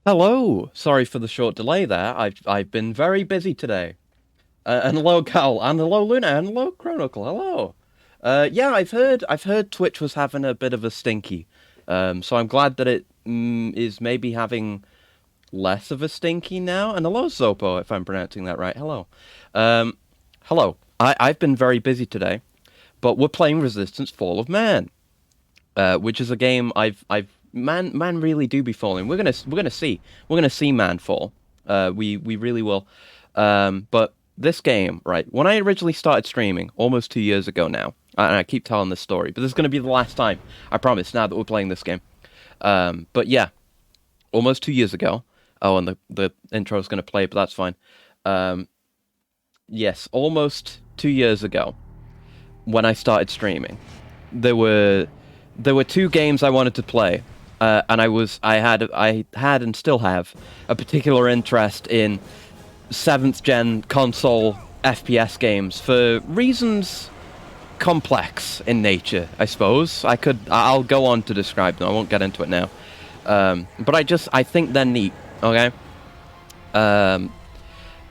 Hello. Sorry for the short delay there. I've been very busy today. And hello, Cal, and hello, Luna, and hello, Chronicle. Hello. Yeah, I've heard Twitch was having a bit of a stinky. So I'm glad that it is maybe having less of a stinky now. And hello, Zopo, if I'm pronouncing that right. Hello. Um, hello. I've been very busy today, but we're playing Resistance: Fall of Man, which is a game I've man really do be falling. We're gonna see man fall. We really will. But this game, right? When I originally started streaming almost 2 years ago now, and I keep telling this story, but this is gonna be the last time. I promise. Now that we're playing this game. But yeah, almost 2 years ago. Oh, and the intro is gonna play, but that's fine. Um, yes, almost 2 years ago when I started streaming, there were there were two games I wanted to play, and I had and still have a particular interest in seventh gen console FPS games for reasons complex in nature. I suppose I'll go on to describe them. I won't get into it now. But I think they're neat. Okay. Um,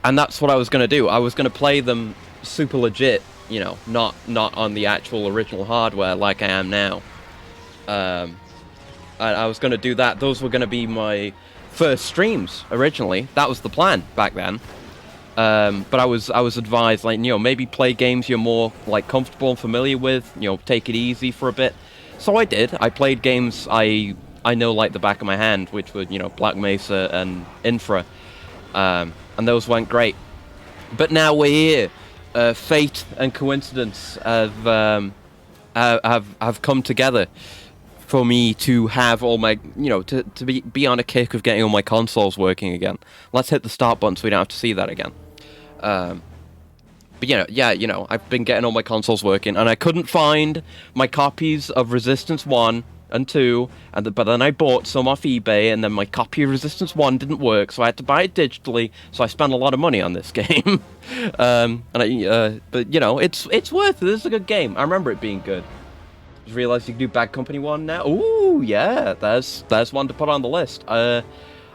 and that's what I was gonna do. I was gonna play them super legit, not on the actual original hardware like I am now. Um, I was gonna do that. Those were gonna be my first streams originally. That was the plan back then. But I was advised, like, maybe play games you're more like comfortable and familiar with. Take it easy for a bit. So I did. I played games I know like the back of my hand, which were Black Mesa and Infra. And those went great. But now we're here. Fate and coincidence have come together for me to have all my, to be on a kick of getting all my consoles working again. Let's hit the start button so we don't have to see that again. Um, but I've been getting all my consoles working, and I couldn't find my copies of Resistance 1 and 2, but then I bought some off eBay, and then my copy of Resistance 1 didn't work, so I had to buy it digitally, so I spent a lot of money on this game. But it's worth it. This is a good game. I remember it being good. Just realized you can do Bad Company 1 now. Ooh, yeah, there's one to put on the list. I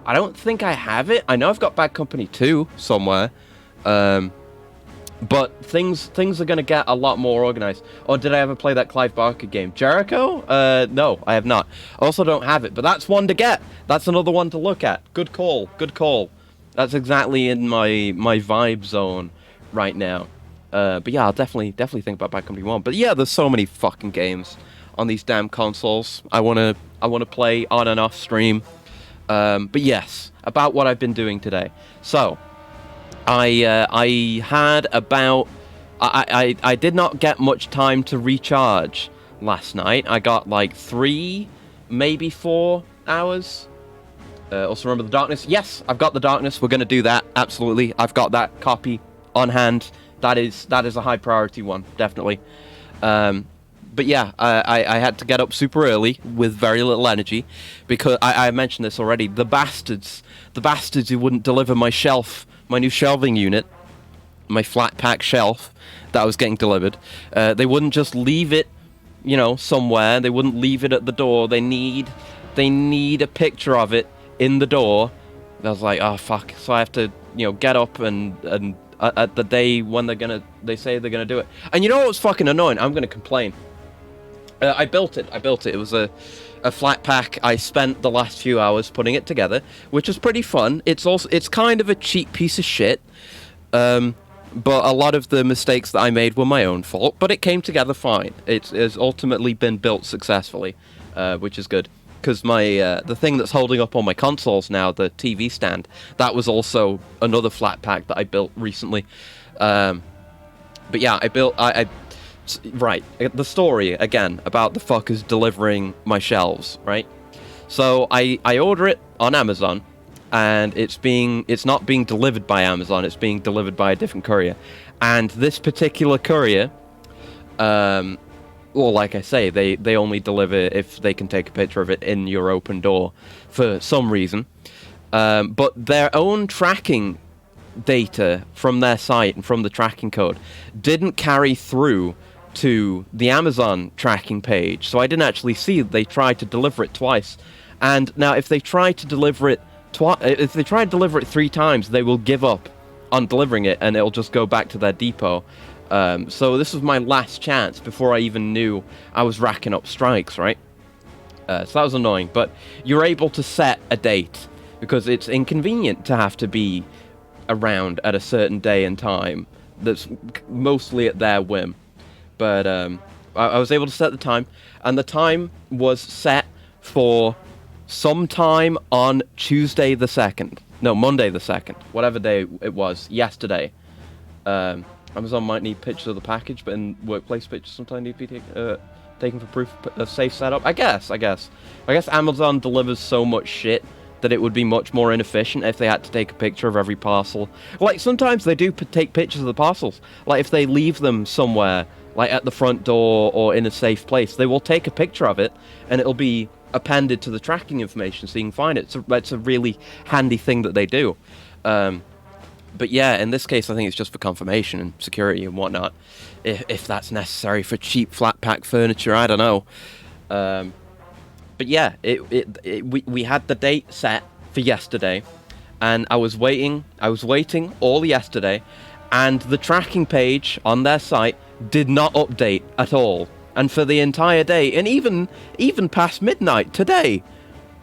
don't think I have it. I know I've got Bad Company 2 somewhere. But things are gonna get a lot more organized. Or did I ever play that Clive Barker game, Jericho? No, I have not. I also don't have it, but that's one to get. That's another one to look at. Good call. Good call. That's exactly in my vibe zone right now. But yeah, I'll definitely think about Bad Company 1. But yeah, there's so many fucking games on these damn consoles I wanna play on and off stream. But yes, about what I've been doing today. So I had about I did not get much time to recharge last night. I got like 3, maybe 4 hours. Also remember the Darkness. Yes, I've got the Darkness. We're gonna do that. Absolutely, I've got that copy on hand. That is a high priority one, definitely. But yeah, I had to get up super early with very little energy because I mentioned this already. The bastards who wouldn't deliver my new shelving unit, my flat pack shelf that was getting delivered. They wouldn't just leave it, somewhere. They wouldn't leave it at the door. They need a picture of it in the door. I was like, oh fuck. So I have to, get up and at the day when they say they're gonna do it. And you know what's fucking annoying? I'm gonna complain. I built it. It was a flat pack. I spent the last few hours putting it together, which was pretty fun. It's kind of a cheap piece of shit. But a lot of the mistakes that I made were my own fault, but it came together fine. It has ultimately been built successfully, which is good. Because the thing that's holding up all my consoles now, the TV stand, that was also another flat pack that I built recently. But yeah, right, the story, again, about the fuckers delivering my shelves, right? So I order it on Amazon, and it's not being delivered by Amazon, it's being delivered by a different courier. And this particular courier, well, like I say, they only deliver if they can take a picture of it in your open door for some reason. But their own tracking data from their site and from the tracking code didn't carry through to the Amazon tracking page, so I didn't actually see they tried to deliver it twice. And now if they try to deliver it if they try and deliver it 3 times, they will give up on delivering it, and it'll just go back to their depot. So this was my last chance before I even knew I was racking up strikes, right? So that was annoying, but you're able to set a date, because it's inconvenient to have to be around at a certain day and time that's mostly at their whim. But I was able to set the time, and the time was set for sometime on Tuesday the 2nd. No, Monday the 2nd. Whatever day it was, yesterday. Amazon might need pictures of the package, but in workplace pictures sometimes need to be taken for proof of safe setup. I guess Amazon delivers so much shit that it would be much more inefficient if they had to take a picture of every parcel. Like, sometimes they do take pictures of the parcels. Like, if they leave them somewhere, like at the front door or in a safe place, they will take a picture of it, and it'll be appended to the tracking information so you can find it. So it's a really handy thing that they do. But yeah, in this case, I think it's just for confirmation and security and whatnot. If that's necessary for cheap flat pack furniture, I don't know. But yeah, we had the date set for yesterday, and I was waiting all yesterday, and the tracking page on their site did not update at all. And for the entire day, and even past midnight today,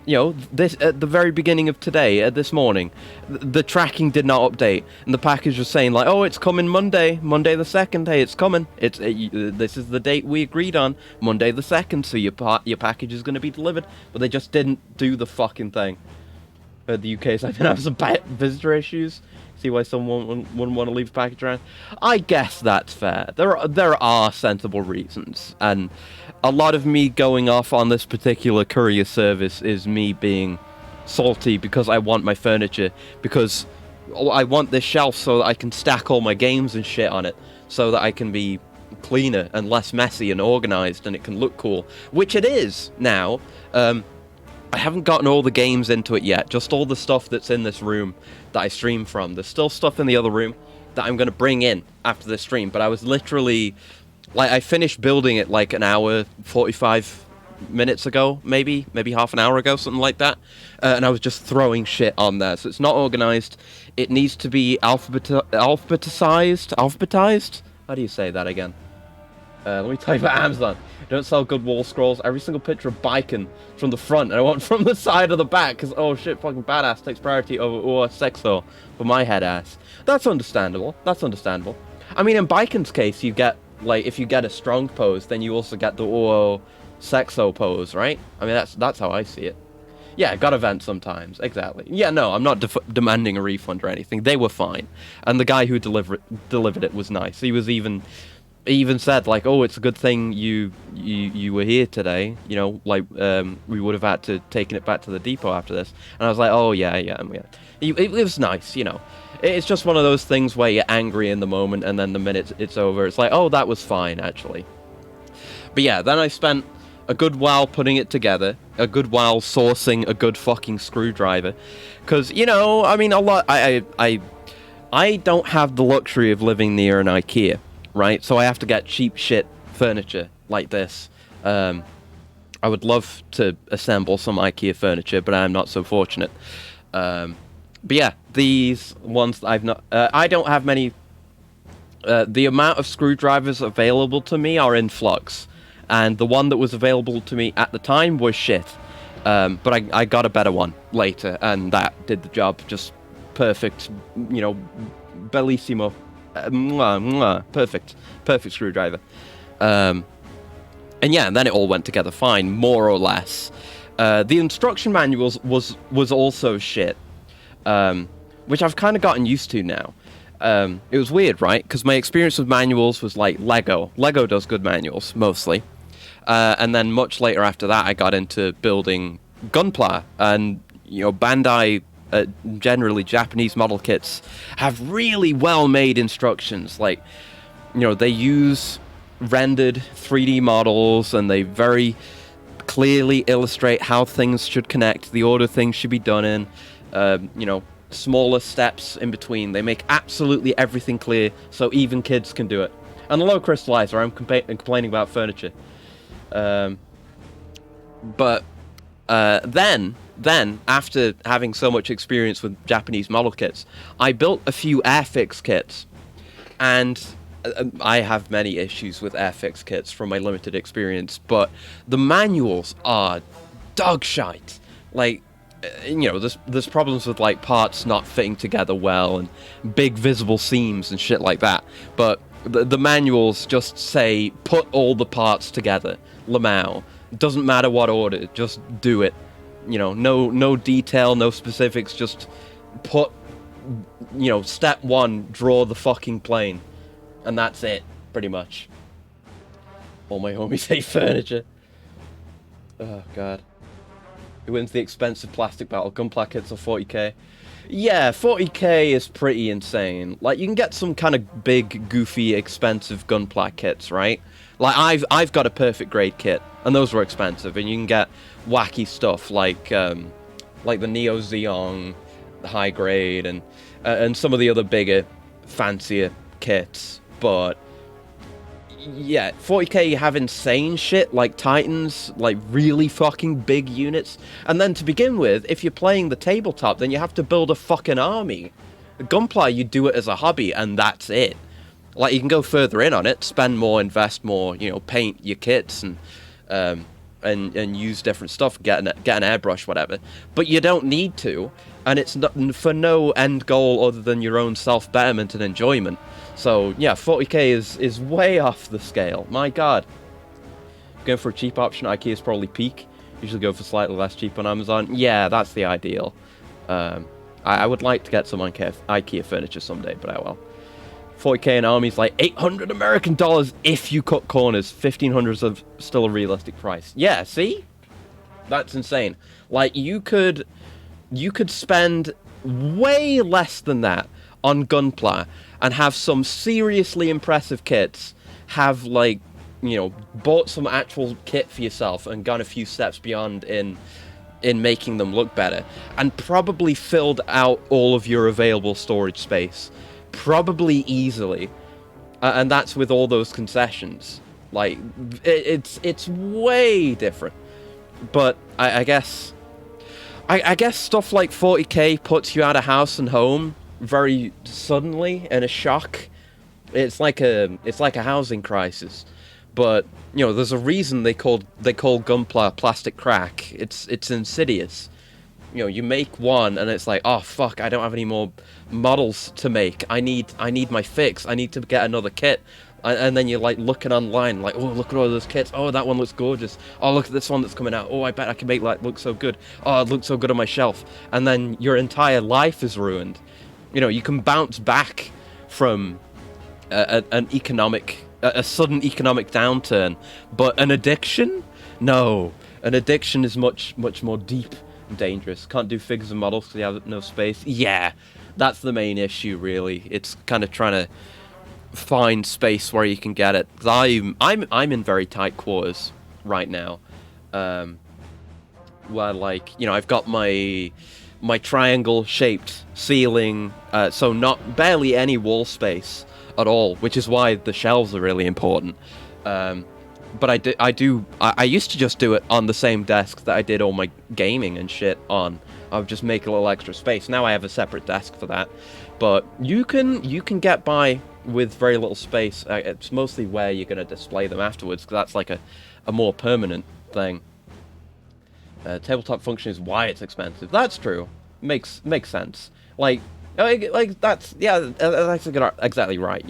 you know, this at the very beginning of today, this morning, the tracking did not update, and the package was saying like, "Oh, it's coming Monday the 2nd. Hey, it's coming. This is the date we agreed on, Monday the 2nd. So your package is going to be delivered." But they just didn't do the fucking thing. The UK is like, have some visitor issues. See why someone wouldn't want to leave a package around? I guess that's fair. There are sensible reasons, and a lot of me going off on this particular courier service is me being salty because I want my furniture, because I want this shelf so that I can stack all my games and shit on it, so that I can be cleaner and less messy and organized, and it can look cool, which it is now. I haven't gotten all the games into it yet, just all the stuff that's in this room that I stream from. There's still stuff in the other room that I'm going to bring in after this stream, but I was literally, like, I finished building it like an hour, 45 minutes ago, maybe half an hour ago, something like that, and I was just throwing shit on there, so it's not organized. It needs to be alphabetized? How do you say that again? Let me type at Amazon. Don't sell good wall scrolls. Every single picture of Biken from the front, and I want from the side or the back, because, oh shit, fucking badass takes priority over sexo for my head ass. That's understandable. I mean, in Biken's case, you get, like, if you get a strong pose, then you also get the sexo pose, right? I mean, that's how I see it. Yeah, gotta vent sometimes. Exactly. Yeah, no, I'm not demanding a refund or anything. They were fine. And the guy who delivered it was nice. He even said, like, "Oh, it's a good thing you were here today. You know, like, we would have had to taken it back to the depot after this." And I was like, "Oh, yeah. It was nice, you know. It's just one of those things where you're angry in the moment, and then the minute it's over, it's like, oh, that was fine, actually." But yeah, then I spent a good while putting it together, a good while sourcing a good fucking screwdriver. Because, you know, I mean, I don't have the luxury of living near an IKEA. Right, so I have to get cheap shit furniture like this. I would love to assemble some IKEA furniture, but I'm not so fortunate. But yeah, these ones that I've not... I don't have many... the amount of screwdrivers available to me are in flux. And the one that was available to me at the time was shit. But I got a better one later, and that did the job just perfect. You know, bellissimo. Perfect screwdriver. And yeah, and then it all went together fine, more or less. The instruction manuals was also shit, which I've kind of gotten used to now. It was weird, right? Because my experience with manuals was like Lego. Lego does good manuals, mostly. And then much later after that, I got into building Gunpla, and, you know, Bandai... generally Japanese model kits have really well-made instructions. Like, you know, they use rendered 3D models, and they very clearly illustrate how things should connect, the order things should be done in, you know, smaller steps in between. They make absolutely everything clear so even kids can do it. And the low crystallizer, I'm complaining about furniture. But then then, after having so much experience with Japanese model kits, I built a few Airfix kits. And I have many issues with Airfix kits from my limited experience, but the manuals are dog shite. Like, there's problems with, like, parts not fitting together well and big visible seams and shit like that. But the manuals just say, put all the parts together. Lamau. Doesn't matter what order, just do it. No detail, no specifics, just put, step 1, draw the fucking plane. And that's it, pretty much. All my homies hate furniture. Oh, God. Who wins the expensive plastic battle? Gunpla kits or 40k? Yeah, 40k is pretty insane. Like, you can get some kind of big, goofy, expensive Gunpla kits, right? Like, I've got a perfect grade kit, and those were expensive, and you can get wacky stuff like the Neo Zeong, the high grade, and some of the other bigger, fancier kits. But yeah, 40k you have insane shit like Titans, like really fucking big units. And then to begin with, if you're playing the tabletop, then you have to build a fucking army. Gunpla, you do it as a hobby, and that's it. Like, you can go further in on it, spend more, invest more, paint your kits and use different stuff, get an airbrush, whatever. But you don't need to, and it's not, for no end goal other than your own self-betterment and enjoyment. So, yeah, 40k is way off the scale. My God. Going for a cheap option, IKEA is probably peak. Usually go for slightly less cheap on Amazon. Yeah, that's the ideal. I would like to get some IKEA furniture someday, but I will. 40k in armies like $800 American if you cut corners. 1500 is still a realistic price. Yeah, see? That's insane. Like, you could spend way less than that on Gunpla and have some seriously impressive kits, have, like, bought some actual kit for yourself and gone a few steps beyond in making them look better, and probably filled out all of your available storage space. Probably easily. And that's with all those concessions. Like, it's way different. But I guess stuff like 40k puts you out of house and home very suddenly in a shock. It's like a housing crisis. But there's a reason they call Gunpla plastic crack. It's insidious. You make one and it's like, oh fuck, I don't have any more models to make. I need my fix. I need to get another kit. And then you're like looking online, like, oh, look at all those kits. Oh, that one looks gorgeous. Oh, look at this one that's coming out. Oh, I bet I can make that look so good. Oh, it looks so good on my shelf. And then your entire life is ruined. You can bounce back from a sudden economic downturn, but an addiction? No, an addiction is much more deep and dangerous. Can't do figures and models because you have no space. Yeah, that's the main issue, really. It's kind of trying to find space where you can get it. Cause I'm in very tight quarters right now, where, like, I've got my triangle shaped ceiling, so barely any wall space at all, which is why the shelves are really important. But I used to just do it on the same desk that I did all my gaming and shit on. I would just make a little extra space. Now I have a separate desk for that. But you can get by with very little space. It's mostly where you're going to display them afterwards, because that's like a more permanent thing. Tabletop function is why it's expensive. That's true. Makes sense. Like that's exactly right.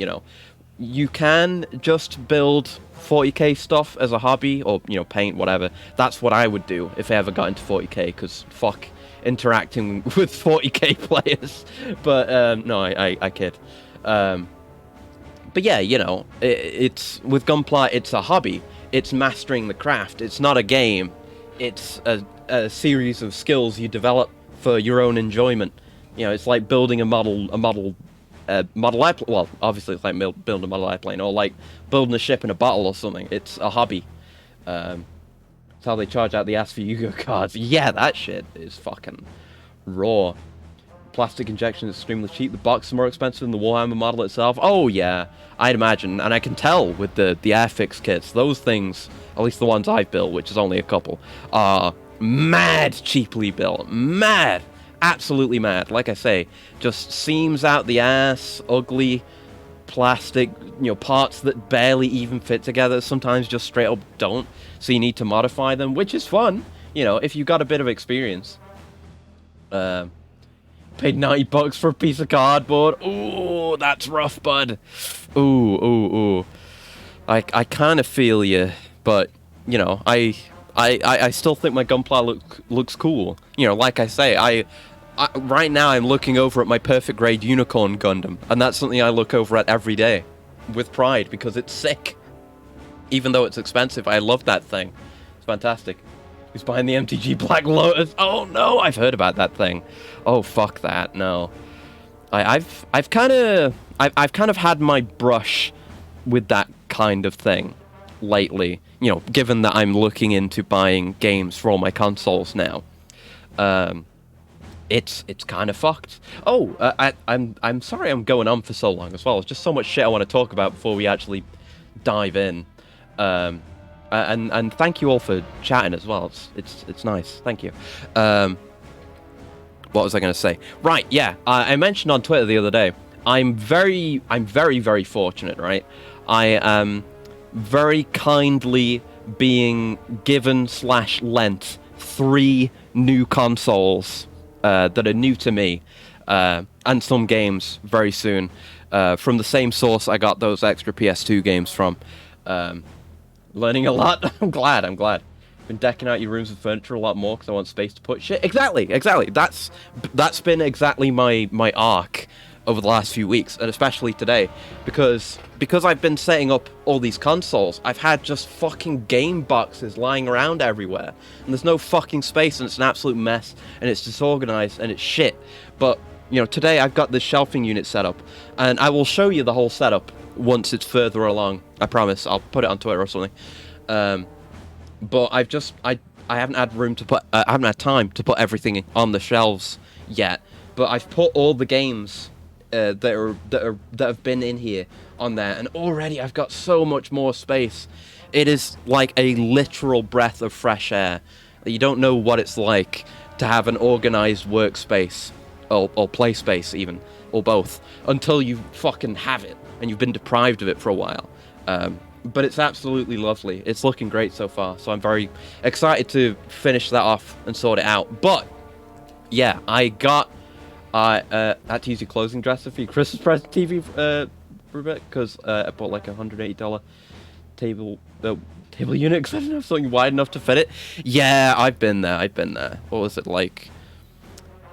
You can just build 40k stuff as a hobby, or paint, whatever. That's what I would do if I ever got into 40k, because fuck interacting with 40k players. But no, I kid. But yeah, it's with Gunpla, it's a hobby. It's mastering the craft. It's not a game. It's a series of skills you develop for your own enjoyment. It's like building a model airplane. Well, obviously it's like building a model airplane, or like building a ship in a bottle or something. It's a hobby. It's how they charge out the ass for Yu-Gi-Oh cards. Yeah, that shit is fucking raw. Plastic injection is extremely cheap. The box is more expensive than the Warhammer model itself. Oh yeah, I'd imagine, and I can tell with the Airfix kits. Those things, at least the ones I've built, which is only a couple, are mad cheaply built. Mad. Absolutely mad. Like I say, just seams out the ass, ugly plastic, parts that barely even fit together. Sometimes just straight up don't. So you need to modify them, which is fun, if you got a bit of experience. Paid $90 for a piece of cardboard. Ooh, that's rough, bud. Ooh. I kind of feel you, but I still think my gunpla looks cool. Like I say, I right now I'm looking over at my perfect grade unicorn Gundam, and that's something I look over at every day with pride because it's sick. Even though it's expensive, I love that thing. It's fantastic. Who's behind the MTG Black Lotus? Oh no, I've heard about that thing. Oh fuck that, no. I've kind of had my brush with that kind of thing lately. Given that I'm looking into buying games for all my consoles now. It's kind of fucked. Oh, I'm sorry I'm going on for so long as well. There's just so much shit I want to talk about before we actually dive in. And thank you all for chatting as well. It's nice. Thank you. What was I going to say? Right, yeah. I mentioned on Twitter the other day. I'm very, very fortunate, right? I am very kindly being given/lent 3 new consoles that are new to me, and some games very soon. From the same source I got those extra PS2 games from. Learning a lot. I'm glad. Been decking out your rooms with furniture a lot more because I want space to put shit. Exactly. That's been exactly my arc over the last few weeks, and especially today, because I've been setting up all these consoles. I've had just fucking game boxes lying around everywhere, and there's no fucking space, and it's an absolute mess, and it's disorganized, and it's shit. But today I've got this shelving unit set up, and I will show you the whole setup once it's further along. I promise. I'll put it on Twitter or something. But I haven't had room to put. I haven't had time to put everything on the shelves yet. But I've put all the games that have been in here on there, and already I've got so much more space. It is like a literal breath of fresh air. You don't know what it's like to have an organized workspace or play space even, or both, until you fucking have it and you've been deprived of it for a while. But it's absolutely lovely. It's looking great so far, so I'm very excited to finish that off and sort it out. But yeah, I had to use your closing dresser for your Christmas present TV for a bit, because I bought like a $180 table unit because I didn't have something wide enough to fit it. Yeah, I've been there. What was it like?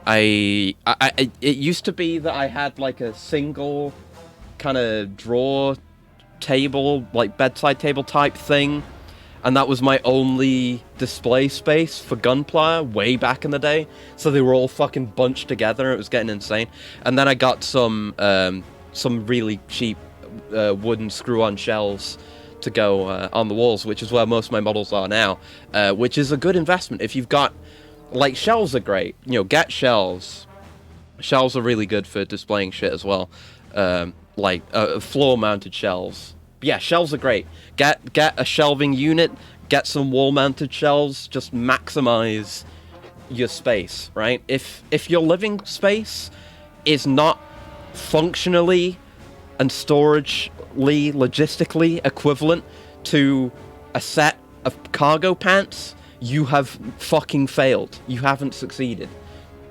It used to be that I had like a single kind of drawer table, like bedside table type thing, and that was my only display space for Gunpla way back in the day. So they were all fucking bunched together. It was getting insane. And then I got some really cheap wooden screw-on shelves to go on the walls, which is where most of my models are now, which is a good investment. If you've got, like, shelves are great. Get shelves. Shelves are really good for displaying shit as well. Like floor-mounted shelves. But yeah, shelves are great. Get a shelving unit. Get some wall-mounted shelves. Just maximize your space, right? If your living space is not functionally and storagely, logistically equivalent to a set of cargo pants, you have fucking failed. You haven't succeeded.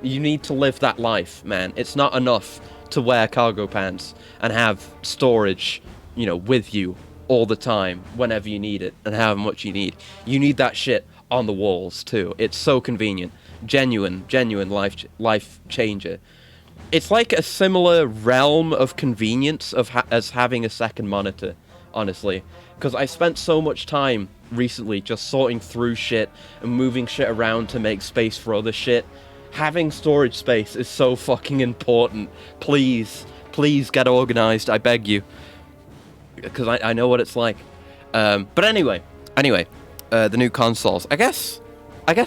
You need to live that life, man. It's not enough to wear cargo pants and have storage, with you all the time, whenever you need it and however much you need. You need that shit on the walls too. It's so convenient. Genuine life changer. It's like a similar realm of convenience as having a second monitor, honestly. Because I spent so much time recently just sorting through shit and moving shit around to make space for other shit. Having storage space is so fucking important. Please get organized, I beg you. Because I know what it's like. But anyway, the new consoles. I guess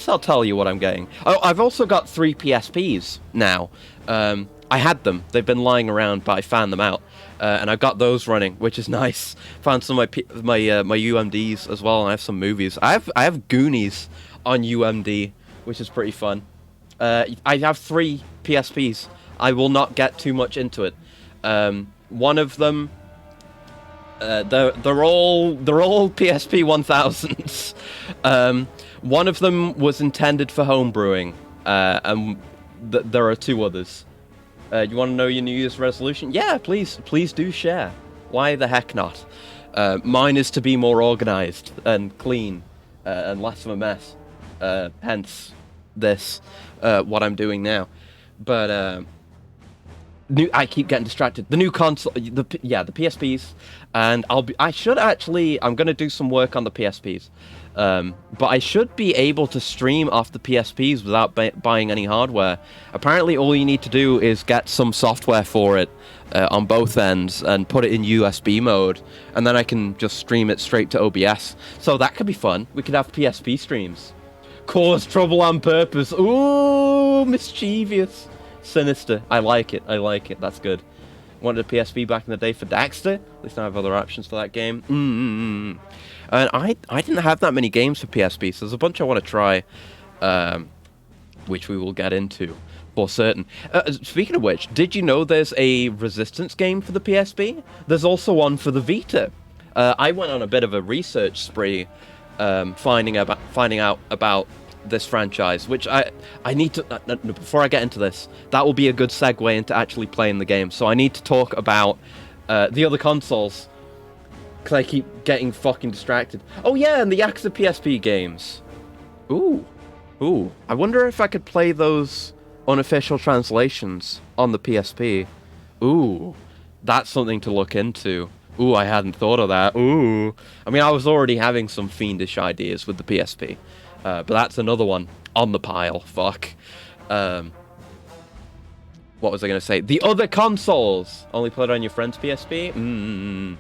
I'll tell you what I'm getting. Oh, I've also got 3 PSPs now. I had them. They've been lying around, but I found them out. And I've got those running, which is nice. Found some of my UMDs as well, and I have some movies. I have Goonies on UMD, which is pretty fun. I have 3 PSPs. I will not get too much into it. One of them, they're all PSP 1000s. One of them was intended for homebrewing, and there are 2 others. You want to know your New Year's resolution? Yeah, please do share. Why the heck not? Mine is to be more organized and clean and less of a mess. Hence this, what I'm doing now. But I keep getting distracted. The new console, the PSPs, and I'm gonna do some work on the PSPs. But I should be able to stream off the PSPs without buying any hardware. Apparently, all you need to do is get some software for it on both ends and put it in USB mode, and then I can just stream it straight to OBS. So that could be fun. We could have PSP streams. Cause trouble on purpose. Ooh, mischievous. Sinister. I like it. That's good. Wanted a PSP back in the day for Daxter. At least I have other options for that game. And I didn't have that many games for PSP, so there's a bunch I want to try, which we will get into for certain. Speaking of which, did you know there's a Resistance game for the PSP? There's also one for the Vita. I went on a bit of a research spree, finding out about this franchise, which I need to, before I get into this, that will be a good segue into actually playing the game. So I need to talk about the other consoles, because I keep getting fucking distracted. Oh yeah, and the Yakuza PSP games. Ooh. I wonder if I could play those unofficial translations on the PSP. Ooh, that's something to look into. Ooh, I hadn't thought of that. Ooh. I mean, I was already having some fiendish ideas with the PSP. But that's another one on the pile. Fuck. What was I going to say? The other consoles! Only played on your friend's PSP?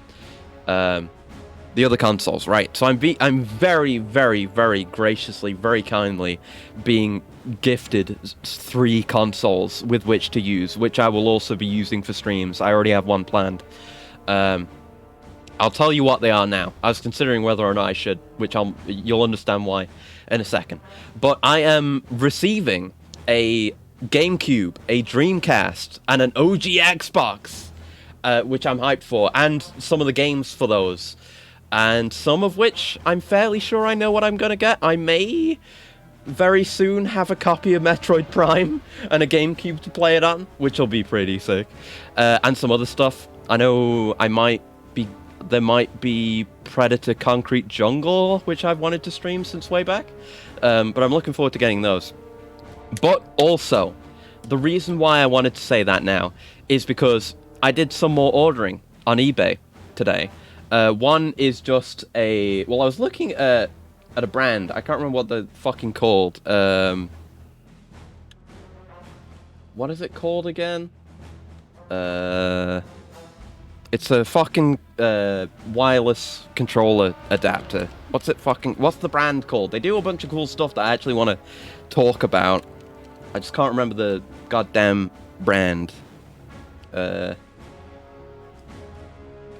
The other consoles, right. So I'm very, very, very graciously, very kindly being gifted 3 consoles with which to use, which I will also be using for streams. I already have one planned. I'll tell you what they are now. I was considering whether or not I should, which you'll understand why in a second. But I am receiving a GameCube, a Dreamcast, and an OG Xbox, which I'm hyped for, and some of the games for those. And some of which I'm fairly sure I know what I'm going to get. I may very soon have a copy of Metroid Prime and a GameCube to play it on, which will be pretty sick. And some other stuff. I know there might be Predator Concrete Jungle, which I've wanted to stream since way back. But I'm looking forward to getting those. But also, the reason why I wanted to say that now is because I did some more ordering on eBay today. One is just I was looking at a brand. I can't remember what they're fucking called. What is it called again? It's a fucking wireless controller adapter. What's the brand called? They do a bunch of cool stuff that I actually want to talk about. I just can't remember the goddamn brand.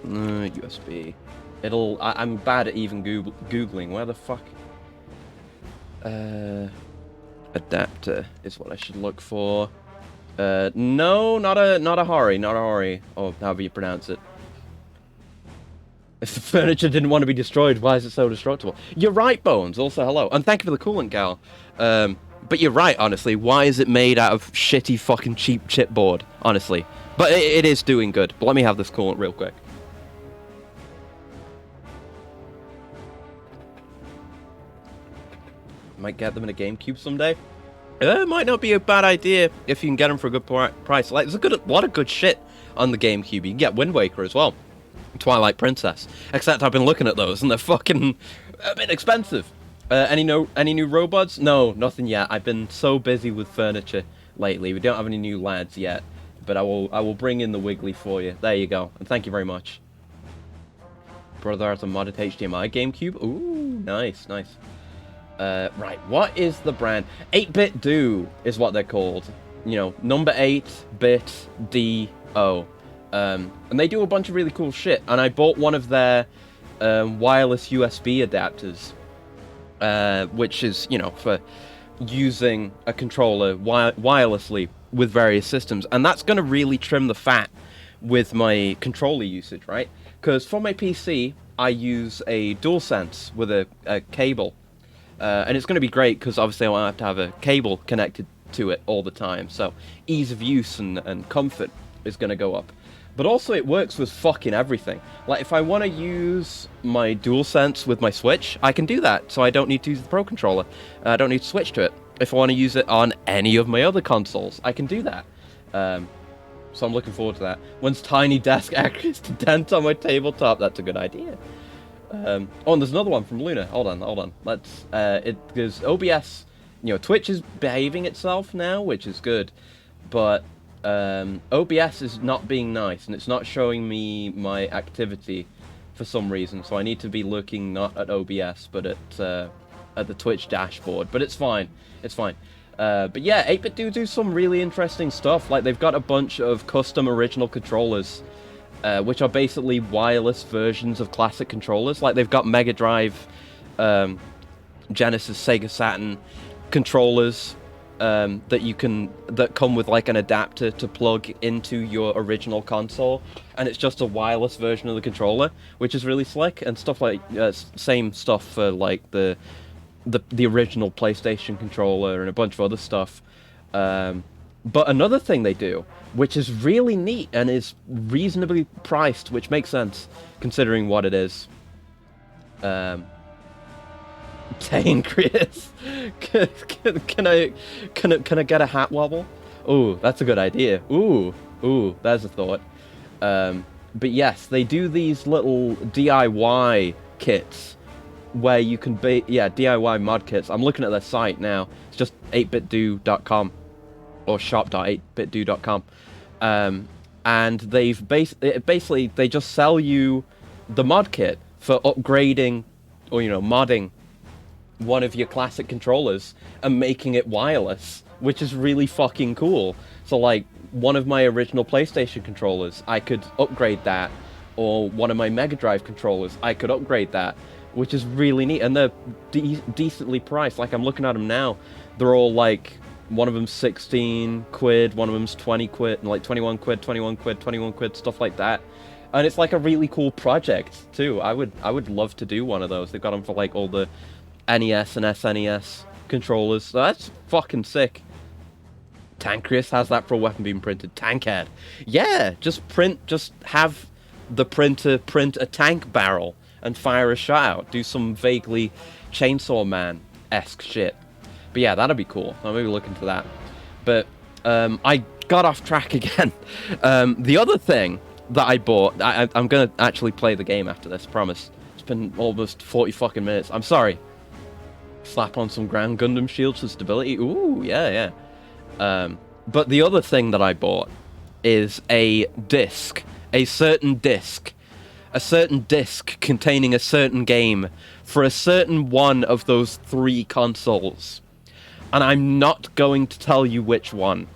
USB. I'm bad at even googling. Where the fuck? Adapter is what I should look for. No, not a Hori, or however you pronounce it. If the furniture didn't want to be destroyed, why is it so destructible? You're right, Bones. Also, hello. And thank you for the coolant, gal. But you're right, honestly. Why is it made out of shitty fucking cheap chipboard? Honestly. But it is doing good. But let me have this coolant real quick. Might get them in a GameCube someday. It might not be a bad idea if you can get them for a good price. Like, there's a lot of good shit on the GameCube. You can get Wind Waker as well. Twilight Princess. Except I've been looking at those and they're fucking a bit expensive. Any new robots? No, nothing yet. I've been so busy with furniture lately. We don't have any new lads yet. But I will bring in the Wiggly for you. There you go. And thank you very much. Brother has a modded HDMI GameCube. Ooh, nice. Right, what is the brand? 8-Bit Do is what they're called. You know, number 8-Bit D-O. And they do a bunch of really cool shit. And I bought one of their wireless USB adapters. which is, you know, for using a controller wirelessly with various systems, and that's going to really trim the fat with my controller usage, right? Because for my PC, I use a DualSense with a cable, and it's going to be great because obviously I won't have to have a cable connected to it all the time, so ease of use and comfort is going to go up. But also it works with fucking everything. Like, if I want to use my DualSense with my Switch, I can do that, so I don't need to use the Pro Controller. I don't need to switch to it. If I want to use it on any of my other consoles, I can do that. So I'm looking forward to that. When's Tiny Desk access to dent on my tabletop? That's a good idea. Oh, and there's another one from Luna. Hold on. Let's, because OBS, you know, Twitch is behaving itself now, which is good, but OBS is not being nice, and it's not showing me my activity for some reason, so I need to be looking not at OBS, but at the Twitch dashboard, but it's fine. But yeah, 8-Bit do some really interesting stuff. Like, they've got a bunch of custom original controllers, which are basically wireless versions of classic controllers. Like, they've got Mega Drive, Genesis, Sega Saturn controllers that come with like an adapter to plug into your original console, and it's just a wireless version of the controller, which is really slick. And stuff like same stuff for like the original PlayStation controller and a bunch of other stuff. But another thing they do, which is really neat and is reasonably priced, which makes sense considering what it is. Chris, can I get a hat wobble? Ooh, that's a good idea. Ooh, there's a thought. But yes, they do these little DIY kits where you can DIY mod kits. I'm looking at their site now. It's just 8bitdo.com or shop.8bitdo.com. And they've basically they just sell you the mod kit for upgrading or, you know, modding one of your classic controllers and making it wireless, which is really fucking cool. So like, one of my original PlayStation controllers, I could upgrade that, or one of my Mega Drive controllers, I could upgrade that, which is really neat. And they're decently priced. Like, I'm looking at them now, they're all like, one of them's 16 quid, one of them's 20 quid, and like 21 quid, 21 quid, 21 quid, stuff like that. And it's like a really cool project too. I would love to do one of those. They've got them for like all the NES and SNES controllers, so that's fucking sick. Tancreus has that Pro Weapon being printed. Tankhead, yeah, just have the printer print a tank barrel and fire a shot out. Do some vaguely Chainsaw Man-esque shit. But yeah, that'd be cool. I'll maybe look into that. But I got off track again. The other thing that I bought, I'm gonna actually play the game after this, promise. It's been almost 40 fucking minutes. I'm sorry. Slap on some Ground Gundam shields for stability. Ooh, yeah. But the other thing that I bought is a certain disc containing a certain game for a certain one of those 3 consoles. And I'm not going to tell you which one.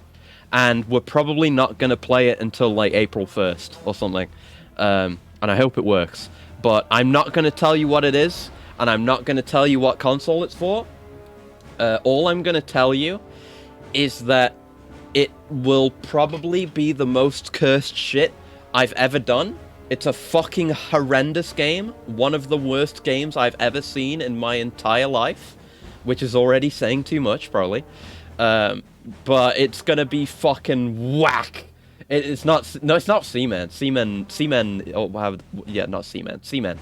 And we're probably not going to play it until like April 1st or something. And I hope it works. But I'm not going to tell you what it is. And I'm not going to tell you what console it's for. All I'm going to tell you is that it will probably be the most cursed shit I've ever done. It's a fucking horrendous game. One of the worst games I've ever seen in my entire life. Which is already saying too much, probably. But it's going to be fucking whack. It's not Seaman. Seaman, not Seaman. Seaman.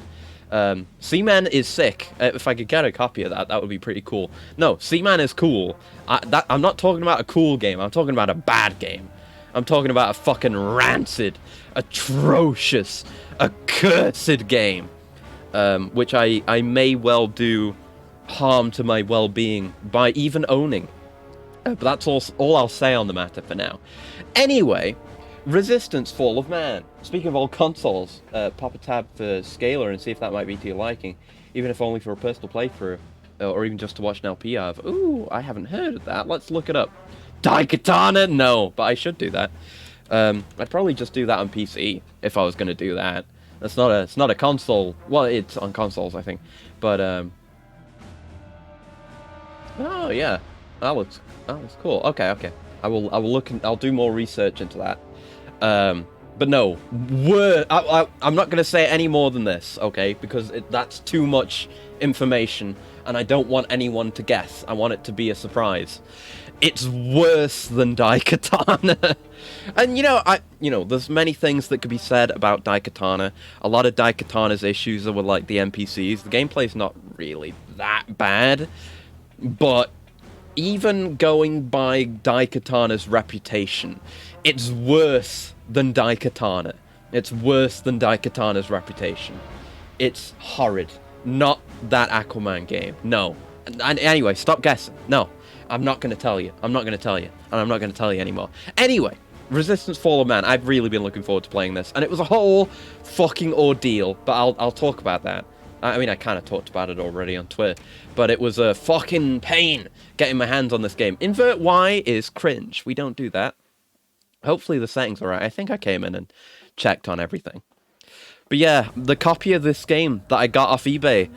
Seaman is sick. If I could get a copy of that would be pretty cool. No, Seaman is cool. I'm not talking about a cool game. I'm talking about a bad game. I'm talking about a fucking rancid, atrocious, accursed game. Which I may well do harm to my well-being by even owning. But that's all I'll say on the matter for now. Anyway, Resistance Fall of Man. Speaking of old consoles, pop a tab for Scalar and see if that might be to your liking, even if only for a personal playthrough, or even just to watch an LP of. Ooh, I haven't heard of that. Let's look it up. Daikatana? No, but I should do that. I'd probably just do that on PC if I was going to do that. It's not a console. Well, it's on consoles, I think. But Oh yeah, that looks cool. Okay, okay. I will look and I'll do more research into that. But no, I'm not gonna say any more than this, okay? Because that's too much information, and I don't want anyone to guess. I want it to be a surprise. It's worse than Daikatana. And there's many things that could be said about Daikatana. A lot of Daikatana's issues are with like the NPCs. The gameplay's not really that bad, but even going by Daikatana's reputation, it's worse than Daikatana. It's worse than Daikatana's reputation. It's horrid. Not that Aquaman game. No. And anyway, stop guessing. No. I'm not going to tell you. I'm not going to tell you. And I'm not going to tell you anymore. Anyway, Resistance Fall of Man. I've really been looking forward to playing this. And it was a whole fucking ordeal. But I'll talk about that. I mean, I kind of talked about it already on Twitter. But it was a fucking pain getting my hands on this game. Invert Y is cringe. We don't do that. Hopefully the settings are right. I think I came in and checked on everything. But yeah, the copy of this game that I got off eBay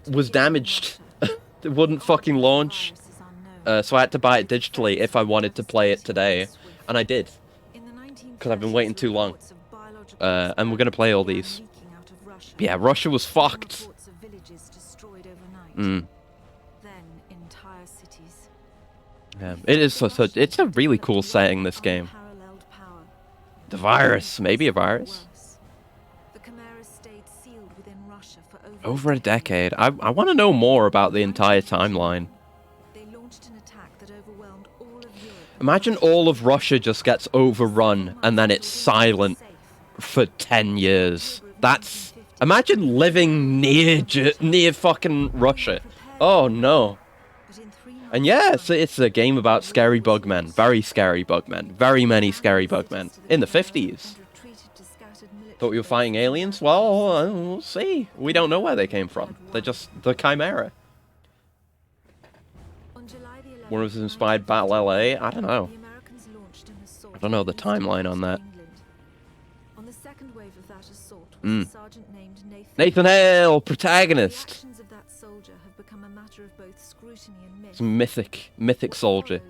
was damaged. It wouldn't fucking launch. So I had to buy it digitally if I wanted to play it today. And I did. Because I've been waiting too long. And we're going to play all these. Yeah, Russia was fucked. Yeah, it is it's a really cool setting, this game. The virus, maybe a virus. Over a decade. I want to know more about the entire timeline. Imagine all of Russia just gets overrun and then it's silent for 10 years. Imagine living near fucking Russia. Oh no. And yeah, it's a game about scary bugmen. Very scary bugmen. Very many scary bugmen. In the 50s. Thought we were fighting aliens? Well, we'll see. We don't know where they came from. They're just the Chimera. One was inspired Battle LA? I don't know. I don't know the timeline on that. Nathan Hale, protagonist. It's a mythic soldier.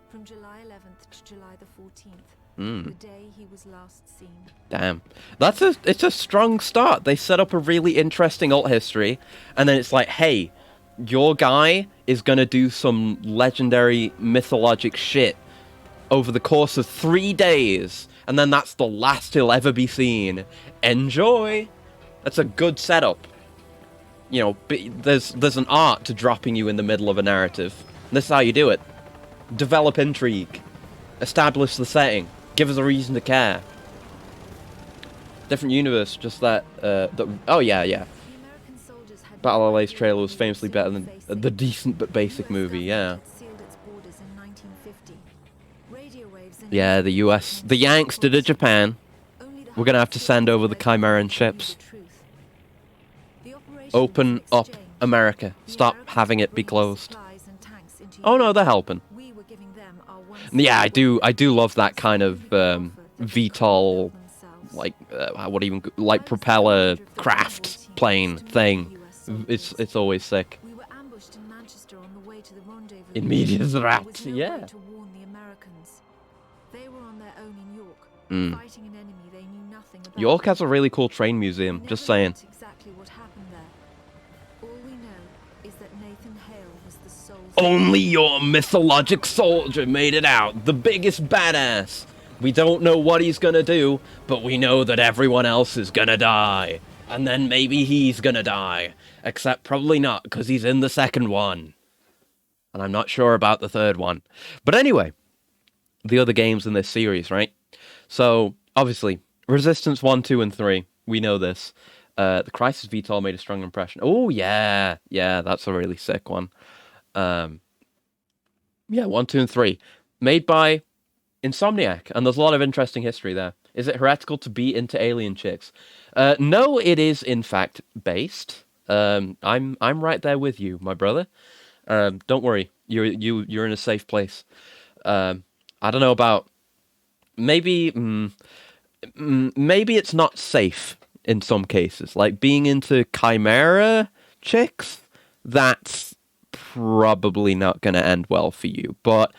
From July 11th to July the 14th, the day he was last seen. Damn. It's a strong start. They set up a really interesting alt history, and then it's like, hey, your guy is gonna do some legendary mythologic shit over the course of 3 days, and then that's the last he'll ever be seen. Enjoy! That's a good setup. You know, there's an art to dropping you in the middle of a narrative. And this is how you do it. Develop intrigue. Establish the setting. Give us a reason to care. Different universe, just that, oh yeah. Battle LA's trailer was famously better than the decent but basic movie, yeah. Yeah, the US, the Yanks did it Japan. We're gonna have to send over the Chimeran ships. Open up America. Stop having it be closed. Oh no, they're helping. Yeah, I do love that kind of VTOL, like propeller craft plane thing. It's always sick. In medias rat, yeah. York has a really cool train museum, just saying. Only your mythologic soldier made it out, the biggest badass. We don't know what he's gonna do, but we know that everyone else is gonna die. And then maybe he's gonna die. Except probably not, because he's in the second one. And I'm not sure about the third one. But anyway, the other games in this series, right? So, obviously, Resistance 1, 2, and 3. We know this. The Crisis VTOL made a strong impression. Oh, yeah. Yeah, that's a really sick one. Yeah, 1, 2, and 3. Made by Insomniac. And there's a lot of interesting history there. Is it heretical to be into alien chicks? No, it is, in fact, based. I'm right there with you, my brother. Don't worry. You're in a safe place. I don't know about... Maybe it's not safe in some cases. Like, being into Chimera chicks, that's probably not going to end well for you. But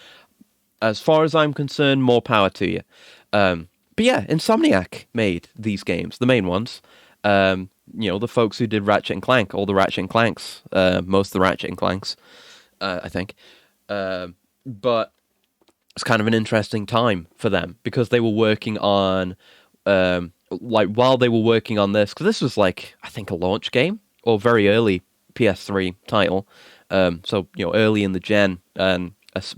as far as I'm concerned, more power to you. But yeah, Insomniac made these games, the main ones. The folks who did Ratchet and Clank, all the Ratchet and Clanks, most of the Ratchet and Clanks, I think. But it's kind of an interesting time for them because they were working on, while they were working on this, because this was like, I think, a launch game or very early PS3 title. So, early in the gen, and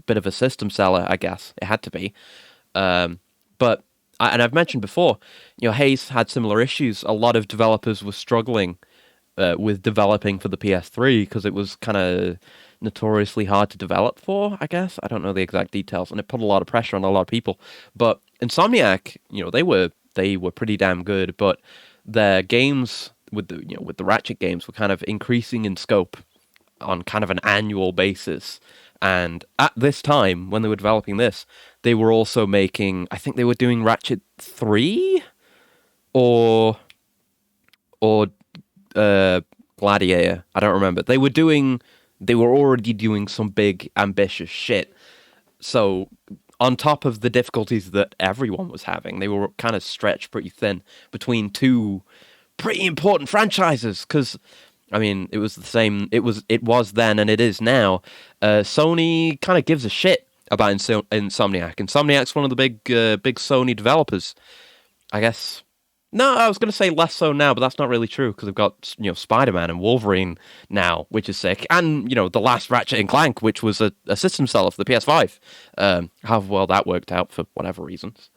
bit of a system seller, I guess it had to be. But I've mentioned before, Hayes had similar issues. A lot of developers were struggling with developing for the PS3 because it was kind of notoriously hard to develop for, I guess. I don't know the exact details, and it put a lot of pressure on a lot of people. But Insomniac, they were pretty damn good, but their games with the Ratchet games were kind of increasing in scope on kind of an annual basis. And at this time, when they were developing this, they were also making, I think they were doing Ratchet 3 or Gladiator. I don't remember. They were already doing some big ambitious shit. So on top of the difficulties that everyone was having, they were kind of stretched pretty thin between two pretty important franchises. Because it was the same. It was then, and it is now. Sony kind of gives a shit about Insomniac. Insomniac's one of the big Sony developers, I guess. No, I was going to say less so now, but that's not really true because they've got Spider-Man and Wolverine now, which is sick, and the last Ratchet and Clank, which was a system seller for the PS5. How well that worked out for whatever reasons.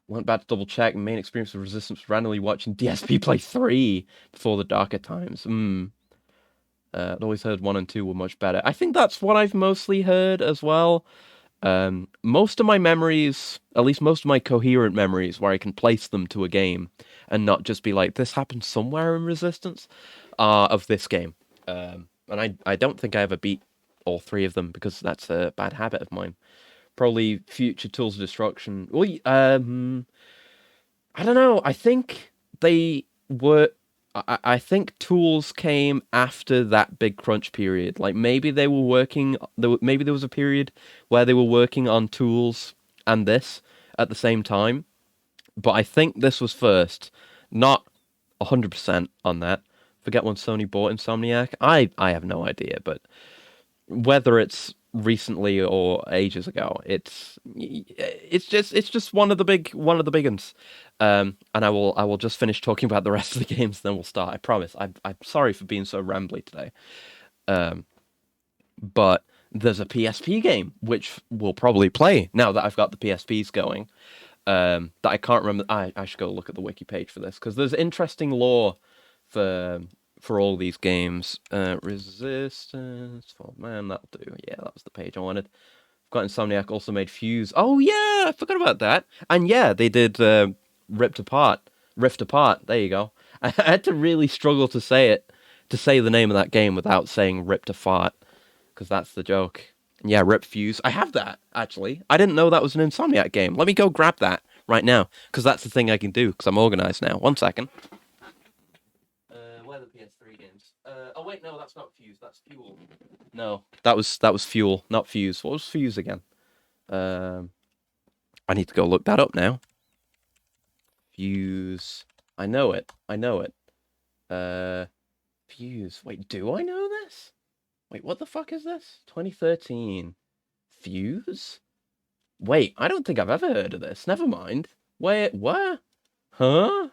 Went back to double check. Main experience with Resistance was randomly watching DSP play 3 before the darker times. I'd always heard 1 and 2 were much better. I think that's what I've mostly heard as well. Most of my memories, at least most of my coherent memories, where I can place them to a game and not just be like, this happened somewhere in Resistance, are of this game. And I don't think I ever beat all 3 of them because that's a bad habit of mine. Probably future Tools of Destruction. Well, I don't know. I think they were. I think Tools came after that big crunch period. Like maybe they were working. Maybe there was a period where they were working on Tools and this at the same time. But I think this was first. Not 100% on that. Forget when Sony bought Insomniac. I have no idea. But whether it's recently or ages ago, it's just one of the big uns. And I will just finish talking about the rest of the games, then we'll start. I promise. I'm sorry for being so rambly today. But there's a PSP game which we'll probably play now that I've got the PSPs going. That I can't remember. I should go look at the wiki page for this because there's interesting lore for all these games. Resistance. Oh man, that'll do. Yeah, that was the page I wanted. I've got Insomniac also made Fuse. Oh yeah, I forgot about that. And yeah, they did Rift Apart. There you go. I had to really struggle to say the name of that game without saying Ripped Apart, because that's the joke. Yeah, Rip Fuse. I have that, actually. I didn't know that was an Insomniac game. Let me go grab that right now, because that's the thing I can do, because I'm organized now. 1 second. Where are the PS3 games? Oh wait, no, that's not Fuse, that's Fuel. No, that was Fuel, not Fuse. What was Fuse again? I need to go look that up now. Fuse. I know it. Fuse. Wait, do I know this? Wait, what the fuck is this? 2013. Fuse? Wait, I don't think I've ever heard of this. Never mind. Wait, where? Huh?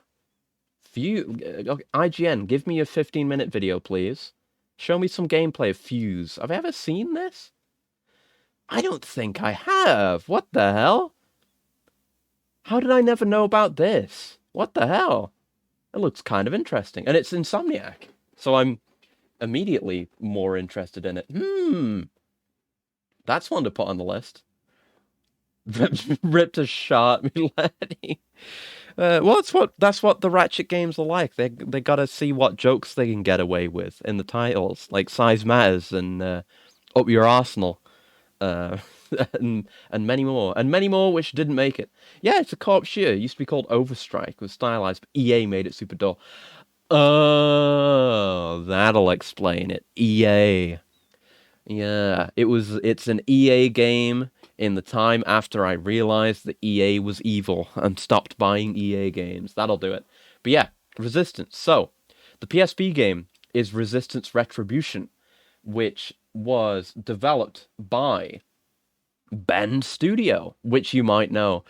Fuse. Okay, IGN, give me a 15-minute video, please. Show me some gameplay of Fuse. Have I ever seen this? I don't think I have. What the hell? How did I never know about this? What the hell? It looks kind of interesting. And it's Insomniac. So I'm immediately more interested in it. That's one to put on the list. Ripped a shot, Milady. Well, that's what the Ratchet games are like. They gotta see what jokes they can get away with in the titles, like Size Matters and Up Your Arsenal, and many more which didn't make it. Yeah, it's a co-op shooter. It used to be called Overstrike. It was stylized, but EA made it super dull. Oh, that'll explain it. EA. Yeah, it's an EA game in the time after I realized that EA was evil and stopped buying EA games. That'll do it. But yeah, Resistance. So, the PSP game is Resistance Retribution, which was developed by Bend Studio, which you might know,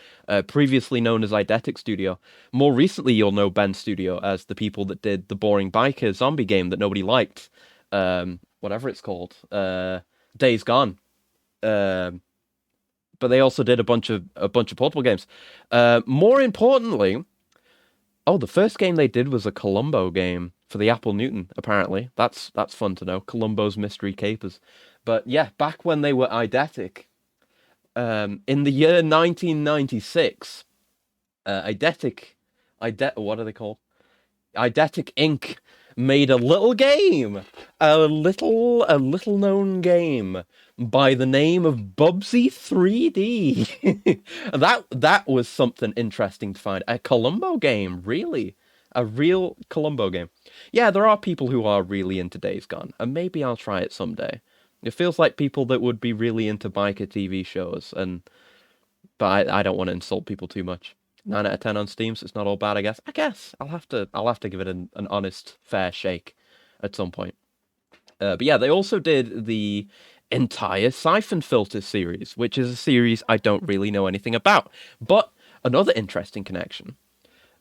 previously known as Eidetic Studio. More recently, you'll know Bend Studio as the people that did the boring biker zombie game that nobody liked. Whatever it's called. Days Gone. But they also did a bunch of portable games. More importantly, the first game they did was a Columbo game for the Apple Newton, apparently. That's fun to know. Columbo's Mystery Capers. But yeah, back when they were Eidetic, in the year 1996, what are they called? Eidetic Inc. made a little game, a little known game by the name of Bubsy 3D. that was something interesting to find. A Columbo game, really. A real Columbo game. Yeah, there are people who are really into Days Gone, and maybe I'll try it someday. It feels like people that would be really into biker TV shows, but I don't want to insult people too much. 9 out of 10 on Steam, so it's not all bad, I guess. I'll have to give it an honest, fair shake at some point. But yeah, they also did the entire Siphon Filter series, which is a series I don't really know anything about. But another interesting connection.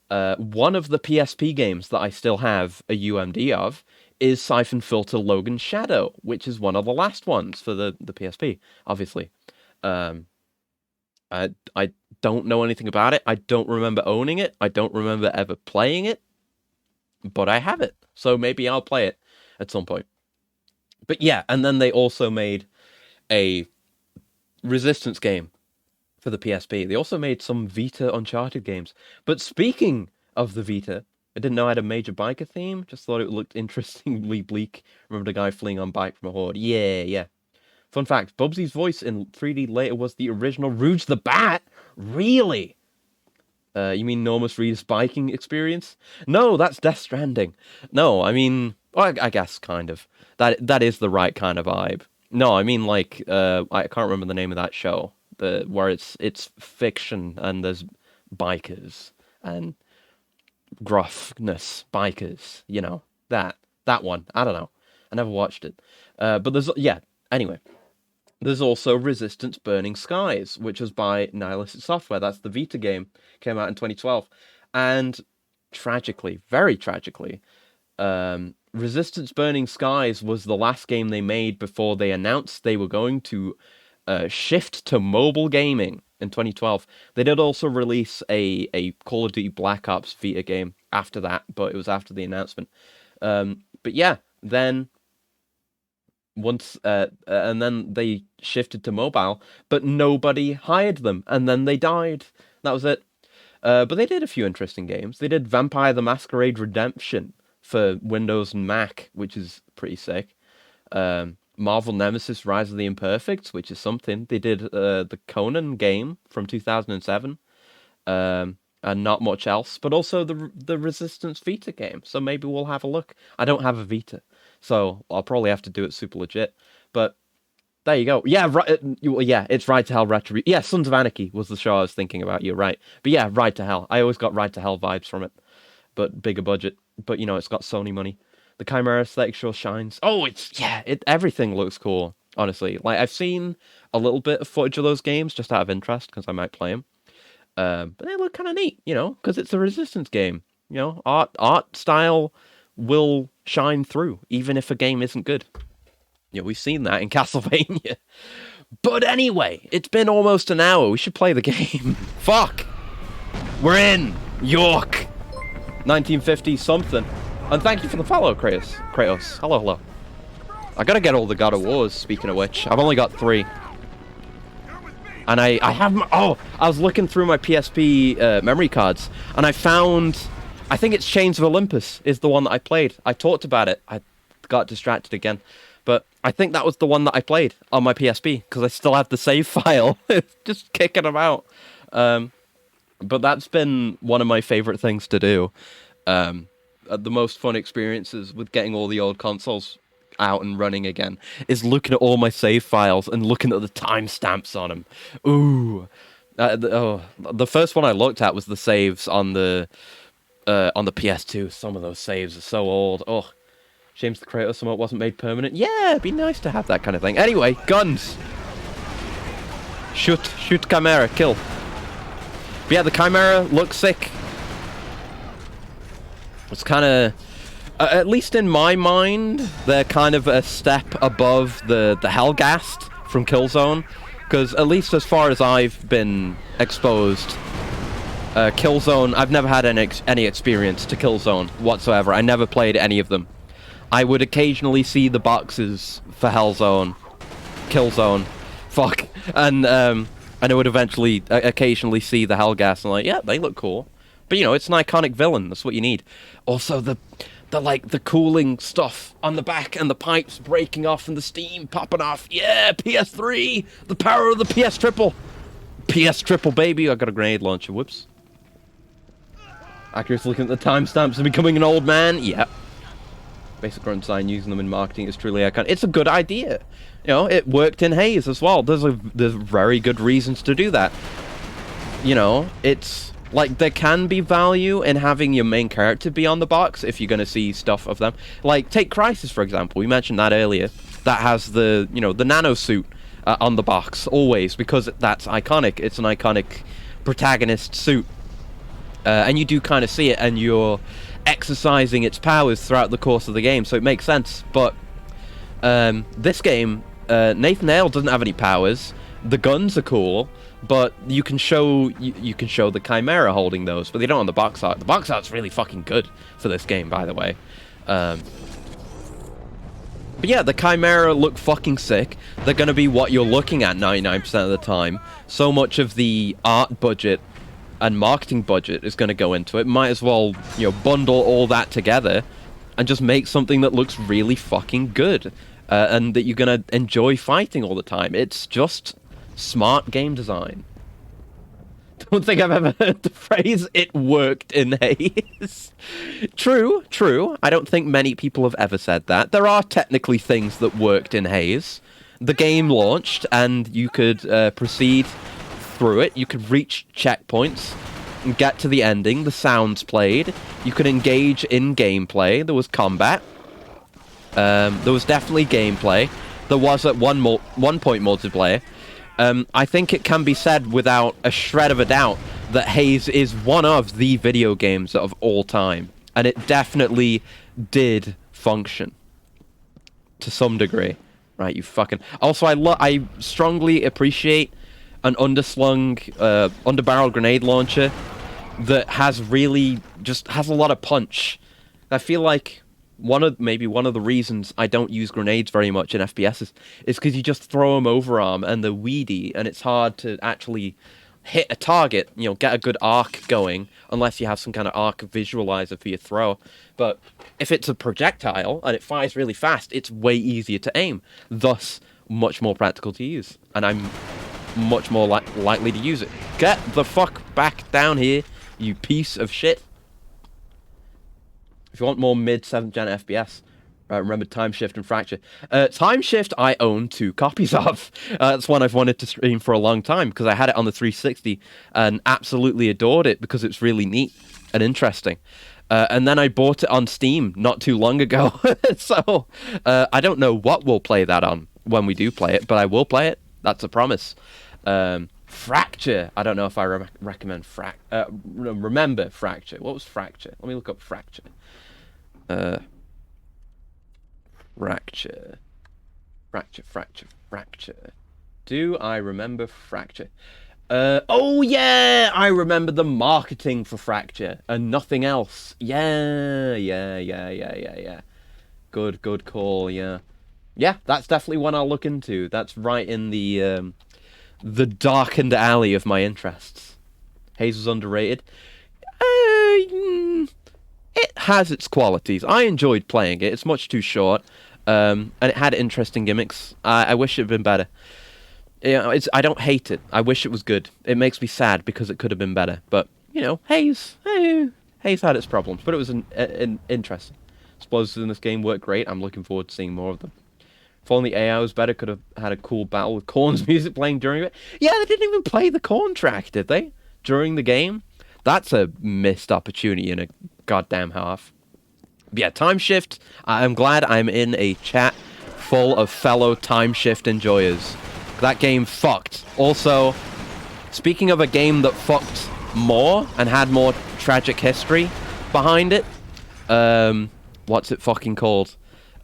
One of the PSP games that I still have a UMD of is Siphon Filter Logan Shadow, which is one of the last ones for the PSP, obviously. I don't know anything about it. I don't remember owning it. I don't remember ever playing it. But I have it. So maybe I'll play it at some point. But yeah, and then they also made a Resistance game for the PSP. They also made some Vita Uncharted games. But speaking of the Vita, I didn't know I had a major biker theme. Just thought it looked interestingly bleak. Remember the guy fleeing on bike from a horde? Yeah. Fun fact, Bubsy's voice in 3D later was the original Rouge the Bat? Really? You mean Normus Reedus biking experience? No, that's Death Stranding. No, I mean, well, I guess kind of. That is the right kind of vibe. No, I mean like, I can't remember the name of that show. Where it's fiction and there's bikers and gruffness bikers, you know, that one. I don't know. I never watched it. But anyway. There's also Resistance Burning Skies, which was by Nihilistic Software. That's the Vita game. Came out in 2012. And tragically, very tragically, Resistance Burning Skies was the last game they made before they announced they were going to shift to mobile gaming in 2012. They did also release a Call of Duty Black Ops Vita game after that, but it was after the announcement. But yeah, then... and then they shifted to mobile, but nobody hired them, and then they died. That was it. But they did a few interesting games. They did Vampire the Masquerade Redemption for Windows and Mac, which is pretty sick. Marvel Nemesis Rise of the Imperfects, which is something. They did the Conan game from 2007, and not much else, but also the Resistance Vita game. So maybe we'll have a look. I don't have a Vita, so I'll probably have to do it super legit. But there you go. Yeah, right. Yeah, it's Ride to Hell Retribution. Yeah, Sons of Anarchy was the show I was thinking about. You're right. But yeah, Ride to Hell. I always got Ride to Hell vibes from it, but bigger budget. But you know, it's got Sony money. The Chimera aesthetic sure shines. Oh, everything looks cool. Honestly, like I've seen a little bit of footage of those games just out of interest because I might play them. But they look kind of neat, you know, because it's a Resistance game. You know, art style will shine through, even if a game isn't good. You know, we've seen that in Castlevania. But anyway, it's been almost an hour. We should play the game. Fuck! We're in! York! 1950 something. And thank you for the follow, Kratos. Hello. I gotta get all the God of Wars, speaking of which. I've only got 3. And I have I was looking through my PSP memory cards, and I found, I think it's Chains of Olympus is the one that I played. I talked about it. I got distracted again. But I think that was the one that I played on my PSP, because I still have the save file. It's just kicking them out. But that's been one of my favorite things to do. the most fun experiences with getting all the old consoles out and running again is looking at all my save files and looking at the timestamps on them. Ooh, the first one I looked at was the saves on the PS2. Some of those saves are so old. Oh, shames the Kratos somewhat wasn't made permanent. Yeah, it'd be nice to have that kind of thing. Anyway, guns. Shoot Chimera, kill. But yeah, the Chimera looks sick. It's kind of, at least in my mind, they're kind of a step above the Hellgast from Killzone, because at least as far as I've been exposed, Killzone, I've never had any experience to Killzone whatsoever. I never played any of them. I would occasionally see the boxes for Killzone, and I would eventually occasionally see the Hellgas and like, yeah, they look cool. But you know, it's an iconic villain. That's what you need. Also, the cooling stuff on the back and the pipes breaking off and the steam popping off. Yeah, PS3, the power of the PS Triple, baby. I got a grenade launcher. Whoops. Accurate's looking at the timestamps and becoming an old man. Yeah. Basic grunt design, using them in marketing is truly iconic. It's a good idea. You know, it worked in Haze as well. There's very good reasons to do that. You know, it's like there can be value in having your main character be on the box if you're going to see stuff of them. Like, take Crysis, for example. We mentioned that earlier. That has the, you know, the nano suit on the box, always, because that's iconic. It's an iconic protagonist suit. And you do kind of see it, and you're exercising its powers throughout the course of the game, so it makes sense. But this game, Nathan Hale doesn't have any powers. The guns are cool, but you can show the Chimera holding those, but they don't on the box art. The box art's really fucking good for this game, by the way. But yeah, the Chimera look fucking sick. They're gonna be what you're looking at 99% of the time. So much of the art budget and marketing budget is going to go into it. Might as well, you know, bundle all that together and just make something that looks really fucking good, and that you're going to enjoy fighting all the time. It's just smart game design. Don't think I've ever heard the phrase, "it worked in Haze." True. I don't think many people have ever said that. There are technically things that worked in Haze. The game launched, and you could proceed through it. You could reach checkpoints and get to the ending. The sounds played. You could engage in gameplay. There was combat. There was definitely gameplay. There was at one point multiplayer. I think it can be said without a shred of a doubt that Haze is one of the video games of all time, and it definitely did function to some degree. Right, you fucking. Also, I strongly appreciate an underslung, underbarrel grenade launcher that has really has a lot of punch. I feel like one of the reasons I don't use grenades very much in FPSs is because you just throw them overarm and they're weedy, and it's hard to actually hit a target, you know, get a good arc going, unless you have some kind of arc visualizer for your throw. But if it's a projectile and it fires really fast, it's way easier to aim, thus much more practical to use. And I'm much more likely to use it. Get the fuck back down here, you piece of shit. If you want more mid 7th gen FPS, remember Time Shift and Fracture. Time Shift I own 2 copies of. That's one I've wanted to stream for a long time, because I had it on the 360 and absolutely adored it because it's really neat and interesting. And then I bought it on Steam not too long ago. So I don't know what we'll play that on when we do play it, but I will play it. That's a promise. Fracture. I don't know if I recommend remember Fracture. What was Fracture? Let me look up Fracture. Fracture. Do I remember Fracture? Oh yeah, I remember the marketing for Fracture and nothing else. Yeah. Good call. Yeah, that's definitely one I'll look into. That's right in the darkened alley of my interests. Haze was underrated. It has its qualities. I enjoyed playing it. It's much too short, and it had interesting gimmicks. I wish it had been better. You know, I don't hate it. I wish it was good. It makes me sad because it could have been better. But you know, Haze, Haze had its problems, but it was interesting. Explosives in this game work great. I'm looking forward to seeing more of them. If only AI was better, could have had a cool battle with Korn's music playing during it. Yeah, they didn't even play the Korn track, did they? During the game? That's a missed opportunity in a goddamn half. But yeah, Time Shift. I'm glad I'm in a chat full of fellow Time Shift enjoyers. That game fucked. Also, speaking of a game that fucked more and had more tragic history behind it, what's it fucking called?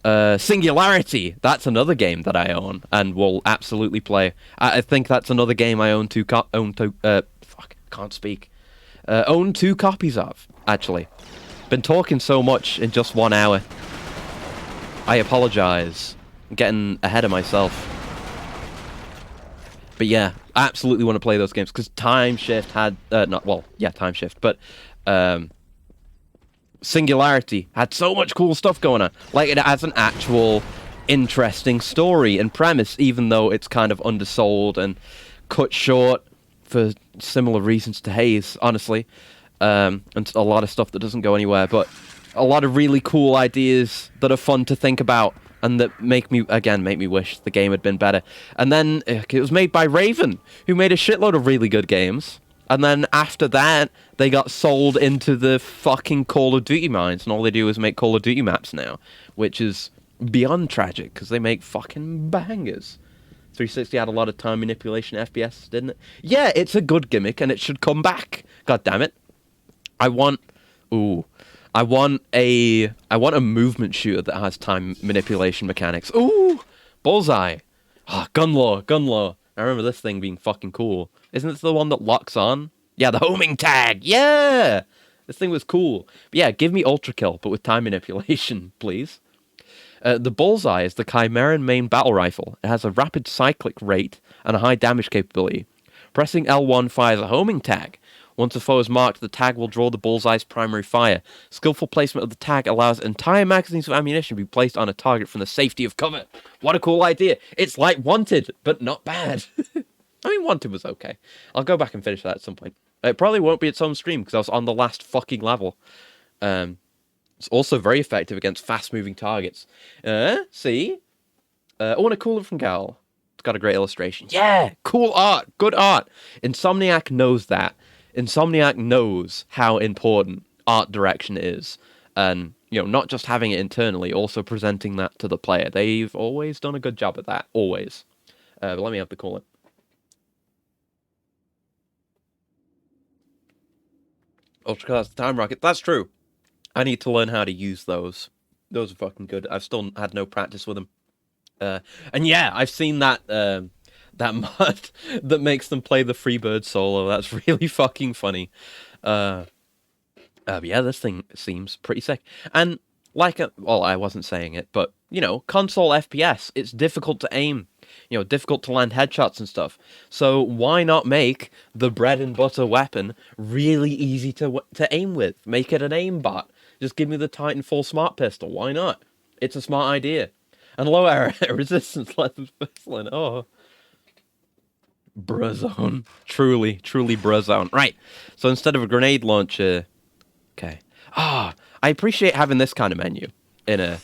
Singularity. That's another game that I own and will absolutely play. I think that's another game I own two copies of, actually. Been talking so much in just 1 hour. I apologize. I'm getting ahead of myself. But yeah, I absolutely want to play those games because Time Shift had Time Shift, but Singularity had so much cool stuff going on. Like, it has an actual interesting story and premise, even though it's kind of undersold and cut short for similar reasons to Haze, honestly. And a lot of stuff that doesn't go anywhere, but a lot of really cool ideas that are fun to think about and that make me wish the game had been better. And then it was made by Raven, who made a shitload of really good games. And then after that, they got sold into the fucking Call of Duty mines, and all they do is make Call of Duty maps now, which is beyond tragic, because they make fucking bangers. 360 had a lot of time manipulation FPS, didn't it? Yeah, it's a good gimmick, and it should come back. God damn it. I want a movement shooter that has time manipulation mechanics. Ooh, Bullseye. Ah, Gunlaw. I remember this thing being fucking cool. Isn't this the one that locks on? Yeah, the homing tag. Yeah, this thing was cool. But yeah, give me Ultra Kill, but with time manipulation, please. The Bullseye is the Chimeran main battle rifle. It has a rapid cyclic rate and a high damage capability. Pressing L1 fires a homing tag. Once a foe is marked, the tag will draw the Bullseye's primary fire. Skillful placement of the tag allows entire magazines of ammunition to be placed on a target from the safety of cover. What a cool idea. It's like Wanted, but not bad. I mean, Wanted was okay. I'll go back and finish that at some point. It probably won't be its own stream, because I was on the last fucking level. It's also very effective against fast-moving targets. See? I want a cooler from Gal. It's got a great illustration. Yeah! Cool art! Good art! Insomniac knows that. Insomniac knows how important art direction is. And, not just having it internally, also presenting that to the player. They've always done a good job at that. Always. But let me have the cooler. Ultracast Time Rocket. That's true. I need to learn how to use those. Those are fucking good. I've still had no practice with them. And yeah, I've seen that that mod that makes them play the Freebird solo. That's really fucking funny. But yeah, this thing seems pretty sick. And I wasn't saying it, but console FPS, it's difficult to aim. Difficult to land headshots and stuff. So why not make the bread and butter weapon really easy to aim with? Make it an aimbot. Just give me the Titanfall Smart Pistol. Why not? It's a smart idea. And low air resistance lets us pistol in. Oh. Bruzone. Truly Bruzone. Right. So instead of a grenade launcher... Okay. I appreciate having this kind of menu in a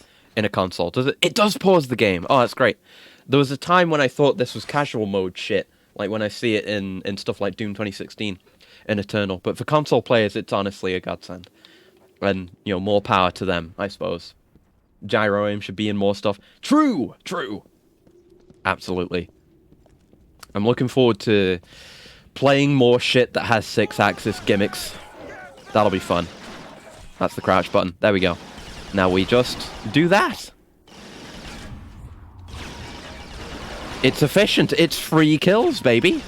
console. It does pause the game. Oh, that's great. There was a time when I thought this was casual mode shit, like when I see it in stuff like Doom 2016 and Eternal. But for console players, it's honestly a godsend. And, more power to them, I suppose. Gyro aim should be in more stuff. True! Absolutely. I'm looking forward to playing more shit that has 6-axis gimmicks. That'll be fun. That's the crouch button. There we go. Now we just do that. It's efficient. It's free kills, baby.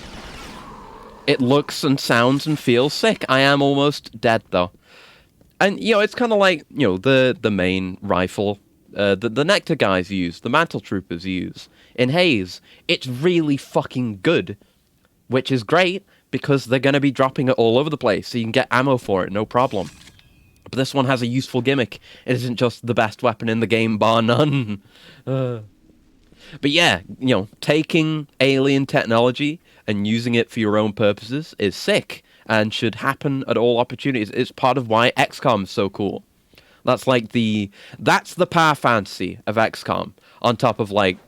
It looks and sounds and feels sick. I am almost dead, though. And, it's kind of like, the main rifle the Nectar guys use, the Mantle Troopers use in Haze. It's really fucking good, which is great, because they're going to be dropping it all over the place, so you can get ammo for it, no problem. But this one has a useful gimmick. It isn't just the best weapon in the game, bar none. But yeah, taking alien technology and using it for your own purposes is sick. and should happen at all opportunities. It's part of why XCOM is so cool. That's the power fantasy of XCOM, on top of like,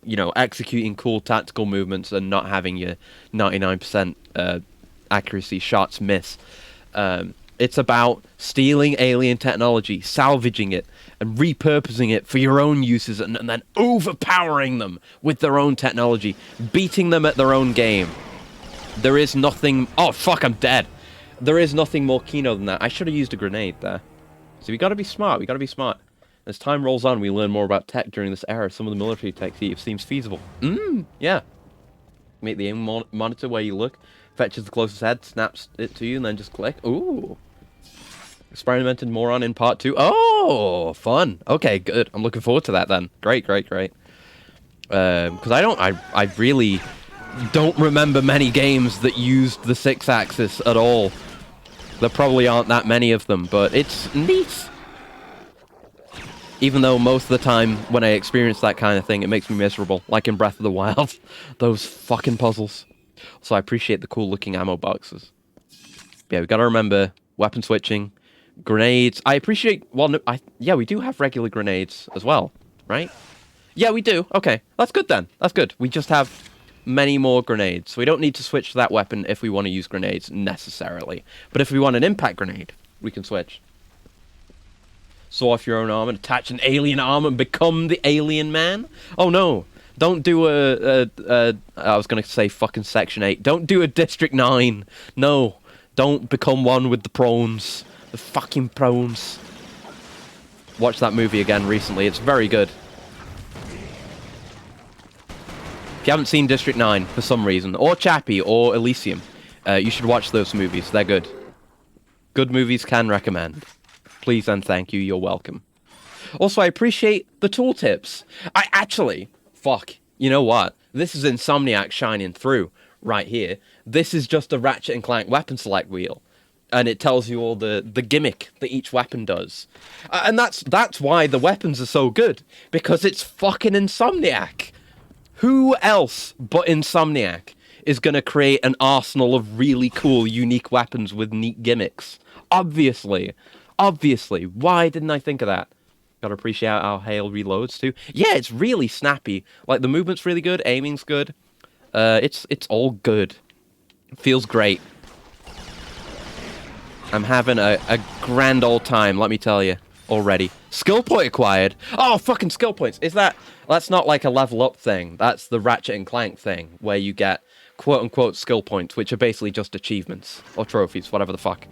you know, executing cool tactical movements and not having your 99% accuracy shots miss. It's about stealing alien technology, salvaging it, and repurposing it for your own uses, and then overpowering them with their own technology, beating them at their own game. There is nothing... Oh, fuck, I'm dead. There is nothing more keynote than that. I should have used a grenade there. So we gotta be smart, As time rolls on, we learn more about tech during this era. Some of the military tech seems feasible. Yeah. Make the aim monitor where you look. Fetches the closest head, snaps it to you, and then just click. Ooh. Experimented more on in part 2. Oh, fun. Okay, good. I'm looking forward to that then. Great. Because I really don't remember many games that used the 6-axis at all. There probably aren't that many of them, but it's neat. Even though most of the time when I experience that kind of thing, it makes me miserable. Like in Breath of the Wild. Those fucking puzzles. So I appreciate the cool looking ammo boxes. Yeah, we gotta remember weapon switching, grenades. I appreciate... Well, no, yeah, we do have regular grenades as well, right? Yeah, we do. Okay, that's good then. That's good. We just have many more grenades. So we don't need to switch to that weapon if we want to use grenades necessarily. But if we want an impact grenade, we can switch. Saw off your own arm and attach an alien arm and become the alien man? Oh no. Don't do I was going to say fucking Section 8. Don't do a District 9. No. Don't become one with the prawns. The fucking prawns. Watched that movie again recently. It's very good. If you haven't seen District 9 for some reason, or Chappie, or Elysium, you should watch those movies. They're good. Good movies, can recommend. Please and thank you. You're welcome. Also, I appreciate the tooltips. Fuck. You know what? This is Insomniac shining through right here. This is just a Ratchet & Clank weapon select wheel. And it tells you all the gimmick that each weapon does. And that's why the weapons are so good. Because it's fucking Insomniac. Who else but Insomniac is going to create an arsenal of really cool, unique weapons with neat gimmicks? Obviously. Why didn't I think of that? Gotta appreciate how Hale reloads too. Yeah, it's really snappy. Like, the movement's really good, aiming's good. It's all good. It feels great. I'm having a grand old time, let me tell you, already. Skill point acquired? Oh, fucking skill points. That's not like a level up thing. That's the Ratchet and Clank thing, where you get quote-unquote skill points, which are basically just achievements, or trophies, whatever the fuck.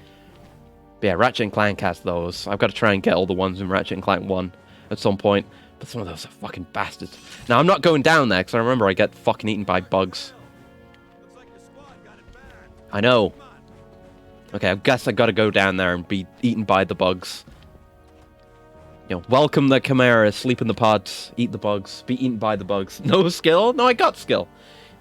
But yeah, Ratchet and Clank has those. I've got to try and get all the ones in Ratchet and Clank 1 at some point. But some of those are fucking bastards. Now, I'm not going down there, because I remember I get fucking eaten by bugs. I know. Okay, I guess I gotta go down there and be eaten by the bugs. You know, welcome the Chimera, sleep in the pods, eat the bugs, be eaten by the bugs. No skill? No, I got skill.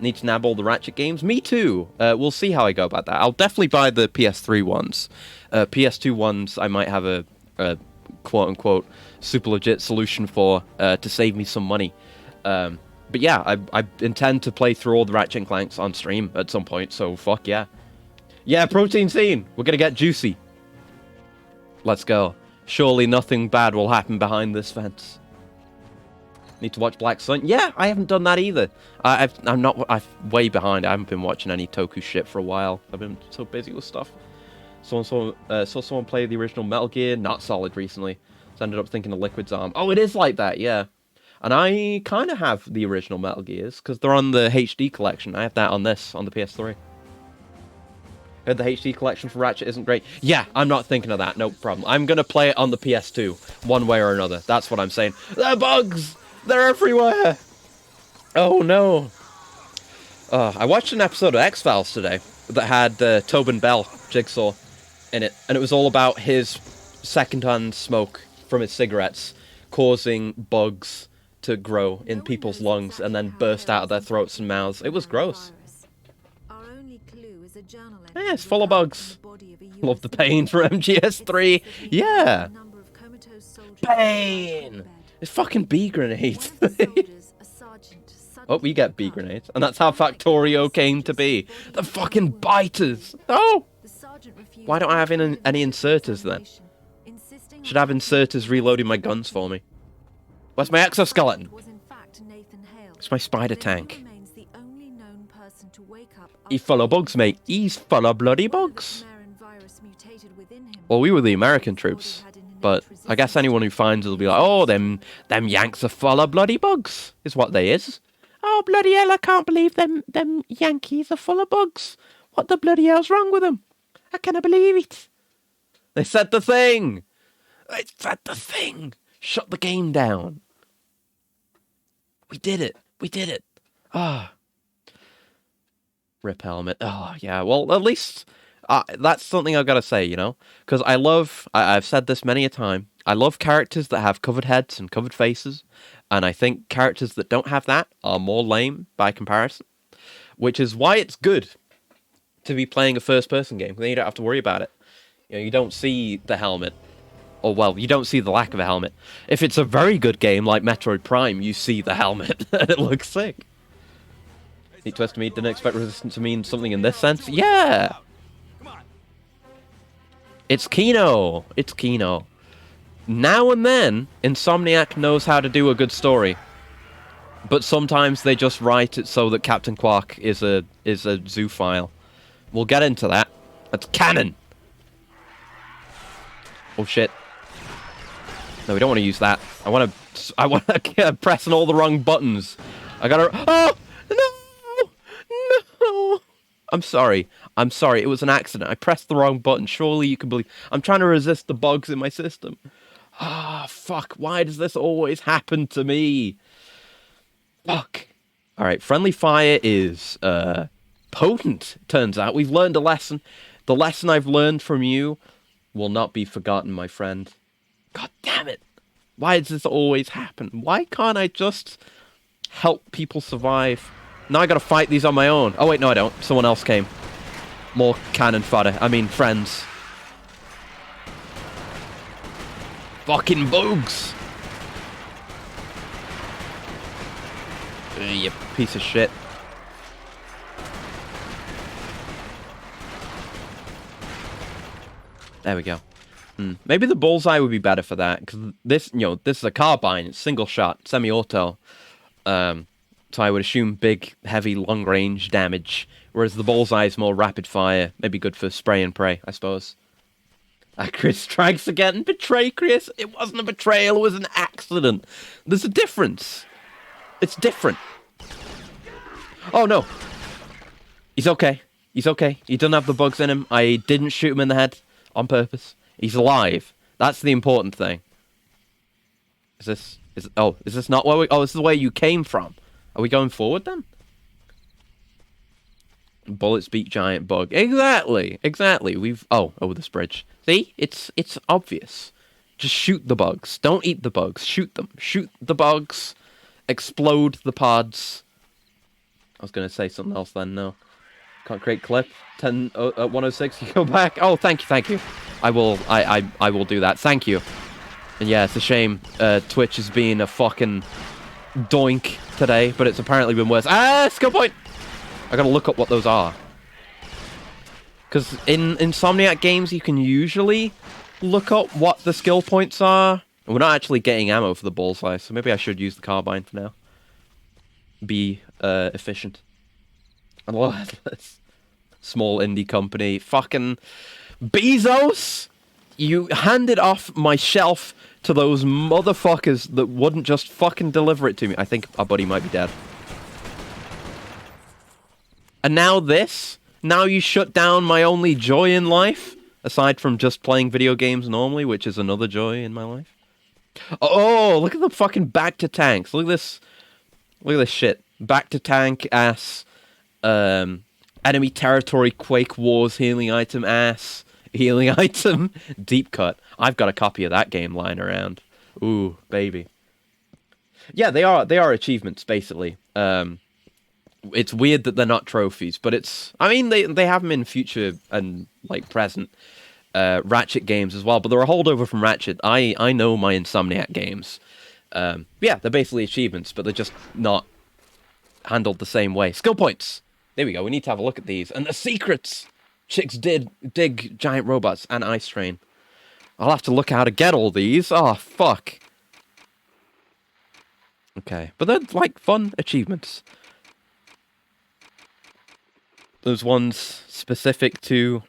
Need to nab all the Ratchet games? Me too. We'll see how I go about that. I'll definitely buy the PS3 ones. PS2 ones, I might have a quote-unquote super legit solution for to save me some money. But yeah, I intend to play through all the Ratchet & Clanks on stream at some point, so fuck yeah. Yeah, protein scene! We're gonna get juicy. Let's go. Surely nothing bad will happen behind this fence. Need to watch Black Sun? Yeah, I haven't done that either. I'm way behind. I haven't been watching any Toku shit for a while. I've been so busy with stuff. Saw someone play the original Metal Gear. Not solid recently. So I ended up thinking of Liquid's Arm. Oh, it is like that, yeah. And I kind of have the original Metal Gears, because they're on the HD collection. I have that on the PS3. Heard the HD collection for Ratchet isn't great. Yeah, I'm not thinking of that. No problem. I'm going to play it on the PS2, one way or another. That's what I'm saying. They're bugs! They're everywhere! Oh, no. I watched an episode of X-Files today that had Tobin Bell, Jigsaw, in it. And it was all about his second-hand smoke from his cigarettes causing bugs to grow in people's lungs and then burst out of their throats and mouths. It was gross. Yeah, it's full of bugs. Love the pain for MGS3. Yeah. Pain! It's fucking bee grenades. Oh, we get bee grenades. And that's how Factorio came to be. The fucking biters. Oh! Why don't I have any inserters then? Should have inserters reloading my guns for me. Where's my exoskeleton? It's my spider tank. He's full of bugs, mate. He's full of bloody bugs. Well, we were the American troops, but I guess anyone who finds it will be like, oh, them Yanks are full of bloody bugs, is what they is. Oh, bloody hell, I can't believe them Yankees are full of bugs. What the bloody hell's wrong with them? I cannot believe it. They said the thing. They said the thing. Shut the game down. We did it. We did it. Ah. Rip helmet. Oh, yeah. Well, at least that's something I've got to say, you know? Because I've said this many a time, I love characters that have covered heads and covered faces. And I think characters that don't have that are more lame by comparison. Which is why it's good to be playing a first-person game. Then you don't have to worry about it. You know, you don't see the helmet. Or, well, you don't see the lack of a helmet. If it's a very good game like Metroid Prime, you see the helmet. And it looks sick. Neat twist to me, didn't expect resistance to mean something in this sense. Yeah! It's Kino. It's Kino. Now and then, Insomniac knows how to do a good story. But sometimes they just write it so that Captain Quark is a zoophile. We'll get into that. That's canon! Oh shit. No, we don't want to use that. I want to pressing all the wrong buttons. I gotta... Oh! No! I'm sorry. I'm sorry. It was an accident. I pressed the wrong button. Surely you can believe... I'm trying to resist the bugs in my system. Ah, fuck. Why does this always happen to me? Fuck. Alright, friendly fire is, potent, turns out. We've learned a lesson. The lesson I've learned from you will not be forgotten, my friend. God damn it. Why does this always happen? Why can't I just help people survive? Now I gotta fight these on my own. Oh wait, no I don't. Someone else came. More cannon fodder. I mean, friends. Fucking bugs! You piece of shit. There we go. Maybe the bullseye would be better for that, because this, you know, this is a carbine, it's single shot, semi-auto. So I would assume big, heavy, long-range damage, whereas the bullseye is more rapid fire, maybe good for spray and pray, I suppose. Chris strikes again. Betray Chris. It wasn't a betrayal, it was an accident. There's a difference. It's different. Oh no. He's okay. He's okay. He doesn't have the bugs in him. I didn't shoot him in the head on purpose. He's alive. That's the important thing. Is this not where we... Oh, this is where you came from. Are we going forward then? Bullets beat giant bug. Exactly. Exactly. We've... Oh, over this bridge. See? It's obvious. Just shoot the bugs. Don't eat the bugs. Shoot them. Shoot the bugs. Explode the pods. I was going to say something else then. No. Can't create clip. 106. You go back. Oh, thank you. I will do that. Thank you. And yeah, it's a shame Twitch has been a fucking doink today, but it's apparently been worse. Ah, skill point! I gotta look up what those are. Because in Insomniac games, you can usually look up what the skill points are. And we're not actually getting ammo for the bullseye, so maybe I should use the carbine for now. Be efficient. And this small indie company. Fucking Bezos! You handed off my shelf to those motherfuckers that wouldn't just fucking deliver it to me. I think our buddy might be dead. And now this? Now you shut down my only joy in life? Aside from just playing video games normally, which is another joy in my life. Oh, look at the fucking back to tanks. Look at this. Look at this shit. Back to tank ass. Enemy territory quake wars healing item ass. Healing item. Deep cut. I've got a copy of that game lying around. Ooh, baby. Yeah, they are achievements, basically. It's weird that they're not trophies, but it's... I mean, they have them in future and, like, present Ratchet games as well, but they're a holdover from Ratchet. I know my Insomniac games. Yeah, they're basically achievements, but they're just not handled the same way. Skill points! There we go, we need to have a look at these. And the secrets! Chicks did dig giant robots and Ice Train. I'll have to look how to get all these. Oh, fuck. Okay, but they're, like, fun achievements. There's ones specific to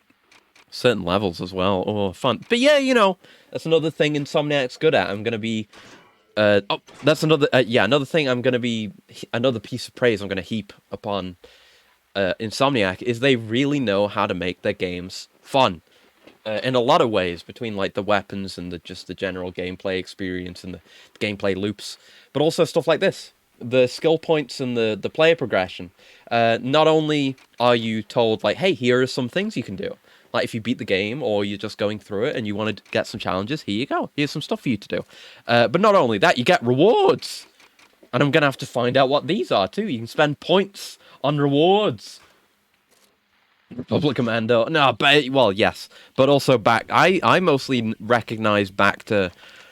certain levels as well. Oh, fun. But yeah, you know, that's another thing Insomniac's good at. I'm going to be... that's another... another thing I'm going to be... Another piece of praise I'm going to heap upon Insomniac is they really know how to make their games fun. In a lot of ways, between like the weapons and just the general gameplay experience and the gameplay loops, but also stuff like this, the skill points and the player progression. Not only are you told like, hey, here are some things you can do, like if you beat the game or you're just going through it and you want to get some challenges, here you go, here's some stuff for you to do. But not only that, you get rewards, and I'm gonna have to find out what these are too. You can spend points on rewards. Republic Commando. No, but, well, yes. But also back... I mostly recognize Bacta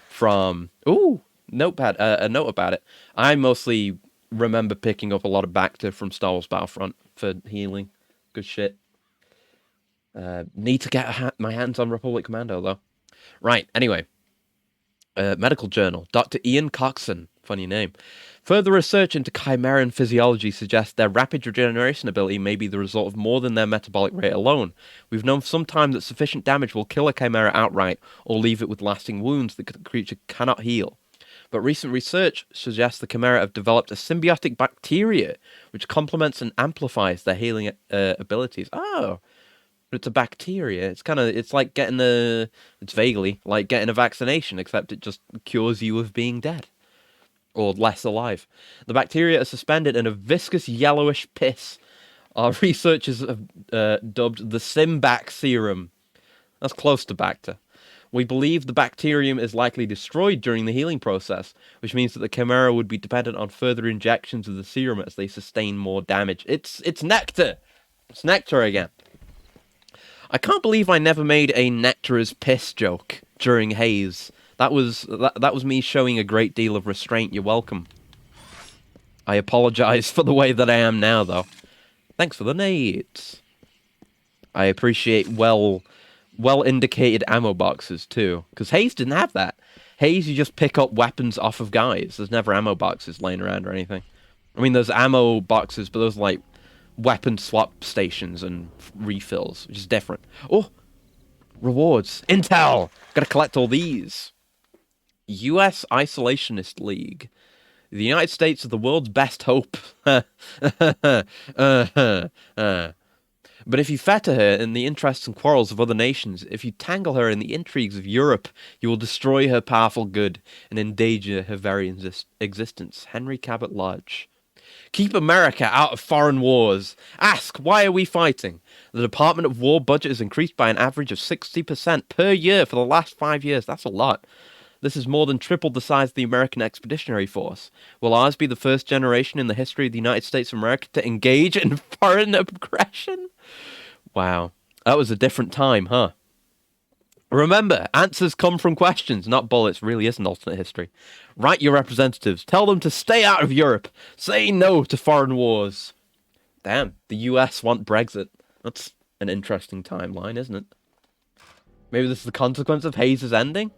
from... Ooh, notepad. A note about it. I mostly remember picking up a lot of Bacta from Star Wars Battlefront for healing. Good shit. Need to get my hands on Republic Commando, though. Right, anyway. Medical Journal. Dr. Ian Coxon. Funny name. Further research into Chimeran physiology suggests their rapid regeneration ability may be the result of more than their metabolic rate alone. We've known for some time that sufficient damage will kill a Chimera outright, or leave it with lasting wounds that the creature cannot heal. But recent research suggests the Chimera have developed a symbiotic bacteria, which complements and amplifies their healing abilities. Oh, but it's a bacteria. It's like getting it's vaguely like getting a vaccination, except it just cures you of being dead. Or less alive. The bacteria are suspended in a viscous yellowish piss. Our researchers have dubbed the Simbac serum. That's close to Bacta. We believe the bacterium is likely destroyed during the healing process, which means that the Chimera would be dependent on further injections of the serum as they sustain more damage. It's nectar! It's nectar again. I can't believe I never made a nectar as piss joke during Haze. That was me showing a great deal of restraint. You're welcome. I apologize for the way that I am now, though. Thanks for the nades. I appreciate well-indicated ammo boxes, too. Because Haze didn't have that. Haze, you just pick up weapons off of guys. There's never ammo boxes laying around or anything. I mean, there's ammo boxes, but those are like weapon swap stations and refills, which is different. Oh! Rewards. Intel! Gotta collect all these. U.S. Isolationist League. The United States is the world's best hope. But if you fetter her in the interests and quarrels of other nations, if you tangle her in the intrigues of Europe, you will destroy her powerful good and endanger her very existence. Henry Cabot Lodge. Keep America out of foreign wars. Ask, why are we fighting? The Department of War budget has increased by an average of 60% per year for the last 5 years. That's a lot. This is more than tripled the size of the American Expeditionary Force. Will ours be the first generation in the history of the United States of America to engage in foreign aggression? Wow. That was a different time, huh? Remember, answers come from questions, not bullets. Really is an alternate history. Write your representatives. Tell them to stay out of Europe. Say no to foreign wars. Damn, the US want Brexit. That's an interesting timeline, isn't it? Maybe this is the consequence of Haze's ending?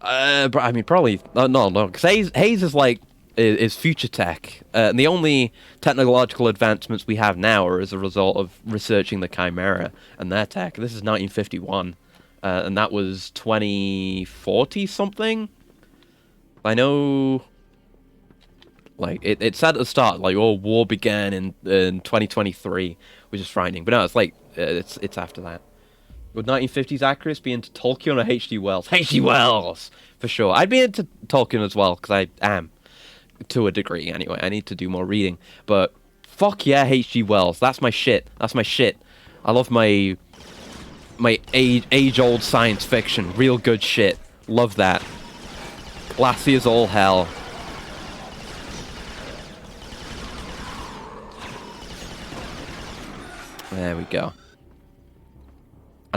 But I mean, probably... no, because Haze is like... is future tech. And the only technological advancements we have now are as a result of researching the Chimera and their tech. This is 1951. And that was 2040-something? I know... Like, it said at the start, like, oh, war began in 2023, which is frightening. But no, it's like... It's after that. Would 1950s accuracy be into Tolkien or H.G. Wells? H.G. Wells! For sure. I'd be into Tolkien as well, because I am. To a degree, anyway. I need to do more reading. But, fuck yeah, H.G. Wells. That's my shit. That's my shit. I love my age-old science fiction. Real good shit. Love that. Classy as all hell. There we go.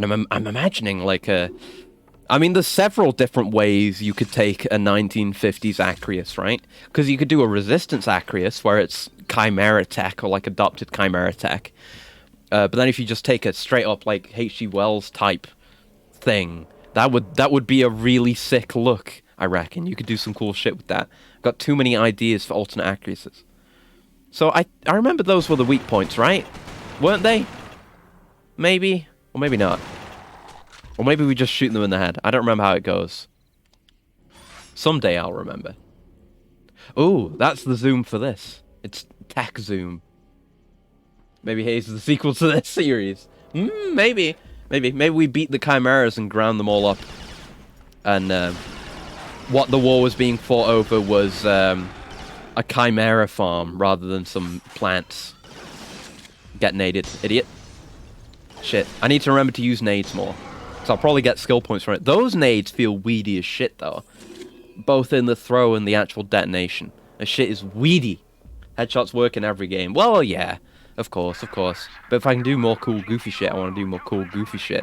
And I'm imagining, like, I mean, there's several different ways you could take a 1950s Acreus, right? Because you could do a Resistance Acreus, where it's Chimera tech, or, like, adopted Chimera tech. But then if you just take a straight up like H.G. Wells type thing, that would be a really sick look. I reckon you could do some cool shit with that. Got too many ideas for alternate accuracies. So I remember those were the weak points, right? Weren't they? Maybe, or maybe not. Or maybe we just shoot them in the head. I don't remember how it goes. Someday I'll remember. Ooh, that's the zoom for this. It's tech zoom. Maybe Haze is the sequel to this series. Maybe. Maybe we beat the Chimeras and ground them all up. And what the war was being fought over was a Chimera farm rather than some plants. Get naded, idiot. Shit, I need to remember to use nades more. So I'll probably get skill points from it. Those nades feel weedy as shit, though. Both in the throw and the actual detonation. That shit is weedy. Headshots work in every game. Well, yeah. Of course. But if I can do more cool, goofy shit, I want to do more cool, goofy shit.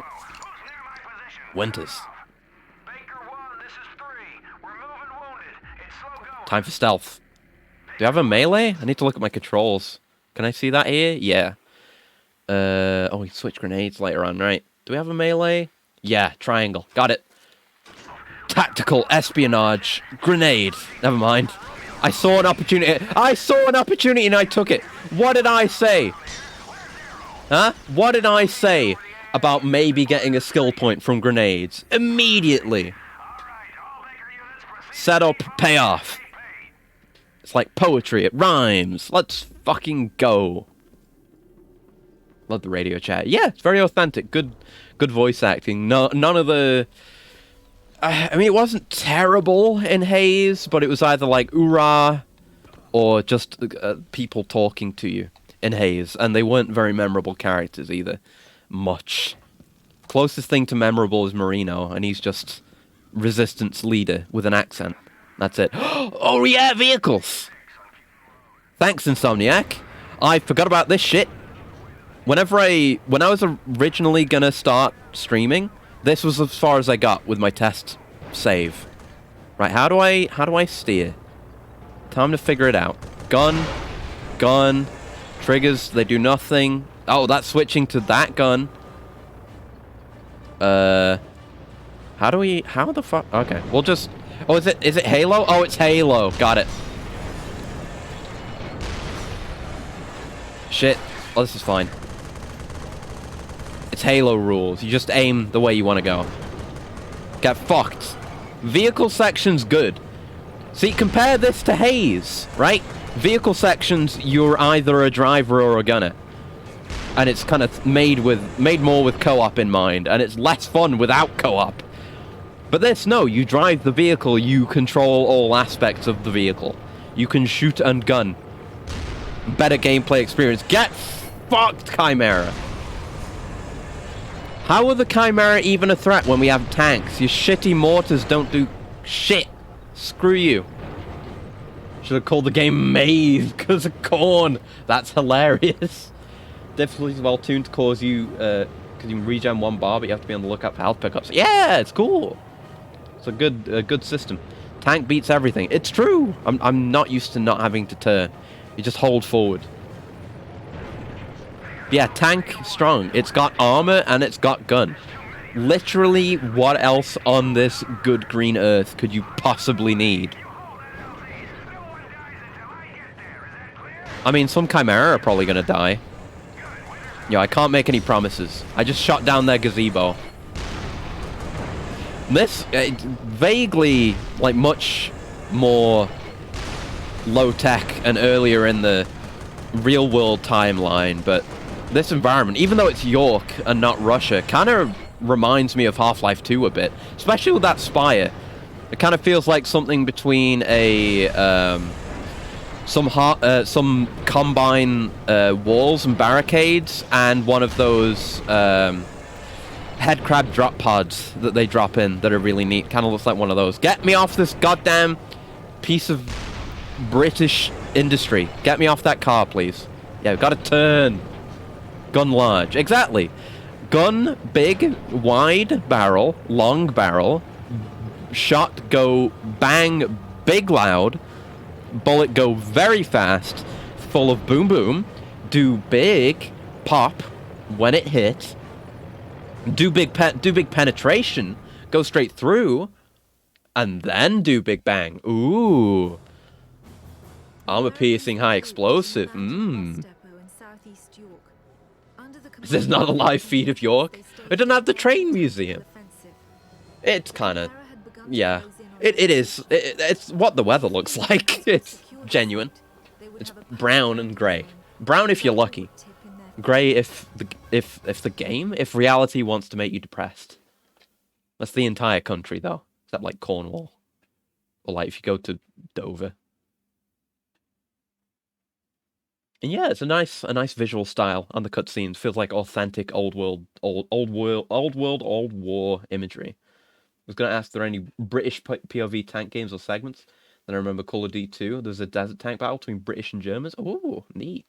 Winters. Time for stealth. Do I have a melee? I need to look at my controls. Can I see that here? Yeah. Oh, we switch grenades later on, right? Do we have a melee? Yeah, triangle. Got it. Tactical espionage. Grenade. Never mind. I saw an opportunity and I took it. What did I say? Huh? What did I say about maybe getting a skill point from grenades? Immediately. Setup, payoff. It's like poetry. It rhymes. Let's fucking go. Love the radio chat. Yeah, it's very authentic. Good voice acting. No, none of the... I mean, it wasn't terrible in Haze, but it was either like oorah or just people talking to you in Haze, and they weren't very memorable characters either. Much. Closest thing to memorable is Marino, and he's just resistance leader with an accent. That's it. Oh yeah, vehicles! Thanks, Insomniac. I forgot about this shit. When I was originally gonna start streaming, this was as far as I got with my test save. Right, how do I steer? Time to figure it out. Gun, triggers, they do nothing. Oh, that's switching to that gun. How the fuck? Okay, we'll just... Oh, is it Halo? Oh, it's Halo. Got it. Shit. Oh, this is fine. It's Halo rules. You just aim the way you want to go. Get fucked. Vehicle section's good. See, compare this to Haze, right? Vehicle sections, you're either a driver or a gunner. And it's kind of made more with co-op in mind, and it's less fun without co-op. But this, no, you drive the vehicle, you control all aspects of the vehicle. You can shoot and gun. Better gameplay experience. Get fucked, Chimera. How are the Chimera even a threat when we have tanks? Your shitty mortars don't do shit. Screw you. Should have called the game Maze because of corn. That's hilarious. Difficulty is well tuned to cause you, because you can regen one bar, but you have to be on the lookout for health pickups. Yeah, it's cool. It's a good system. Tank beats everything. It's true. I'm not used to not having to turn. You just hold forward. Yeah, tank strong. It's got armor and it's got gun. Literally, what else on this good green earth could you possibly need? I mean, some Chimera are probably gonna die. Yeah, I can't make any promises. I just shot down their gazebo. This, vaguely, like, much more low-tech and earlier in the real-world timeline, but this environment, even though it's York and not Russia, kind of reminds me of Half-Life 2 a bit, especially with that spire. It kind of feels like something between a some Combine walls and barricades and one of those head crab drop pods that they drop in that are really neat. Kind of looks like one of those. Get me off this goddamn piece of British industry. Get me off that car, please. Yeah, we've got to turn. Gun large. Exactly. Gun big, wide barrel, long barrel. Shot go bang, big loud. Bullet go very fast, full of boom boom. Do big, pop, when it hit, do big penetration, go straight through, and then do big bang. Ooh. Armor-piercing high explosive. This is not a live feed of York. It doesn't have the train museum. It's kind of... yeah. It is. It's what the weather looks like. It's genuine. It's brown and grey. Brown if you're lucky. Grey if reality wants to make you depressed. That's the entire country, though. Except like Cornwall. Or like if you go to Dover. And yeah, it's a nice visual style on the cutscenes. Feels like authentic old war imagery. I was gonna ask, are there any British POV tank games or segments? Then I remember Call of Duty 2. There's a desert tank battle between British and Germans. Oh, neat.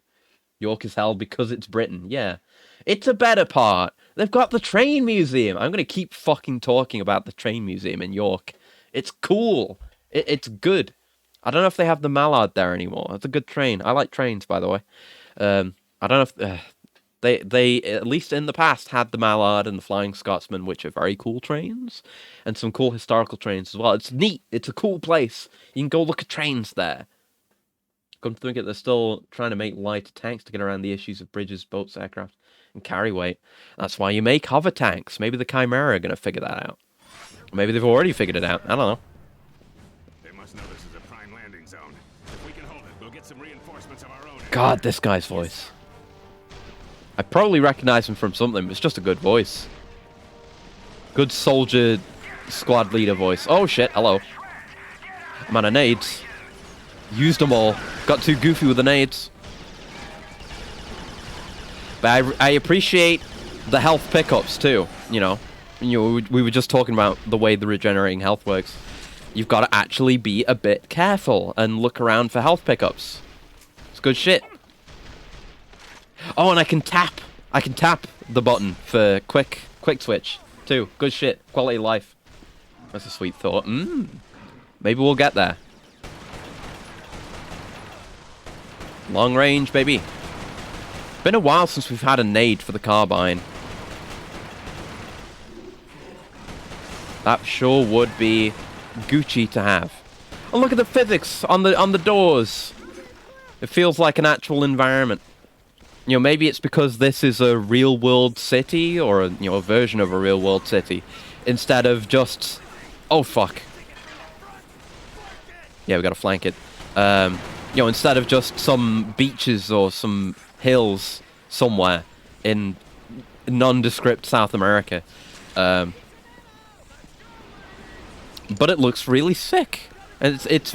York is held because it's Britain. Yeah, it's a better part. They've got the train museum. I'm gonna keep fucking talking about the train museum in York. It's cool. It's good. I don't know if they have the Mallard there anymore. It's a good train. I like trains, by the way. I don't know if they at least in the past had the Mallard and the Flying Scotsman, which are very cool trains, and some cool historical trains as well. It's neat. It's a cool place. You can go look at trains there. Come to think of it, they're still trying to make lighter tanks to get around the issues of bridges, boats, aircraft, and carry weight. That's why you make hover tanks. Maybe the Chimera are going to figure that out. Maybe they've already figured it out. I don't know. God, this guy's voice. I probably recognize him from something, but it's just a good voice. Good soldier, squad leader voice. Oh shit, hello. I'm out of nades. Used them all. Got too goofy with the nades. But I appreciate the health pickups too, you know. We were just talking about the way the regenerating health works. You've got to actually be a bit careful and look around for health pickups. It's good shit. Oh, and I can tap the button for quick switch too. Good shit. Quality of life. That's a sweet thought. Maybe we'll get there. Long range, baby. Been a while since we've had a nade for the carbine. That sure would be Gucci to have. Oh, look at the physics on the doors. It feels like an actual environment. You know, maybe it's because this is a real-world city, or a version of a real-world city, instead of just... oh, fuck. Yeah, we gotta flank it. Instead of just some beaches or some hills somewhere in nondescript South America. But it looks really sick. And it's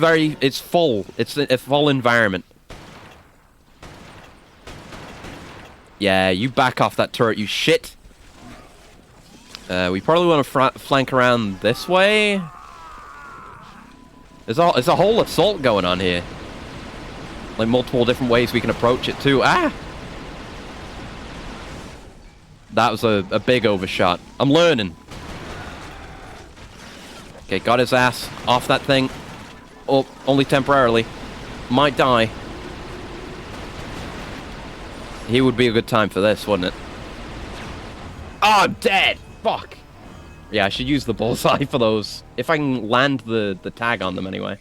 full. It's a full environment. Yeah, you back off that turret, you shit. We probably want to flank around this way. There's a whole assault going on here. Like multiple different ways we can approach it too. Ah! That was a big overshot. I'm learning. Okay, got his ass off that thing. Oh, only temporarily. Might die. He would be a good time for this, wouldn't it? Oh, I'm dead! Fuck! Yeah, I should use the bullseye for those. If I can land the tag on them anyway.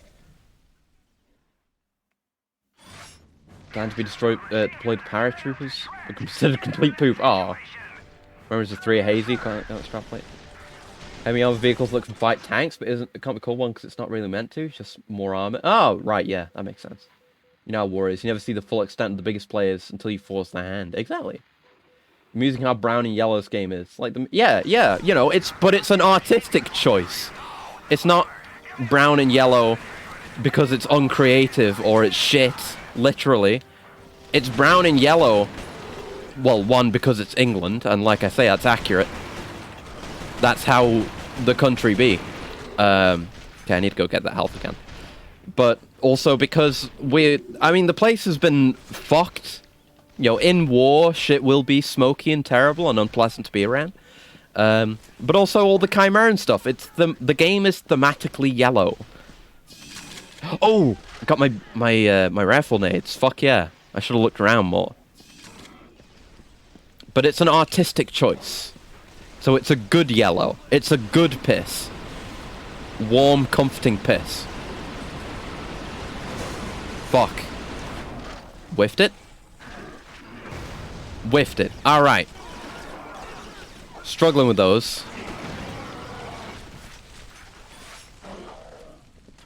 Plan to be deployed paratroopers? Are considered complete poop. Oh. Remembers the 3 hazy, can't extrapolate. Heavy armor vehicles look for fight tanks, but it can't be called one because it's not really meant to. It's just more armor. Oh, right, yeah, that makes sense. You know how war is. You never see the full extent of the biggest players until you force their hand. Exactly. Amusing how brown and yellow this game is. Like yeah, you know, but it's an artistic choice. It's not brown and yellow because it's uncreative or it's shit, literally. It's brown and yellow, well, one, because it's England, and like I say, that's accurate. That's how the country be. Okay, I need to go get that health again. But also because the place has been fucked. You know, in war, shit will be smoky and terrible and unpleasant to be around. But also all the Chimera stuff. The game is thematically yellow. Oh, I got my rifle nades. Fuck yeah. I should have looked around more. but it's an artistic choice. So it's a good yellow. It's a good piss. Warm, comforting piss. Fuck. Whiffed it? Whiffed it. Alright. Struggling with those.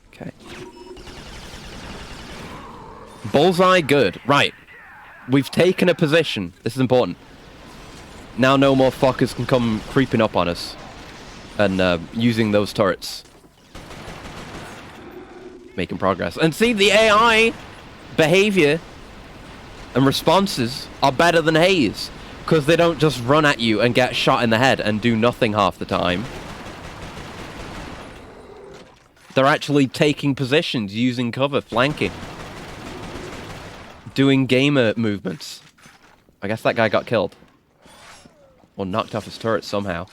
Okay. Bullseye, good. Right. We've taken a position. This is important. Now no more fuckers can come creeping up on us. And using those turrets. Making progress. And see, the AI behavior and responses are better than Haze. Because they don't just run at you and get shot in the head and do nothing half the time. They're actually taking positions, using cover, flanking. Doing gamer movements. I guess that guy got killed. Or knocked off his turret somehow.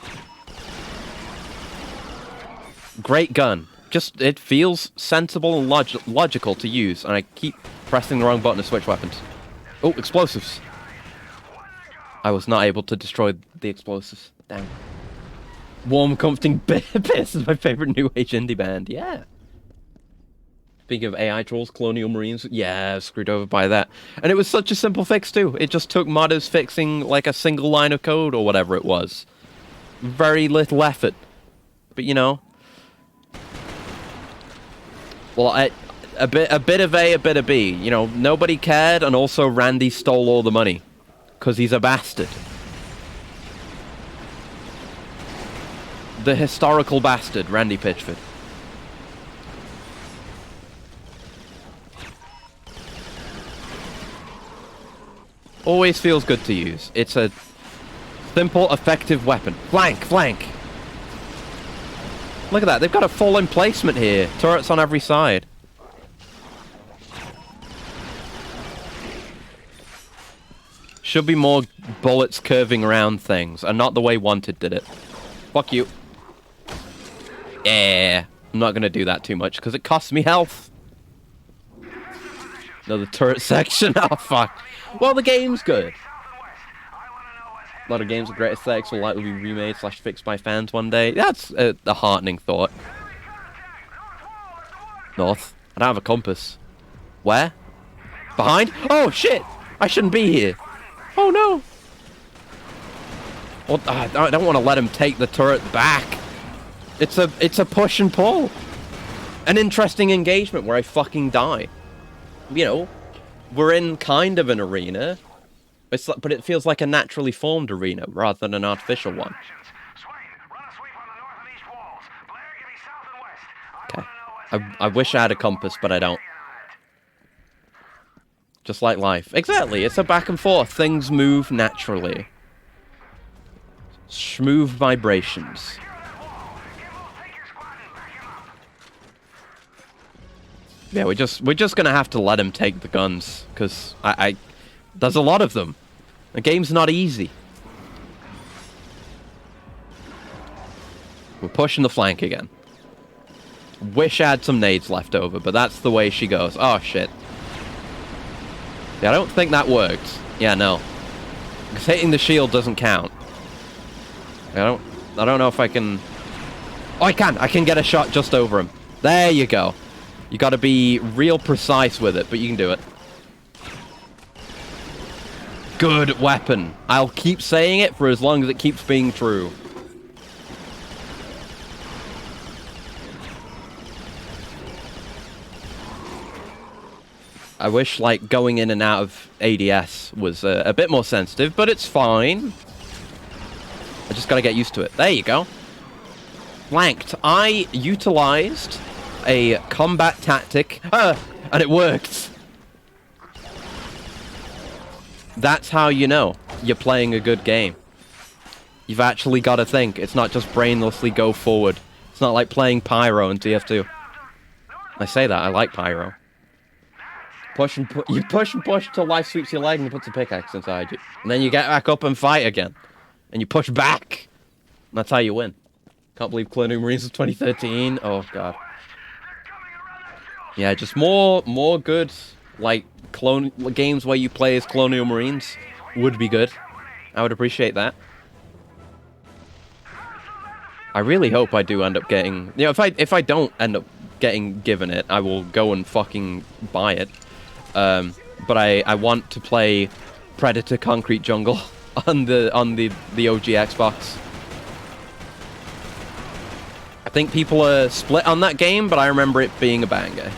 Great gun. Just, it feels sensible and logical to use. And I keep pressing the wrong button to switch weapons. Oh, explosives. I was not able to destroy the explosives. Damn. Warm, comforting piss is my favorite new age indie band. Yeah. Speaking of AI trolls, Colonial Marines, yeah, screwed over by that. And it was such a simple fix too. It just took modders fixing like a single line of code or whatever it was. Very little effort. But you know. Well, a bit of A, a bit of B. You know, nobody cared, and also Randy stole all the money. Because he's a bastard. The historical bastard, Randy Pitchford. Always feels good to use. It's a simple, effective weapon. Flank, flank! Look at that, they've got a full emplacement here. Turrets on every side. Should be more bullets curving around things, and not the way Wanted did it. Fuck you. Yeah, I'm not gonna do that too much, because it costs me health. Another turret section, oh fuck. Well, the game's good. A lot of games with great aesthetics will likely be remade / fixed by fans one day. That's a heartening thought. North. I don't have a compass. Where? Behind? Oh shit! I shouldn't be here. Oh no! Well, I don't want to let him take the turret back. It's a push and pull. An interesting engagement where I fucking die. You know, we're in kind of an arena. But it feels like a naturally formed arena rather than an artificial one. Okay. I wish I had a compass, but I don't. Just like life. Exactly, it's a back and forth. Things move naturally. Smooth vibrations. Yeah, we're just gonna have to let him take the guns, because there's a lot of them. The game's not easy. We're pushing the flank again. Wish I had some nades left over, but that's the way she goes. Oh shit. Yeah, I don't think that worked. Yeah, no. Because hitting the shield doesn't count. I don't know if I can... Oh, I can! I can get a shot just over him. There you go. You gotta be real precise with it, but you can do it. Good weapon. I'll keep saying it for as long as it keeps being true. I wish, like, going in and out of ADS was a bit more sensitive, but it's fine. I just gotta get used to it. There you go. Flanked. I utilized a combat tactic, and it worked. That's how you know you're playing a good game. You've actually got to think. It's not just brainlessly go forward. It's not like playing Pyro in TF2. I say that, I like Pyro. Push and you push and push till life sweeps your leg and puts a pickaxe inside you. And then you get back up and fight again. And you push back. And that's how you win. Can't believe Colonial Marines is 2013. Oh, God. Yeah, just more good, like, games where you play as Colonial Marines would be good. I would appreciate that. I really hope I do end up getting... You know, if I don't end up getting given it, I will go and fucking buy it. But I want to play Predator Concrete Jungle on the OG Xbox. I think people are split on that game, but I remember it being a banger.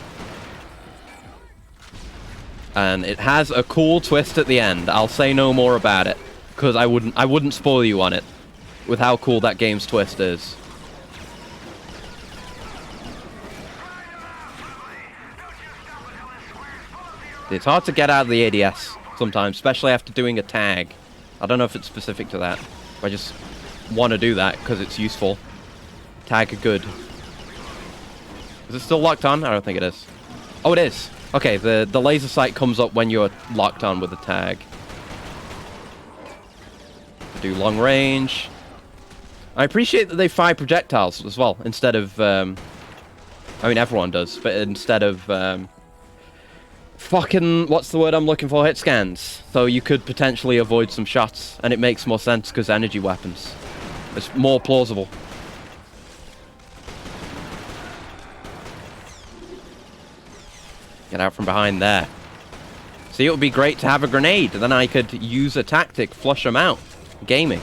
And it has a cool twist at the end. I'll say no more about it, because I wouldn't spoil you on it with how cool that game's twist is. It's hard to get out of the ADS sometimes, especially after doing a tag. I don't know if it's specific to that. I just want to do that because it's useful. Tag are good. Is it still locked on? I don't think it is. Oh, it is. Okay, the laser sight comes up when you're locked on with the tag. Do long range. I appreciate that they fire projectiles as well, instead of... I mean, everyone does, but instead of... fucking... What's the word I'm looking for? Hit scans. So you could potentially avoid some shots, and it makes more sense because energy weapons. It's more plausible. Get out from behind there. See, it would be great to have a grenade. Then I could use a tactic, flush them out. Gaming.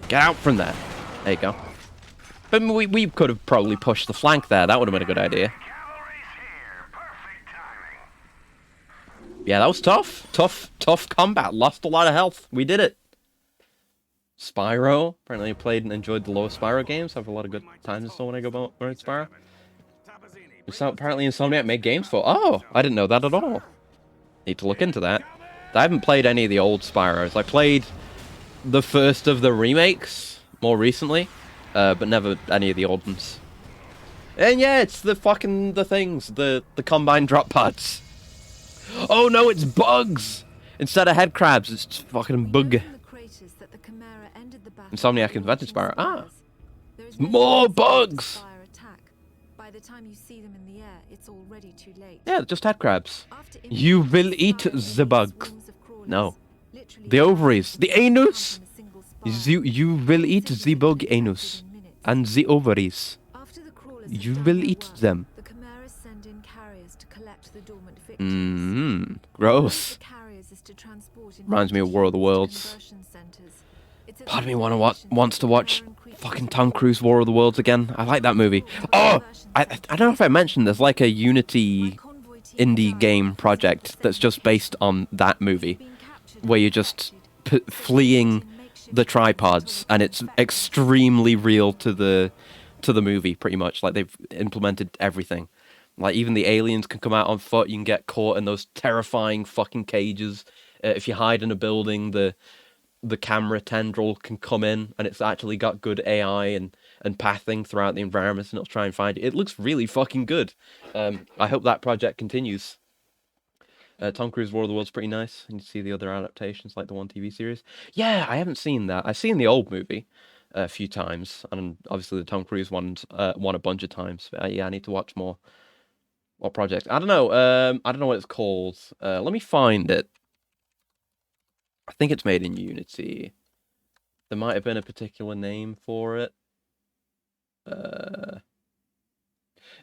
Get out from there. There you go. But we could have probably pushed the flank there. That would have been a good idea. Yeah, that was tough. Tough combat. Lost a lot of health. We did it. Spyro. Apparently I played and enjoyed the lower Spyro games. I have a lot of good times and so when I go about running Spyro. So apparently Insomniac made games for... Oh, I didn't know that at all. Need to look into that. I haven't played any of the old Spyros. I played the first of the remakes more recently, but never any of the old ones. And yeah, it's the fucking... the things. The combine drop pods. Oh no, it's bugs! Instead of head crabs, it's fucking bug. Insomniac invented Spyro. Ah! More bugs! By the time you see them in the air, it's already too late. Yeah, just head crabs. You will eat the bugs. No. The ovaries. The anus! You will eat the bug anus. And the ovaries. You will eat them. Gross. Reminds me of War of the Worlds. Part of me wants to watch fucking Tom Cruise War of the Worlds again. I like that movie. Oh! I don't know if I mentioned there's like a Unity indie game project that's just based on that movie. Where you're just fleeing the tripods and it's extremely real to the movie pretty much. Like they've implemented everything. Like, even the aliens can come out on foot. You can get caught in those terrifying fucking cages. If you hide in a building, the camera tendril can come in, and it's actually got good AI and pathing throughout the environment, and it'll try and find you. It looks really fucking good. I hope that project continues. Tom Cruise War of the World's pretty nice. And you see the other adaptations, like the one TV series. Yeah, I haven't seen that. I've seen the old movie a few times, and obviously the Tom Cruise one's one a bunch of times. But yeah, I need to watch more. What project? I don't know. I don't know what it's called. Let me find it. I think it's made in Unity. There might have been a particular name for it.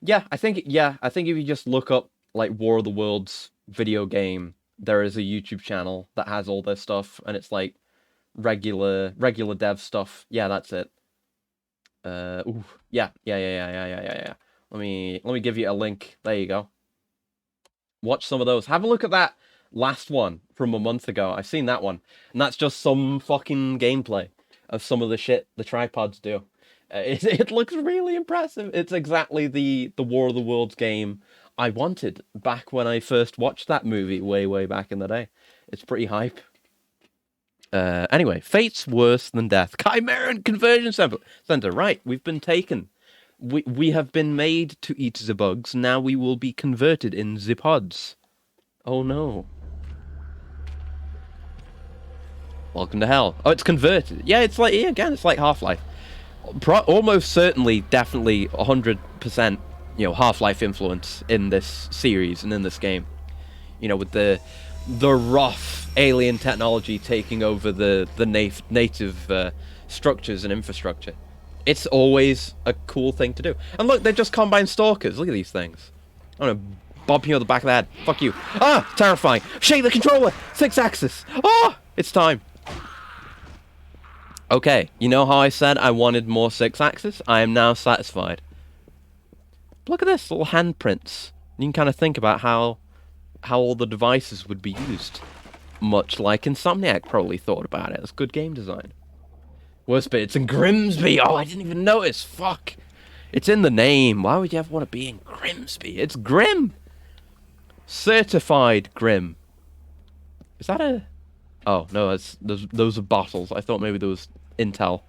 Yeah, I think if you just look up like War of the Worlds video game, there is a YouTube channel that has all this stuff, and it's like regular dev stuff. Yeah, that's it. Ooh, yeah. Let me give you a link. There you go. Watch some of those. Have a look at that last one from a month ago. I've seen that one. And that's just some fucking gameplay of some of the shit the tripods do. It looks really impressive. It's exactly the War of the Worlds game I wanted back when I first watched that movie way back in the day. It's pretty hype. Anyway, fate's worse than death. Chimeran Conversion Center. Right, we've been taken. We have been made to eat the bugs. Now we will be converted in the pods. Oh no. Welcome to hell. Oh, it's converted. Yeah, it's like, again, it's like Half-Life. Almost certainly, definitely, 100%, Half-Life influence in this series and in this game. With the the rough alien technology taking over the native structures and infrastructure. It's always a cool thing to do. And look, they're just Combine Stalkers. Look at these things. I'm gonna bump you on the back of the head. Fuck you. Ah, terrifying. Shake the controller. 6-axis. Oh, it's time. Okay, you know how I said I wanted more 6-axis? I am now satisfied. Look at this, little handprints. You can kind of think about how all the devices would be used. Much like Insomniac probably thought about it. It's good game design. Worst bit, it's in Grimsby. Oh, I didn't even notice. Fuck. It's in the name. Why would you ever want to be in Grimsby? It's Grim. Certified Grim. Is that a... Oh, no, those are bottles. I thought maybe there was intel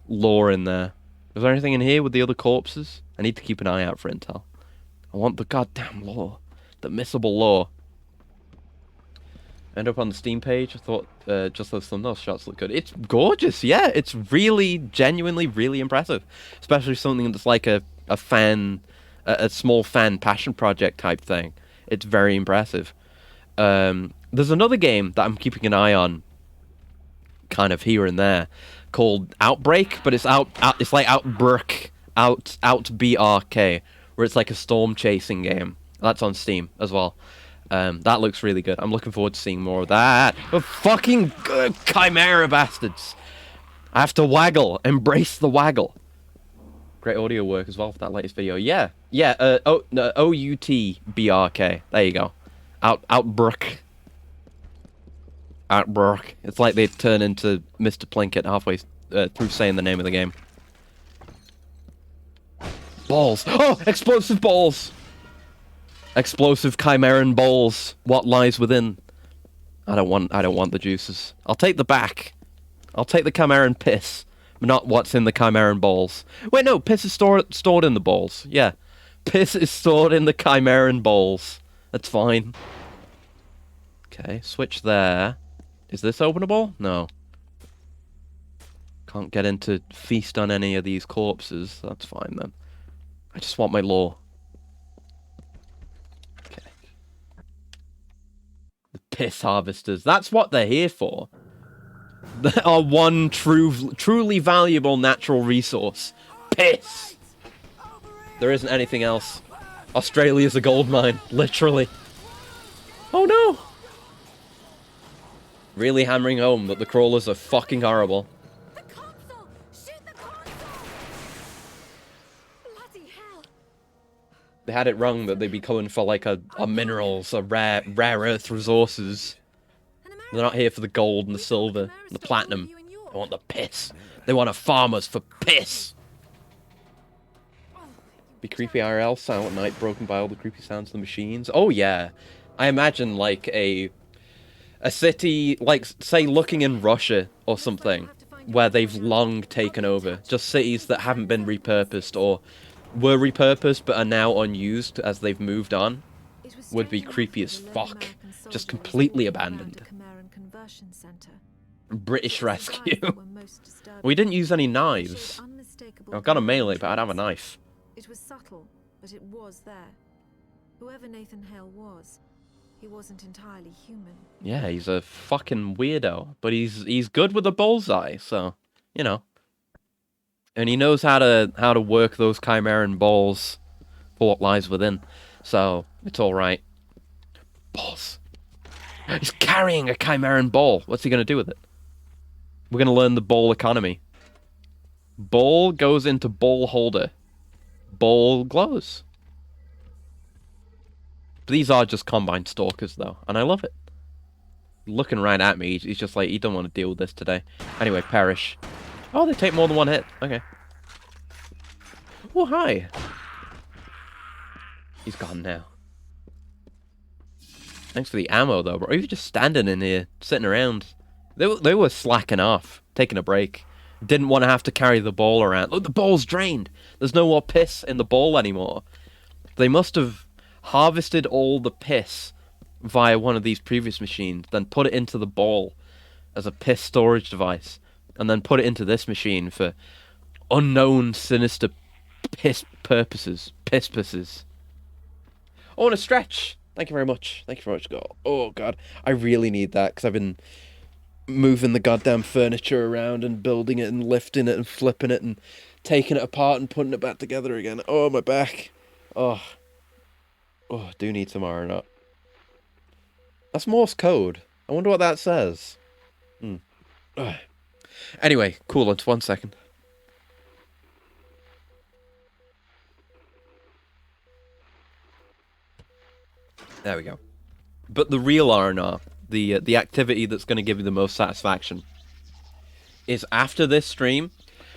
lore in there. Is there anything in here with the other corpses? I need to keep an eye out for intel. I want the goddamn lore. The missable lore. End up on the Steam page. I thought just those thumbnail shots look good. It's gorgeous, yeah. It's really, genuinely, really impressive. Especially something that's like a fan, a small fan passion project type thing. It's very impressive. There's another game that I'm keeping an eye on, kind of here and there, called Outbreak, but it's it's like Outbreak, BRK, where it's like a storm chasing game. That's on Steam as well. That looks really good. I'm looking forward to seeing more of that. Oh, fucking Chimera bastards! I have to waggle. Embrace the waggle. Great audio work as well for that latest video. Yeah. OUTBRK. There you go. Outbreak. Outbreak. It's like they turn into Mr. Plinkett halfway through saying the name of the game. Balls. Oh, explosive balls. Explosive chimeran balls. What lies within? I don't want the juices. I'll take the back. I'll take the chimeran piss, but not what's in the chimeran balls. Wait, no, piss is stored in the balls. Yeah, piss is stored in the chimeran balls. That's fine. Okay, switch there. Is this openable? No. Can't get into feast on any of these corpses. That's fine then. I just want my lore. Okay. The piss harvesters. That's what they're here for. They are one truly valuable natural resource. Piss! There isn't anything else. Australia's a gold mine. Literally. Oh no! Really hammering home that the crawlers are fucking horrible. The console! Shoot the console! Bloody hell! They had it wrong that they'd be coming for like a minerals, a rare earth resources. They're not here for the gold and the silver and the platinum. They want the piss. They want a farmers for piss. Be creepy IRL, silent night, broken by all the creepy sounds of the machines. Oh yeah. I imagine like a city, like, say, looking in Russia or something, where they've long taken over. Just cities that haven't been repurposed or were repurposed but are now unused as they've moved on. Would be creepy as fuck. Just completely abandoned. British rescue. We didn't use any knives. I've got a melee, but I'd have a knife. It was subtle, but it was there. Whoever Nathan Hale was, he wasn't entirely human. Yeah, he's a fucking weirdo, but he's good with a bullseye, so you know. And he knows how to work those chimeran balls for what lies within, so it's all right. Balls. He's carrying a chimeran ball. What's he gonna do with it? We're gonna learn the ball economy. Ball goes into ball holder. Ball glows. These are just Combine Stalkers, though, and I love it. Looking right at me, he's just like, he don't want to deal with this today. Anyway, perish. Oh, they take more than one hit. Okay. Oh, hi. He's gone now. Thanks for the ammo, though, bro. He was just standing in here, sitting around. They were slacking off, taking a break. Didn't want to have to carry the ball around. Look, the ball's drained. There's no more piss in the ball anymore. They must have harvested all the piss via one of these previous machines, then put it into the ball as a piss storage device, and then put it into this machine for unknown sinister piss purposes. Piss pisses. Oh, and a stretch. Thank you very much. Thank you very much, girl. Oh, God. I really need that, because I've been moving the goddamn furniture around and building it and lifting it and flipping it and taking it apart and putting it back together again. Oh, my back. Oh. Oh, I do need some iron up. That's Morse code. I wonder what that says. Anyway, coolant, 1 second. There we go. But the real R&R, the activity that's going to give you the most satisfaction, is after this stream,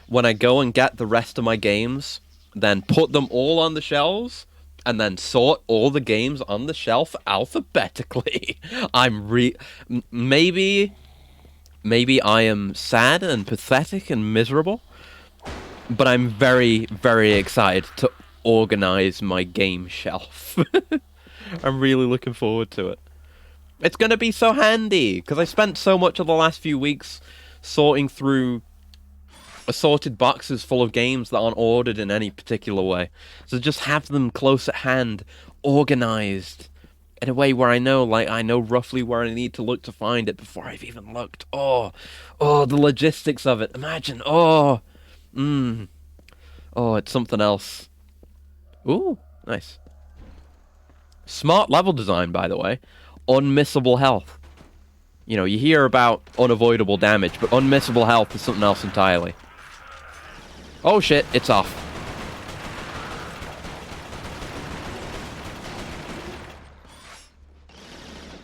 when I go and get the rest of my games, then put them all on the shelves, and then sort all the games on the shelf alphabetically. Maybe I am sad and pathetic and miserable, but I'm very, very excited to organize my game shelf. I'm really looking forward to it. It's going to be so handy, because I spent so much of the last few weeks sorting through assorted boxes full of games that aren't ordered in any particular way. So just have them close at hand, organized, in a way where I know roughly where I need to look to find it before I've even looked. Oh, the logistics of it. Imagine, it's something else. Ooh, nice. Smart level design, by the way. Unmissable health. You know, you hear about unavoidable damage, but unmissable health is something else entirely. Oh shit, it's off.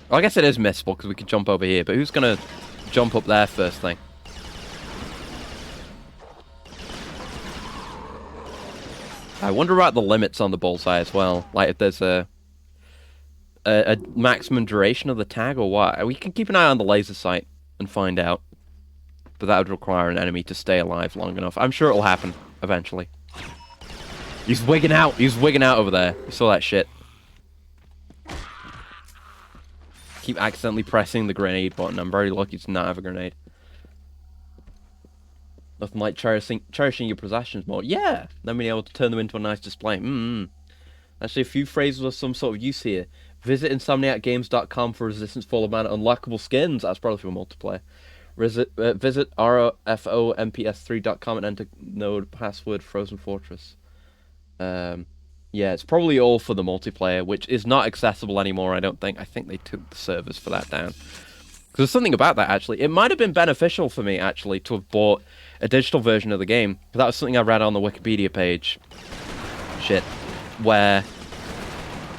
Well, I guess it is missable, because we could jump over here, but who's gonna jump up there first thing? I wonder about the limits on the bullseye as well. Like, if there's a maximum duration of the tag or what. We can keep an eye on the laser sight and find out. But that would require an enemy to stay alive long enough. I'm sure it'll happen eventually. He's wigging out. He's wigging out over there. You saw that shit. Keep accidentally pressing the grenade button. I'm very lucky to not have a grenade. Nothing like cherishing your possessions more. Yeah! Then being able to turn them into a nice display. Actually, a few phrases of some sort of use here. Visit insomniacgames.com for Resistance Fall of Man unlockable skins. That's probably for multiplayer. Visit rofomps3.com and enter node password Frozen Fortress. Yeah, it's probably all for the multiplayer, which is not accessible anymore, I don't think. I think they took the servers for that down. Because there's something about that, actually. It might have been beneficial for me, actually, to have bought a digital version of the game. That was something I read on the Wikipedia page. Shit. Where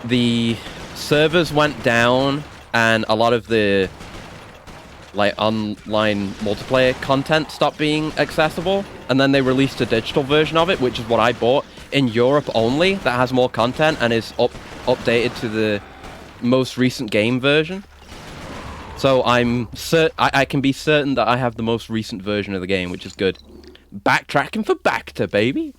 the servers went down and a lot of the online multiplayer content stopped being accessible, and then they released a digital version of it, which is what I bought in Europe only, that has more content and is updated to the most recent game version. So I can be certain that I have the most recent version of the game, which is good. Backtracking for Bacta, baby.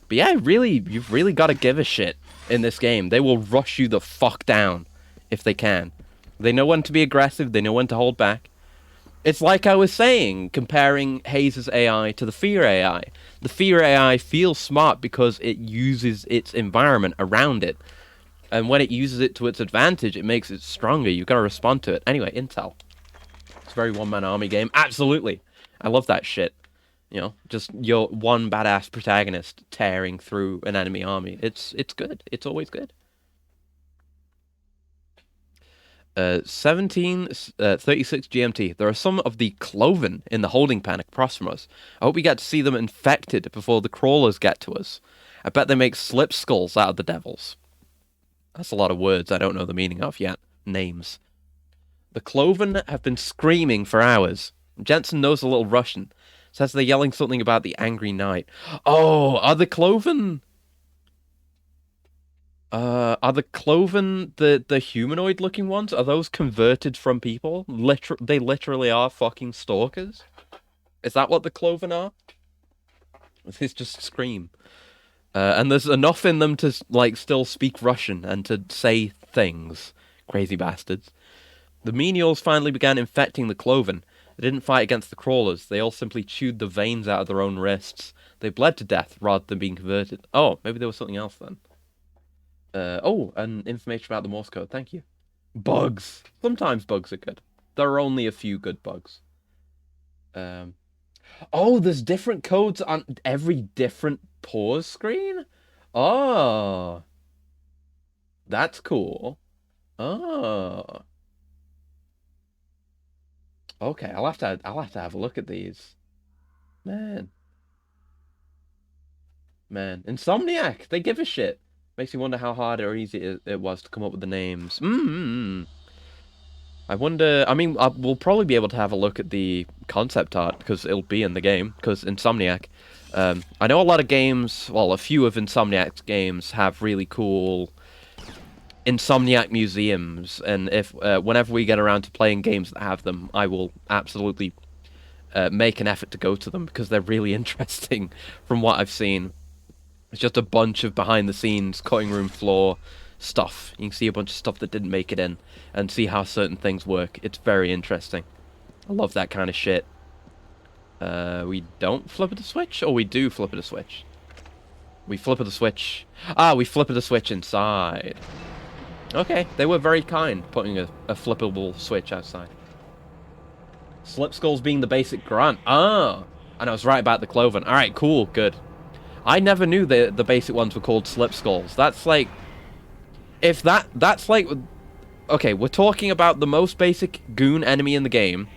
But yeah, you've really got to give a shit in this game. They will rush you the fuck down if they can. They know when to be aggressive, they know when to hold back. It's like I was saying, comparing Hayes' AI to the Fear AI. The Fear AI feels smart because it uses its environment around it. And when it uses it to its advantage, it makes it stronger. You've got to respond to it. Anyway, Intel. It's a very one-man army game. Absolutely. I love that shit. You know, just your one badass protagonist tearing through an enemy army. It's good. It's always good. 1736 GMT. There are some of the cloven in the holding pen across from us. I hope we get to see them infected before the crawlers get to us. I bet they make slip skulls out of the devils. That's a lot of words I don't know the meaning of yet. Names. The cloven have been screaming for hours. Jensen knows a little Russian. Says they're yelling something about the angry night. Oh, are the cloven the humanoid looking ones? Are those converted from people? They literally are fucking stalkers? Is that what the cloven are? They just scream. And there's enough in them to, like, still speak Russian and to say things. Crazy bastards. The menials finally began infecting the cloven. They didn't fight against the crawlers. They all simply chewed the veins out of their own wrists. They bled to death rather than being converted. Oh, maybe there was something else then. Oh, and information about the Morse code. Thank you. Bugs. Sometimes bugs are good. There are only a few good bugs. Oh, there's different codes on every different pause screen? Oh, that's cool. Oh. Okay, I'll have to have a look at these. Man. Man. Insomniac, they give a shit. Makes me wonder how hard or easy it was to come up with the names. I wonder. I mean, we'll probably be able to have a look at the concept art because it'll be in the game. Because Insomniac, I know a lot of games. Well, a few of Insomniac's games have really cool Insomniac museums, and if whenever we get around to playing games that have them, I will absolutely make an effort to go to them because they're really interesting from what I've seen. It's just a bunch of behind-the-scenes cutting room floor stuff. You can see a bunch of stuff that didn't make it in and see how certain things work. It's very interesting. I love that kind of shit. We don't flip it a switch? Or we do flip it a switch? We flip it a switch. Ah, we flip it a switch inside. Okay, they were very kind putting a flippable switch outside. Slip skulls being the basic grunt. Ah, and I was right about the cloven. Alright, cool, good. I never knew the basic ones were called slip skulls. That's like... If that's like... Okay, we're talking about the most basic goon enemy in the game,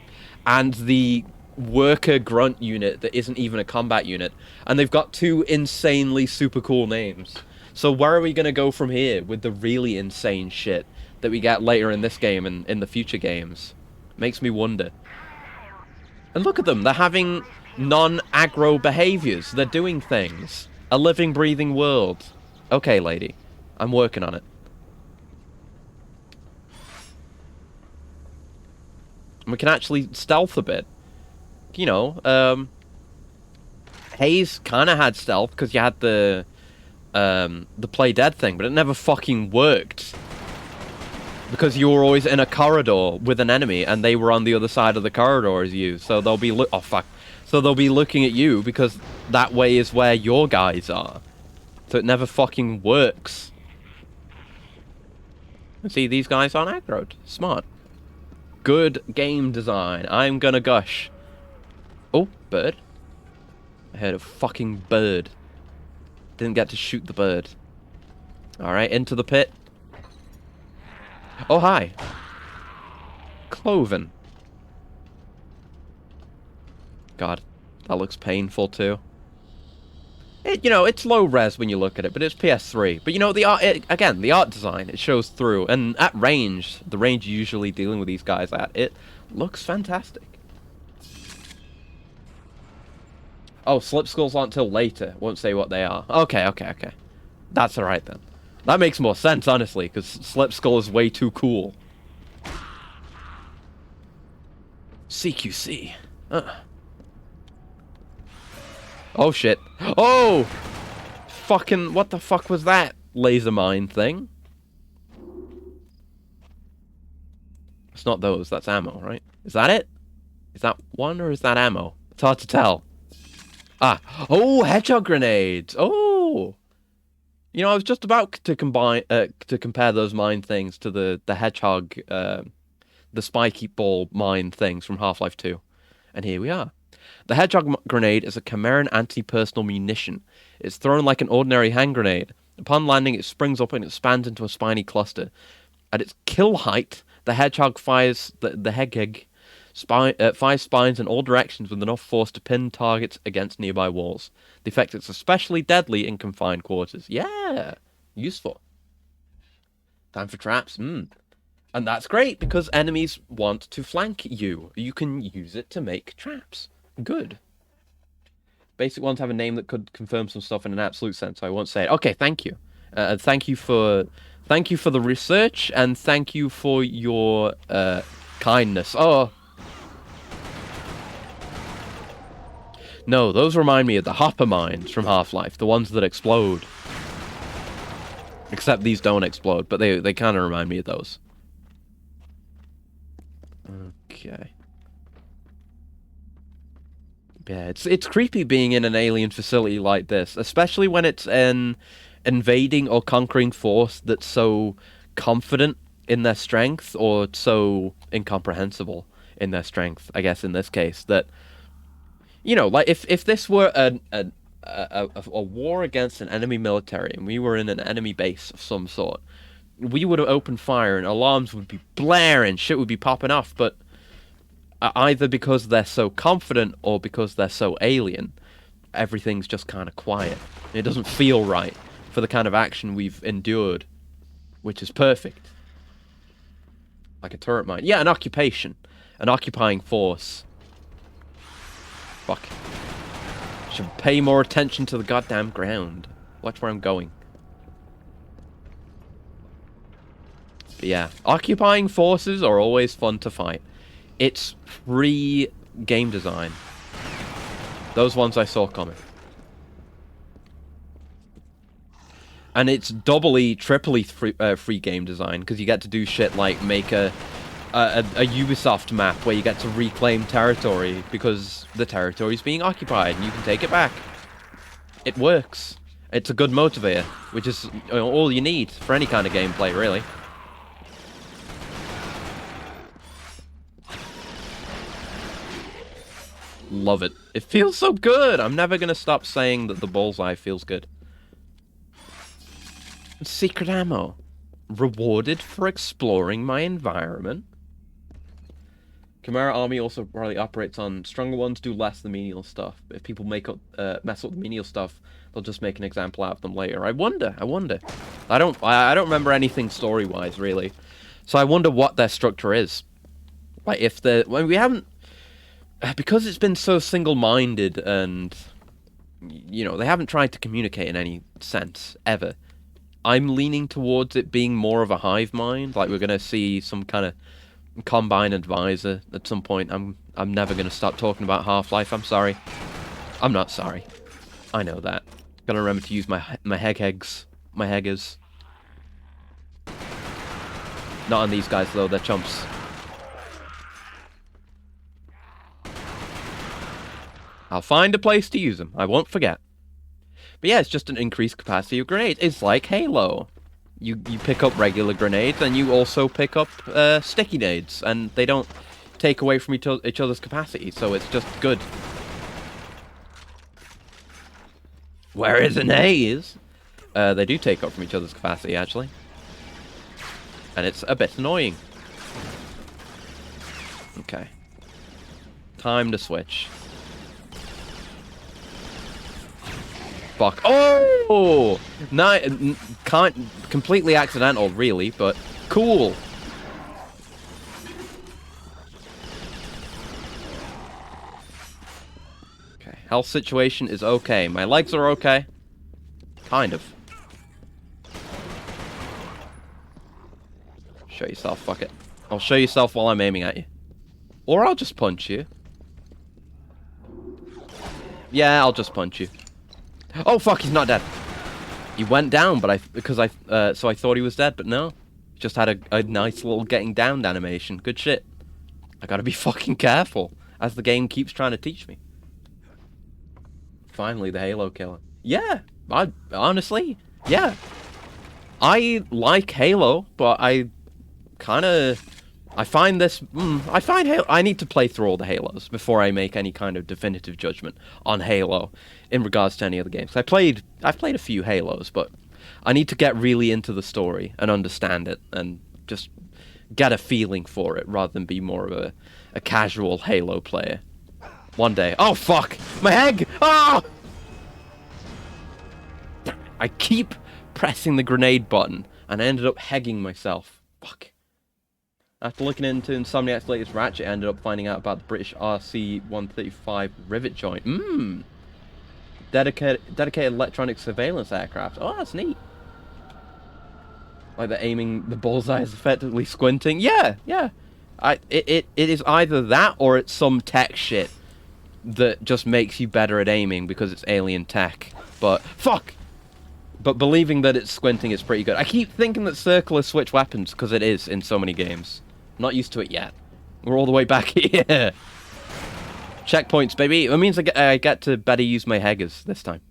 and the worker grunt unit that isn't even a combat unit, and they've got two insanely super cool names. So where are we going to go from here with the really insane shit that we get later in this game and in the future games? Makes me wonder. And look at them, they're having non-aggro behaviors. They're doing things. A living, breathing world. Okay, lady. I'm working on it. And we can actually stealth a bit. You know, Haze kind of had stealth because you had the play dead thing, but it never fucking worked. Because you were always in a corridor with an enemy, and they were on the other side of the corridor as you. So they'll be oh fuck. So they'll be looking at you because that way is where your guys are. So it never fucking works. And see, these guys aren't aggroed. Smart. Good game design. I'm gonna gush. Oh, bird. I heard a fucking bird. Didn't get to shoot the bird. Alright, into the pit. Oh, hi. Cloven. God, that looks painful too. You know, it's low res when you look at it, but it's PS3. But you know, the art, again, the art design, it shows through. And at range, the range you're usually dealing with these guys at, it looks fantastic. Oh, slip skulls aren't till later. Won't say what they are. Okay. That's alright then. That makes more sense, honestly, because slip skull is way too cool. CQC. Oh, shit. Oh! Fucking, what the fuck was that laser mine thing? It's not those, that's ammo, right? Is that it? Is that one or is that ammo? It's hard to tell. Ah. Oh, hedgehog grenades! Oh! You know, I was just about to compare those mine things to the hedgehog, the spiky ball mine things from Half-Life 2. And here we are. The hedgehog grenade is a Chimeran anti-personal munition. It's thrown like an ordinary hand grenade. Upon landing, it springs up and expands into a spiny cluster. At its kill height, the hedgehog fires fires spines in all directions with enough force to pin targets against nearby walls. The effect is especially deadly in confined quarters. Yeah, useful. Time for traps. And that's great because enemies want to flank you. You can use it to make traps. Good. Basic ones have a name that could confirm some stuff in an absolute sense, so I won't say it. Okay, thank you. Thank you for the research, and thank you for your kindness. Oh. No, those remind me of the hopper mines from Half-Life, the ones that explode. Except these don't explode, but they kind of remind me of those. Okay. Yeah, it's creepy being in an alien facility like this, especially when it's in invading or conquering force that's so confident in their strength or so incomprehensible in their strength, I guess in this case, that, you know, like if this were a war against an enemy military and we were in an enemy base of some sort, we would have opened fire and alarms would be blaring, shit would be popping off, but either because they're so confident or because they're so alien, everything's just kind of quiet. It doesn't feel right for the kind of action we've endured, which is perfect. Like a turret mine. Yeah, an occupation. An occupying force. Fuck. Should pay more attention to the goddamn ground. Watch where I'm going. But yeah, occupying forces are always fun to fight. It's free game design. Those ones I saw coming. And it's doubly, triply free game design, because you get to do shit like make a Ubisoft map where you get to reclaim territory because the territory is being occupied and you can take it back. It works. It's a good motivator, which is all you need for any kind of gameplay, really. Love it. It feels so good. I'm never going to stop saying that the bullseye feels good. Secret ammo. Rewarded for exploring my environment. Chimera Army also probably operates on stronger ones do less of the menial stuff. But if people mess up the menial stuff, they'll just make an example out of them later. I wonder. I don't remember anything story-wise, really. So I wonder what their structure is. Like, if the... Well, we haven't... Because it's been so single-minded and... You know, they haven't tried to communicate in any sense, ever. I'm leaning towards it being more of a hive mind. Like, we're going to see some kind of Combine advisor at some point. I'm never going to stop talking about Half-Life. I'm sorry. I'm not sorry. I know that. Gotta remember to use my heggers. Not on these guys, though. They're chumps. I'll find a place to use them. I won't forget. But yeah, it's just an increased capacity of grenades. It's like Halo. You pick up regular grenades, and you also pick up sticky nades, and they don't take away from each other's capacity, so it's just good. Whereas an haze, they do take up from each other's capacity, actually. And it's a bit annoying. Okay. Time to switch. Fuck. Oh! Can't... Completely accidental, really, but cool. Okay, health situation is okay. My legs are okay. Kind of. Show yourself, fuck it. I'll show yourself while I'm aiming at you. Or I'll just punch you. Yeah, I'll just punch you. Oh fuck, he's not dead. He went down, but so I thought he was dead, but no. He just had a nice little getting down animation. Good shit. I gotta be fucking careful, as the game keeps trying to teach me. Finally, the Halo killer. Yeah, honestly, yeah. I like Halo, but I find Halo... I need to play through all the Halos before I make any kind of definitive judgment on Halo in regards to any other games. I've played a few Halos, but I need to get really into the story and understand it and just get a feeling for it rather than be more of a casual Halo player. One day. Oh, fuck! My egg! Oh! I keep pressing the grenade button and I ended up hegging myself. Fuck. After looking into Insomniac's latest Ratchet, I ended up finding out about the British RC-135 rivet joint. Dedicated electronic surveillance aircraft. Oh, that's neat. Like the aiming, the bullseye is effectively squinting. Yeah. It is either that or it's some tech shit that just makes you better at aiming because it's alien tech. But, fuck! But believing that it's squinting is pretty good. I keep thinking that circle is switch weapons because it is in so many games. Not used to it yet. We're all the way back here. Checkpoints, baby. It means I get to better use my heggers this time.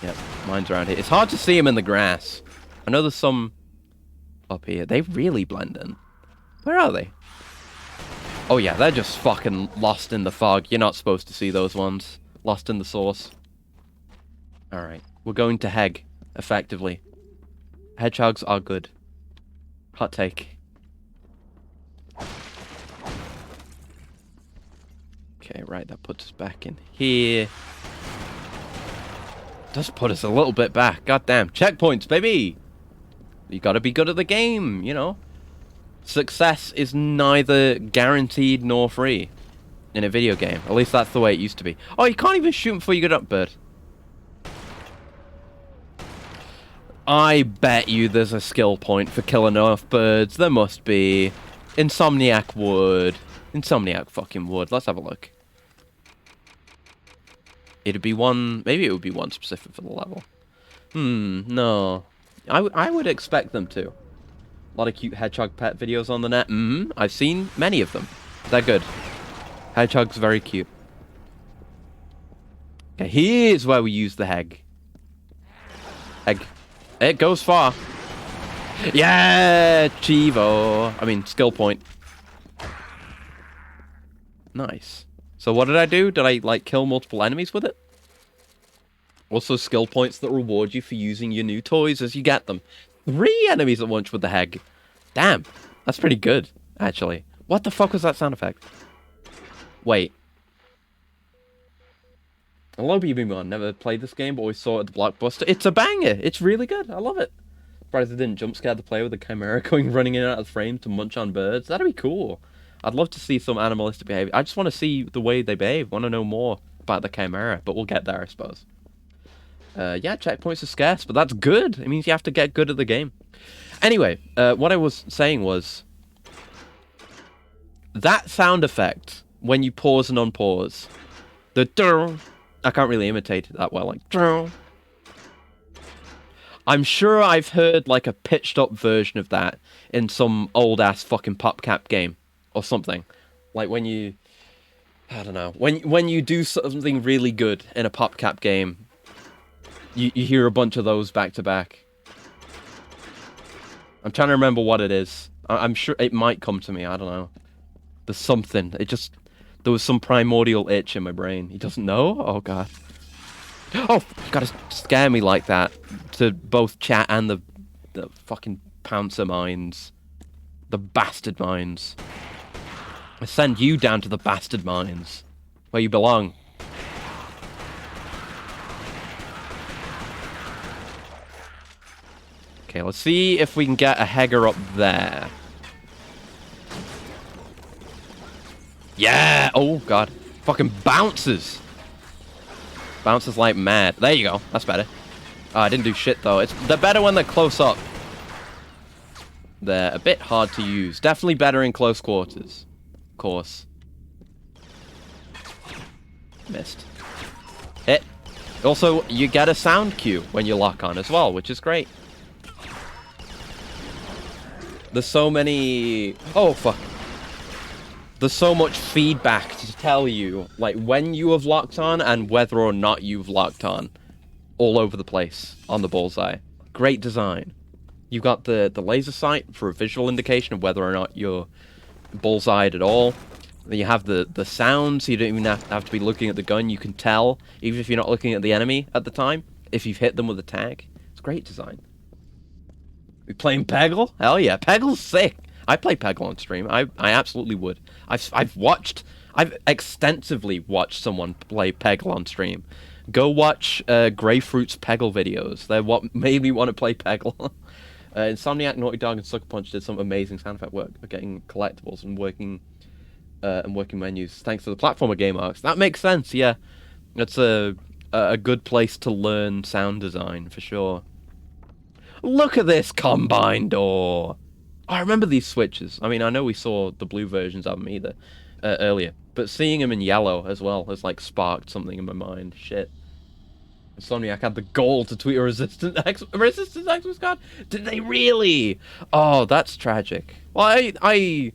Yep, mine's around here. It's hard to see them in the grass. I know there's some up here. They really blend in. Where are they? Oh yeah, they're just fucking lost in the fog. You're not supposed to see those ones. Lost in the sauce. Alright, we're going to Heg, effectively. Hedgehogs are good. Hot take. Okay, right, that puts us back in here. Does put us a little bit back. Goddamn. Checkpoints, baby! You gotta be good at the game, you know? Success is neither guaranteed nor free in a video game. At least that's the way it used to be. Oh, you can't even shoot before you get up, bird. I bet you there's a skill point for killing enough birds. There must be. Insomniac would. Insomniac fucking would. Let's have a look. It'd be one... Maybe it would be one specific for the level. No. I would expect them to. A lot of cute hedgehog pet videos on the net. I've seen many of them. They're good. Hedgehog's very cute. Okay, here's where we use the Heg. Heg. It goes far. Yeah! Chivo. I mean, skill point. Nice. So what did I do? Did I, like, kill multiple enemies with it? Also, skill points that reward you for using your new toys as you get them. 3 enemies at once with the Heg. Damn. That's pretty good, actually. What the fuck was that sound effect? Wait. Hello, BB1. Never played this game, but always saw it at the Blockbuster. It's a banger. It's really good. I love it. Surprised I didn't jump scare the player with the Chimera running in and out of the frame to munch on birds. That'd be cool. I'd love to see some animalistic behavior. I just want to see the way they behave. Want to know more about the Chimera, but we'll get there, I suppose. Yeah, checkpoints are scarce, but that's good. It means you have to get good at the game. Anyway, what I was saying was... That sound effect, when you pause and unpause, the drrrr, I can't really imitate it that well, like drrrr. I'm sure I've heard like a pitched up version of that in some old ass fucking PopCap game or something. Like when you, I don't know, when you do something really good in a PopCap game, you hear a bunch of those back to back. I'm trying to remember what it is. I'm sure it might come to me. I don't know. There's something. There was some primordial itch in my brain. He doesn't know? Oh, God. Oh, you gotta scare me like that. To both chat and the fucking Pouncer mines. The bastard mines. I send you down to the bastard mines. Where you belong. Okay, let's see if we can get a Hegger up there. Yeah! Oh, God. Fucking bounces! Bounces like mad. There you go. That's better. Oh, I didn't do shit, though. They're better when they're close up. They're a bit hard to use. Definitely better in close quarters. Of course. Missed. Hit. Also, you get a sound cue when you lock on as well, which is great. There's so many... Oh, fuck. There's so much feedback to tell you, like, when you have locked on and whether or not you've locked on. All over the place on the bullseye. Great design. You've got the laser sight for a visual indication of whether or not you're bullseyed at all. Then you have the sound, so you don't even have to be looking at the gun. You can tell, even if you're not looking at the enemy at the time, if you've hit them with a tag. It's great design. We playing Peggle? Hell yeah, Peggle's sick. I play Peggle on stream. I absolutely would. I've extensively watched someone play Peggle on stream. Go watch Greyfruit's Peggle videos. They're what made me want to play Peggle. Insomniac, Naughty Dog, and Sucker Punch did some amazing sound effect work of getting collectibles and working menus. Thanks to the platformer game arcs. That makes sense. Yeah, that's a good place to learn sound design for sure. Look at this combine door. I remember these switches. I mean, I know we saw the blue versions of them earlier, but seeing them in yellow as well has like sparked something in my mind. Shit. Insomniac had the goal to tweet a resistance Xmas card. Did they really? Oh, that's tragic. Well, I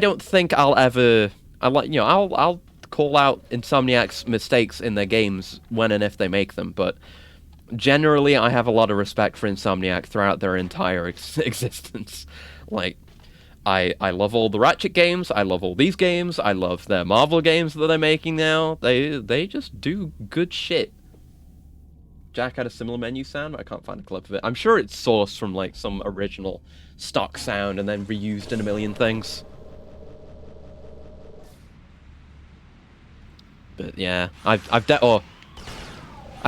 don't think I'll ever. I'll call out Insomniac's mistakes in their games when and if they make them, but generally I have a lot of respect for Insomniac throughout their entire existence. Like, I love all the Ratchet games, I love all these games, I love their Marvel games that they're making now. They just do good shit. Jack had a similar menu sound, but I can't find a clip of it. I'm sure it's sourced from, like, some original stock sound and then reused in a million things. But yeah, I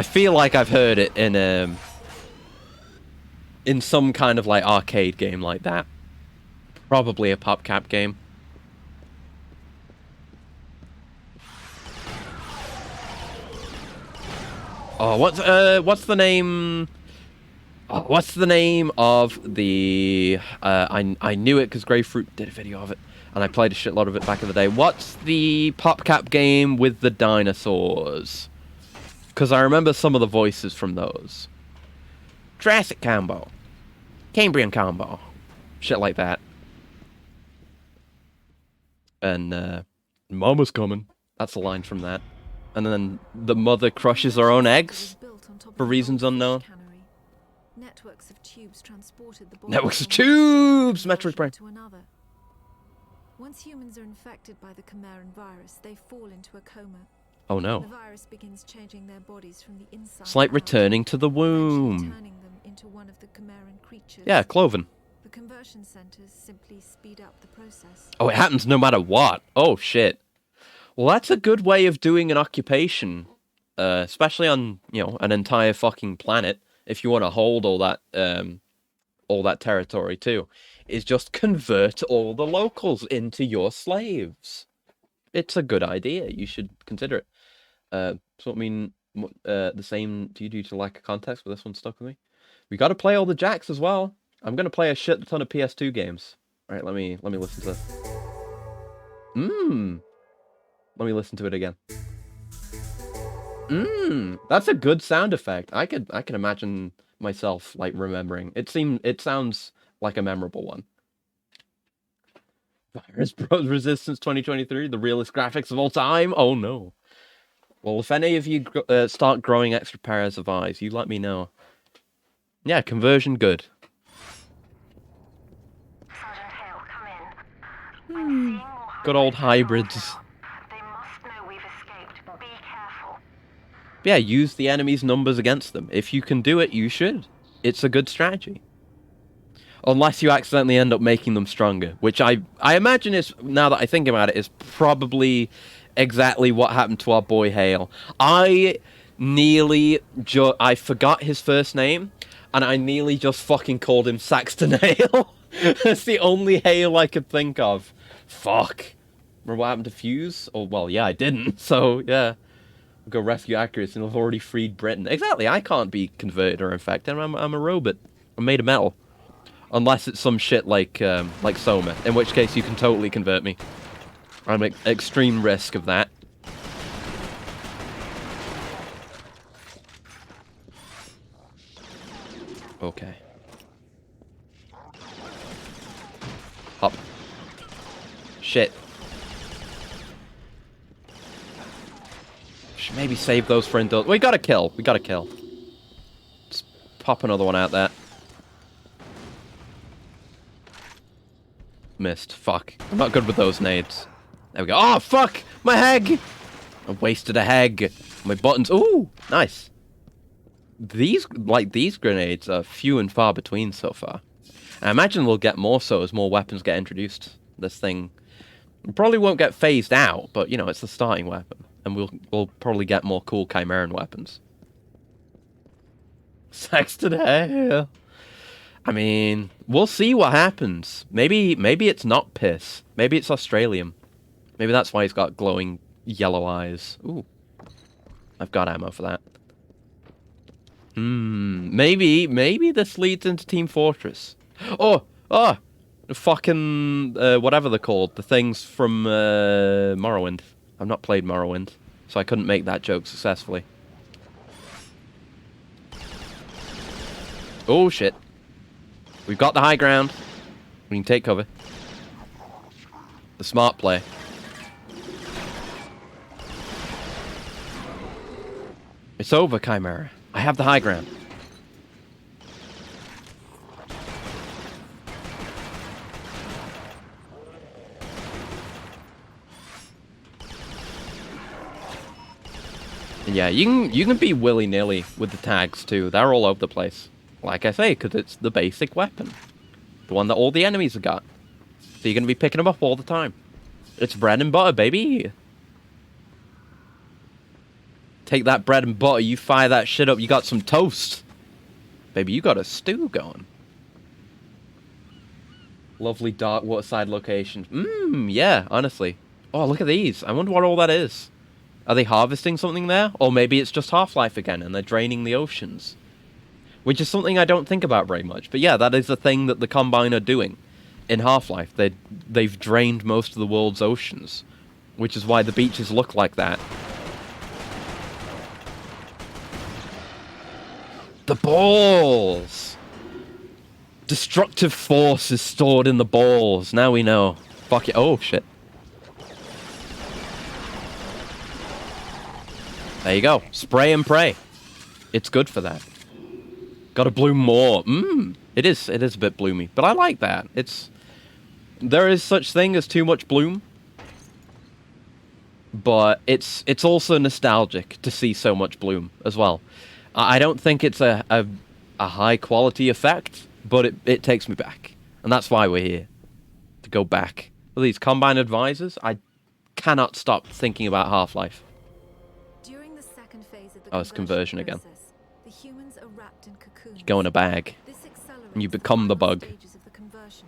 feel like I've heard it in some kind of, like, arcade game like that. Probably a PopCap game. Oh, what's the name? Oh, what's the name of the? I knew it because Grapefruit did a video of it, and I played a shitload of it back in the day. What's the PopCap game with the dinosaurs? Because I remember some of the voices from those. Jurassic Combo, Cambrian Combo, shit like that. And Mama's coming. That's a line from that. And then the mother crushes her own eggs for reasons unknown. Networks of tubes transported the Networks of tubes! Metroid Prime. To another. Once humans are infected by the Chimeran virus, they fall into a coma. Oh no. The virus begins changing their bodies from the inside. It's like out, returning to the womb. turning them into one of the Chimeran creatures. Yeah, Cloven. The conversion centers simply speed up the process. Oh, it happens no matter what. Oh shit. Well, that's a good way of doing an occupation, especially on, you know, an entire fucking planet. If you want to hold all that territory too, is just convert all the locals into your slaves. It's a good idea. You should consider it. So I mean, the same do you do to lack of context, but this one stuck with me. We got to play all the jacks as well. I'm gonna play a shit ton of PS2 games. All right, let me listen to this. Let me listen to it again. That's a good sound effect. I can imagine myself, like, remembering. It sounds like a memorable one. Virus Bros Resistance 2023, the realest graphics of all time. Oh no. Well, if any of you start growing extra pairs of eyes, you let me know. Yeah, conversion good. Sergeant Hale, come in. Good old hybrids. They must know we've escaped. Be careful. Yeah, use the enemy's numbers against them. If you can do it, you should. It's a good strategy. Unless you accidentally end up making them stronger, which I imagine is, now that I think about it, is probably exactly what happened to our boy Hale. I forgot his first name, and I nearly just fucking called him Saxton Hale. That's the only Hale I could think of. Fuck. Remember what happened to Fuse? Oh, well, yeah, I didn't, so, yeah. I'll go rescue accuracy and I've already freed Britain. Exactly, I can't be converted or infected. I'm a robot. I'm made of metal. Unless it's some shit like Soma, in which case you can totally convert me. I'm at extreme risk of that. Okay. Hop. Shit. Should maybe save those for indulge. We gotta kill. We gotta kill. Just pop another one out there. Missed. Fuck. I'm not good with those nades. There we go. Oh, fuck! My heg! I wasted a heg. My buttons. Ooh! Nice. These grenades are few and far between so far. I imagine we'll get more so as more weapons get introduced. This thing probably won't get phased out, but, you know, it's the starting weapon. And we'll probably get more cool Chimeran weapons. Saxton Hale. I mean, we'll see what happens. Maybe it's not piss. Maybe it's Australian. Maybe that's why he's got glowing yellow eyes. Ooh. I've got ammo for that. Maybe this leads into Team Fortress. Oh! The fucking, whatever they're called. The things from, Morrowind. I've not played Morrowind, so I couldn't make that joke successfully. Oh, shit. We've got the high ground. We can take cover. The smart play. It's over, Chimera. I have the high ground. Yeah, you can be willy-nilly with the tags too. They're all over the place. Like I say, because it's the basic weapon. The one that all the enemies have got. So you're going to be picking them up all the time. It's bread and butter, baby. Take that bread and butter, you fire that shit up, you got some toast. Baby, you got a stew going. Lovely dark waterside locations. Yeah, honestly. Oh, look at these. I wonder what all that is. Are they harvesting something there? Or maybe it's just Half-Life again and they're draining the oceans. Which is something I don't think about very much. But yeah, that is the thing that the Combine are doing in Half-Life. They've drained most of the world's oceans. Which is why the beaches look like that. The balls! Destructive force is stored in the balls. Now we know. Fuck it. Oh, shit. There you go. Spray and pray. It's good for that. Gotta bloom more. It is a bit bloomy. But I like that. There is such thing as too much bloom. But it's also nostalgic to see so much bloom as well. I don't think it's a high quality effect, but it takes me back. And that's why we're here. To go back. With these Combine advisors, I cannot stop thinking about Half-Life. During the second phase of the it's conversion again. process, the humans are wrapped in cocoons. You go in a bag, This accelerates and you become the final bug. stages of the conversion.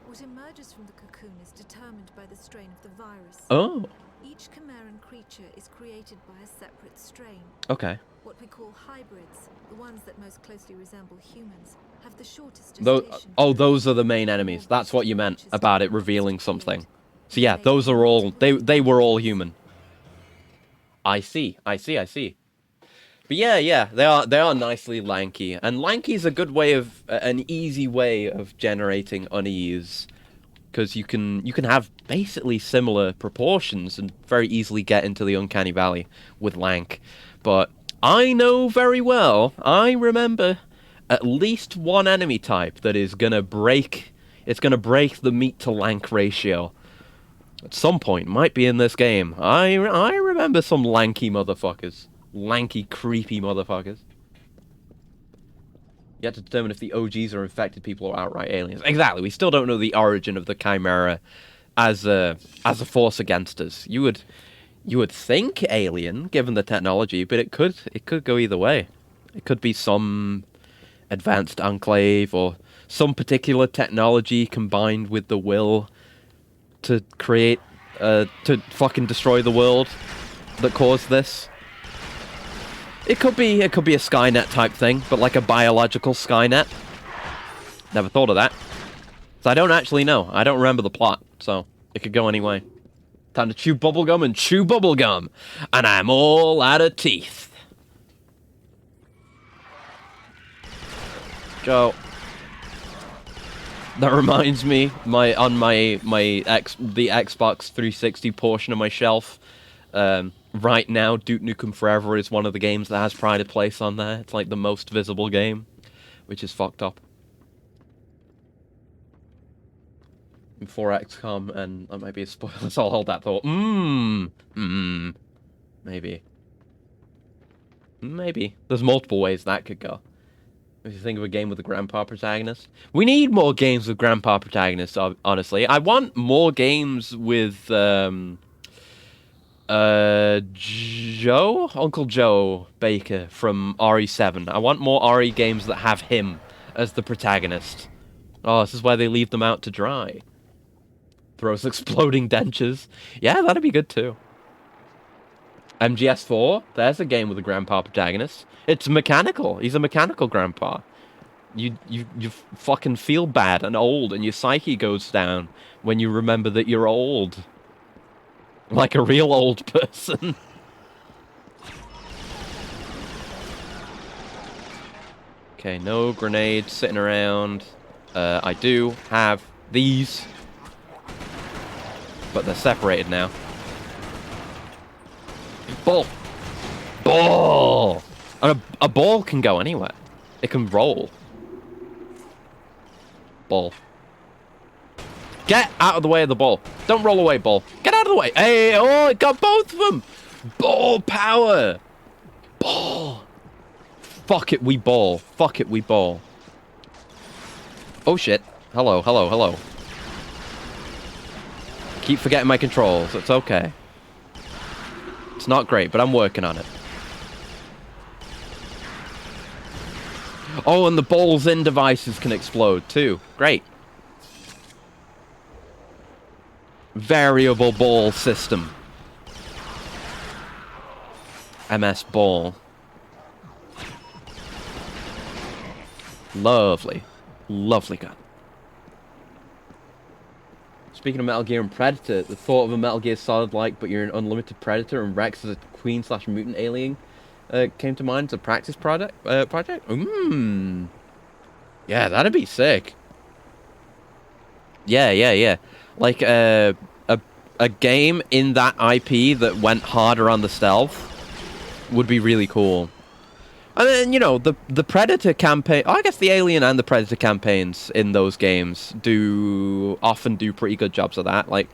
What emerges from the cocoon is determined by the strain of the virus. Oh, Each chimeran creature is created by a separate strain. okay. What we call hybrids, the ones that most closely resemble humans, have the shortest Those, gestation. those are the main enemies. That's what you meant about it revealing something. So yeah, those are all, they were all human. I see. But yeah, they are nicely lanky. And lanky is a good way of, an easy way of generating unease. Because you can have basically similar proportions and very easily get into the uncanny valley with lank. But I know very well, I remember at least one enemy type that is gonna break, it's gonna break the meat to lank ratio. At some point, might be in this game. I remember some lanky motherfuckers. Lanky, creepy motherfuckers. You have to determine if the OGs are infected people or outright aliens. Exactly, we still don't know the origin of the Chimera as a force against us. You would think alien, given the technology, but it could go either way. It could be some advanced enclave or some particular technology combined with the will to create, to fucking destroy the world that caused this. It could be a Skynet type thing, but like a biological Skynet. Never thought of that. So I don't actually know. I don't remember the plot, so it could go any way. Time to chew bubblegum and chew bubblegum. And I'm all out of teeth. Go. That reminds me, the Xbox 360 portion of my shelf. Right now, Duke Nukem Forever is one of the games that has pride of place on there. It's like the most visible game, which is fucked up. Before XCOM, and that might be a spoiler, so I'll hold that thought. Maybe. There's multiple ways that could go. If you think of a game with a grandpa protagonist. We need more games with grandpa protagonists, honestly. I want more games with, Uncle Joe Baker from RE7. I want more RE games that have him as the protagonist. Oh, this is where they leave them out to dry. Throws exploding dentures. Yeah, that'd be good too. MGS4, there's a game with a grandpa protagonist. It's mechanical. He's a mechanical grandpa. You fucking feel bad and old, and your psyche goes down when you remember that you're old. Like a real old person. Okay, no grenades sitting around. I do have these. But they're separated now. Bull! Ball! And a ball can go anywhere. It can roll. Ball. Get out of the way of the ball. Don't roll away, ball. Get out of the way. Hey, oh, it got both of them. Ball power. Ball. Fuck it, we ball. Fuck it, we ball. Oh, shit. Hello, hello, hello. Keep forgetting my controls. It's okay. It's not great, but I'm working on it. Oh, and the balls in devices can explode too. Great. Variable ball system. MS ball. Lovely. Lovely gun. Speaking of Metal Gear and Predator, the thought of a Metal Gear Solid-like, but you're an unlimited Predator and Rex is a queen/mutant alien came to mind as a practice project. Yeah, that'd be sick. Yeah. Like a game in that IP that went harder on the stealth would be really cool. And then, you know, the Predator campaign... Oh, I guess the Alien and the Predator campaigns in those games often do pretty good jobs of that. Like,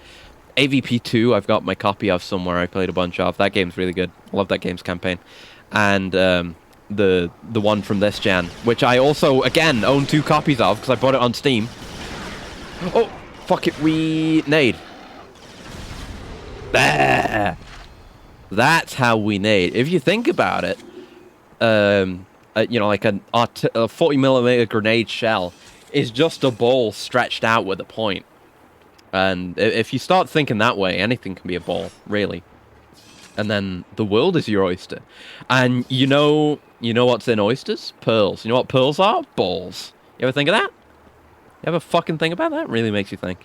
AVP 2, I've got my copy of somewhere I played a bunch of. That game's really good. I love that game's campaign. And the one from this gen, which I also, again, own 2 copies of, because I bought it on Steam. Oh, fuck it, we nade. There! That's how we nade. If you think about it, you know, like a 40mm grenade shell is just a ball stretched out with a point. And if you start thinking that way, anything can be a ball, really. And then the world is your oyster. And you know what's in oysters? Pearls. You know what pearls are? Balls. You ever think of that? You ever fucking think about that? Really makes you think.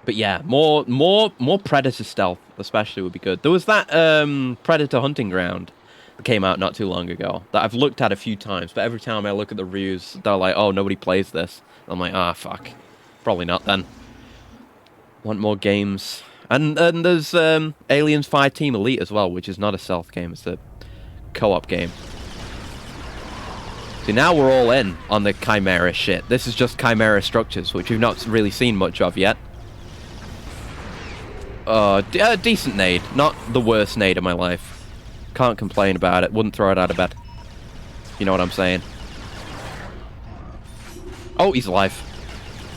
But yeah, more Predator stealth, especially, would be good. There was that Predator Hunting Ground that came out not too long ago that I've looked at a few times, but every time I look at the reviews, they're like, oh, nobody plays this. I'm like, ah, fuck. Probably not then. Want more games. And there's Aliens Fireteam Elite as well, which is not a stealth game, it's a co-op game. See, now we're all in on the Chimera shit. This is just Chimera structures, which we've not really seen much of yet. Decent nade. Not the worst nade of my life. Can't complain about it. Wouldn't throw it out of bed. You know what I'm saying. Oh, he's alive.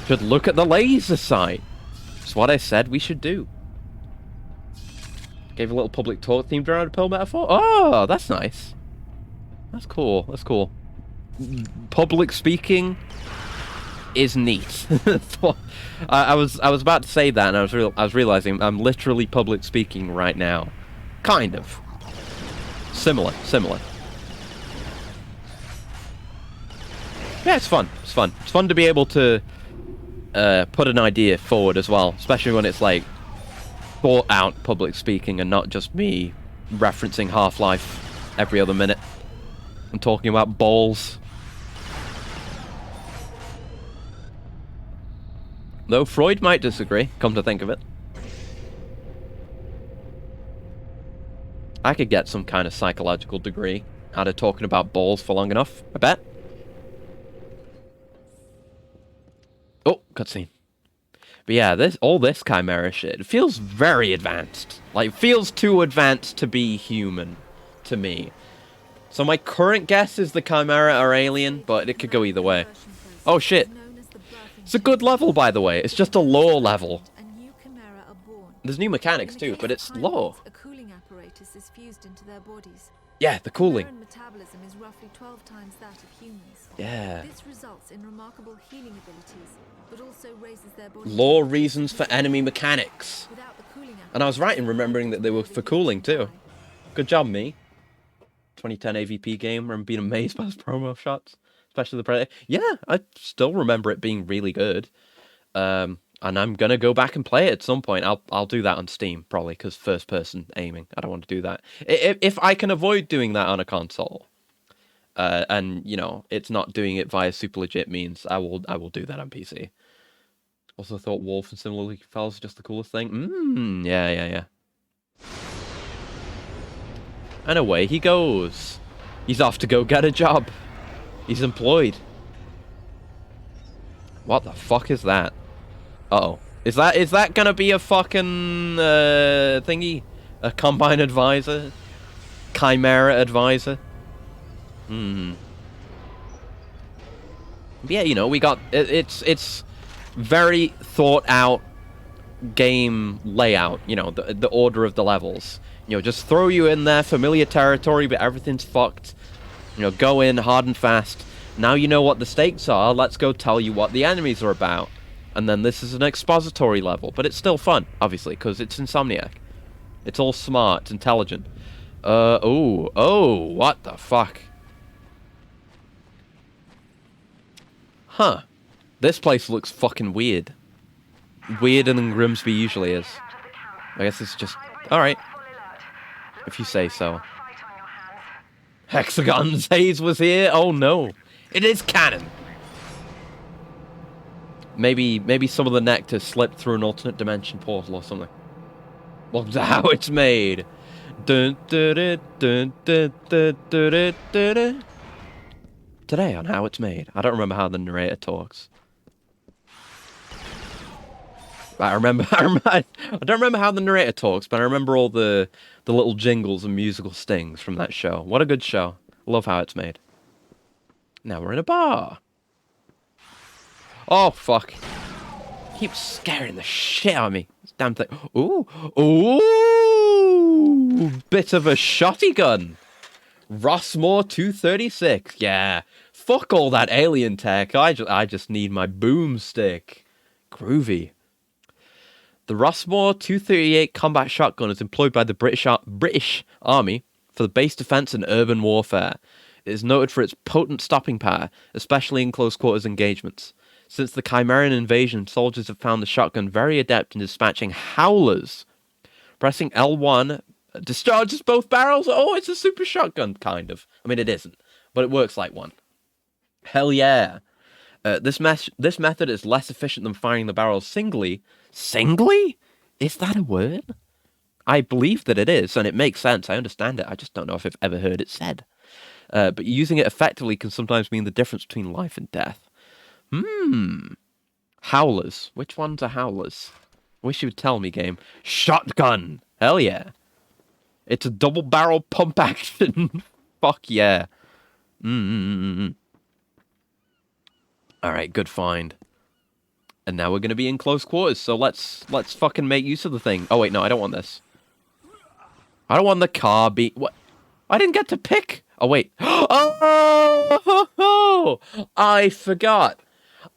Should look at the laser sight. That's what I said we should do. Gave a little public talk themed around a pill metaphor. Oh, that's nice. That's cool. That's cool. Public speaking is neat. I was about to say that, and I was realizing I'm literally public speaking right now. Kind of. Similar. Yeah, it's fun. It's fun to be able to put an idea forward as well, especially when it's like thought out public speaking and not just me referencing Half-Life every other minute and talking about balls. Though Freud might disagree, come to think of it. I could get some kind of psychological degree out of talking about balls for long enough, I bet. Oh, cutscene. But yeah, all this Chimera shit, it feels very advanced. Like, it feels too advanced to be human, to me. So my current guess is the Chimera are alien, but it could go either way. Oh shit. It's a good level, by the way. It's just a lore level. There's new mechanics too, but it's lore. A cooling apparatus is fused into their bodies. Yeah, the cooling. Their metabolism is roughly 12 times that of humans. Yeah. This results in remarkable healing abilities, but also raises their body. Lore reasons for enemy mechanics. Without the cooling And I was right in remembering that they were for cooling too. Good job, me. 2010 AVP game, remember being amazed by those promo shots. Especially the Predator. Yeah, I still remember it being really good. And I'm gonna go back and play it at some point. I'll do that on Steam, probably, because first person aiming. I don't want to do that. If I can avoid doing that on a console, and you know, it's not doing it via super legit means, I will do that on PC. Also thought Wolf and similarly fellas just the coolest thing. Yeah. And away he goes. He's off to go get a job. He's employed. What the fuck is that? Uh-oh. Is that gonna be a fucking thingy? A Combine Advisor? Chimera Advisor? Hmm. Yeah, you know, we got... It's very thought out game layout. You know, the order of the levels. You know, just throw you in there, familiar territory, but everything's fucked. You know, go in hard and fast. Now you know what the stakes are, let's go tell you what the enemies are about. And then this is an expository level, but it's still fun, obviously, because it's Insomniac. It's all smart, it's intelligent. Oh, what the fuck? Huh. This place looks fucking weird. Weirder than Grimsby usually is. I guess it's just... Alright. If you say so. Hexagons, Hayes was here? Oh no. It is canon! Maybe some of the nectar slipped through an alternate dimension portal or something. Welcome to How It's Made. Dun, dun, dun, dun, dun, dun, dun, dun, dun. Today on How It's Made. I don't remember how the narrator talks. I don't remember how the narrator talks, but I remember all the little jingles and musical stings from that show. What a good show. Love How It's Made. Now we're in a bar. Oh, fuck. Keeps scaring the shit out of me. This damn thing. Ooh. Bit of a shotty gun. Rossmore 236. Yeah. Fuck all that alien tech. I just need my boomstick. Groovy. The Rossmore 238 combat shotgun is employed by the British Army for the base defense and urban warfare. It is noted for its potent stopping power, especially in close quarters engagements. Since the Chimerian invasion, soldiers have found the shotgun very adept in dispatching howlers. Pressing L1 discharges both barrels. Oh, it's a super shotgun, kind of. I mean, it isn't, but it works like one. Hell yeah. This method is less efficient than firing the barrels singly. Singly? Is that a word? I believe that it is, and it makes sense. I understand it. I just don't know if I've ever heard it said. But using it effectively can sometimes mean the difference between life and death. Howlers. Which ones are howlers? Wish you would tell me, game. Shotgun. Hell yeah. It's a double barrel pump action. Fuck yeah. Alright, good find. And now we're going to be in close quarters, so let's fucking make use of the thing. Oh wait, no, I don't want this. I don't want the car what? I didn't get to pick. Oh wait. Oh! I forgot.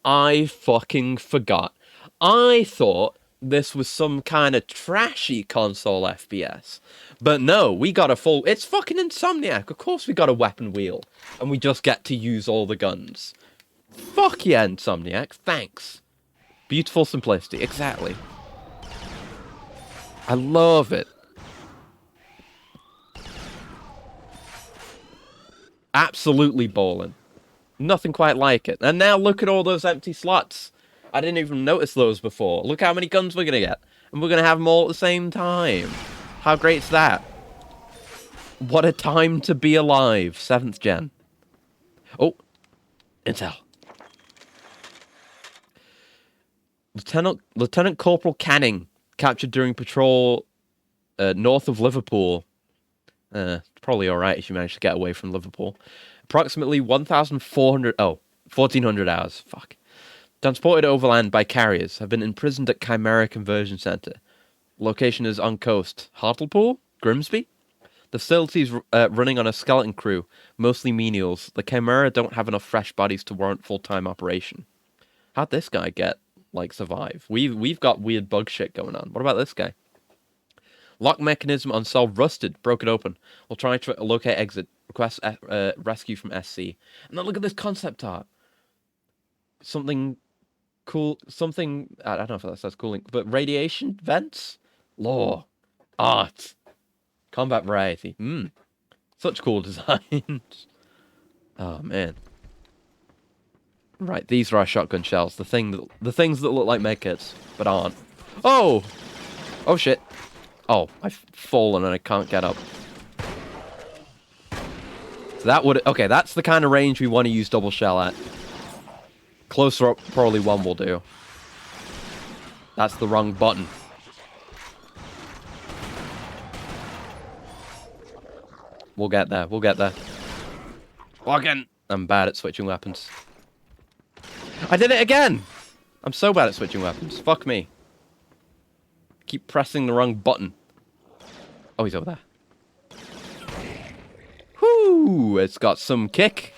I fucking forgot. I thought this was some kind of trashy console FPS. But no, we got a full... It's fucking Insomniac. Of course we got a weapon wheel. And we just get to use all the guns. Fuck yeah, Insomniac. Thanks. Beautiful simplicity. Exactly. I love it. Absolutely ballin'. Nothing quite like it. And now look at all those empty slots. I didn't even notice those before. Look how many guns we're going to get. And we're going to have them all at the same time. How great's that? What a time to be alive. 7th gen. Oh. Intel. Lieutenant Corporal Canning. Captured during patrol north of Liverpool. Probably alright if you manage to get away from Liverpool. Approximately 1,400 hours. Fuck. Transported overland by carriers. Have been imprisoned at Chimera Conversion Center. Location is on coast. Hartlepool? Grimsby? The facility's running on a skeleton crew. Mostly menials. The Chimera don't have enough fresh bodies to warrant full-time operation. How'd this guy survive? We've got weird bug shit going on. What about this guy? Lock mechanism on cell rusted. Broke it open. We'll try to locate exit. Request rescue from SC. And then look at this concept art. Something cool. Something... I don't know if that says cooling. But radiation vents? Lore. Art. Combat variety. Such cool designs. Oh, man. Right, these are our shotgun shells. The things that look like medkits, but aren't. Oh! Oh, shit. Oh, I've fallen and I can't get up. So that would... Okay, that's the kind of range we want to use double shell at. Closer up, probably one will do. That's the wrong button. We'll get there. We'll get there. Again. I'm bad at switching weapons. I did it again! I'm so bad at switching weapons. Fuck me. Keep pressing the wrong button. Oh, he's over there. Whoo! It's got some kick.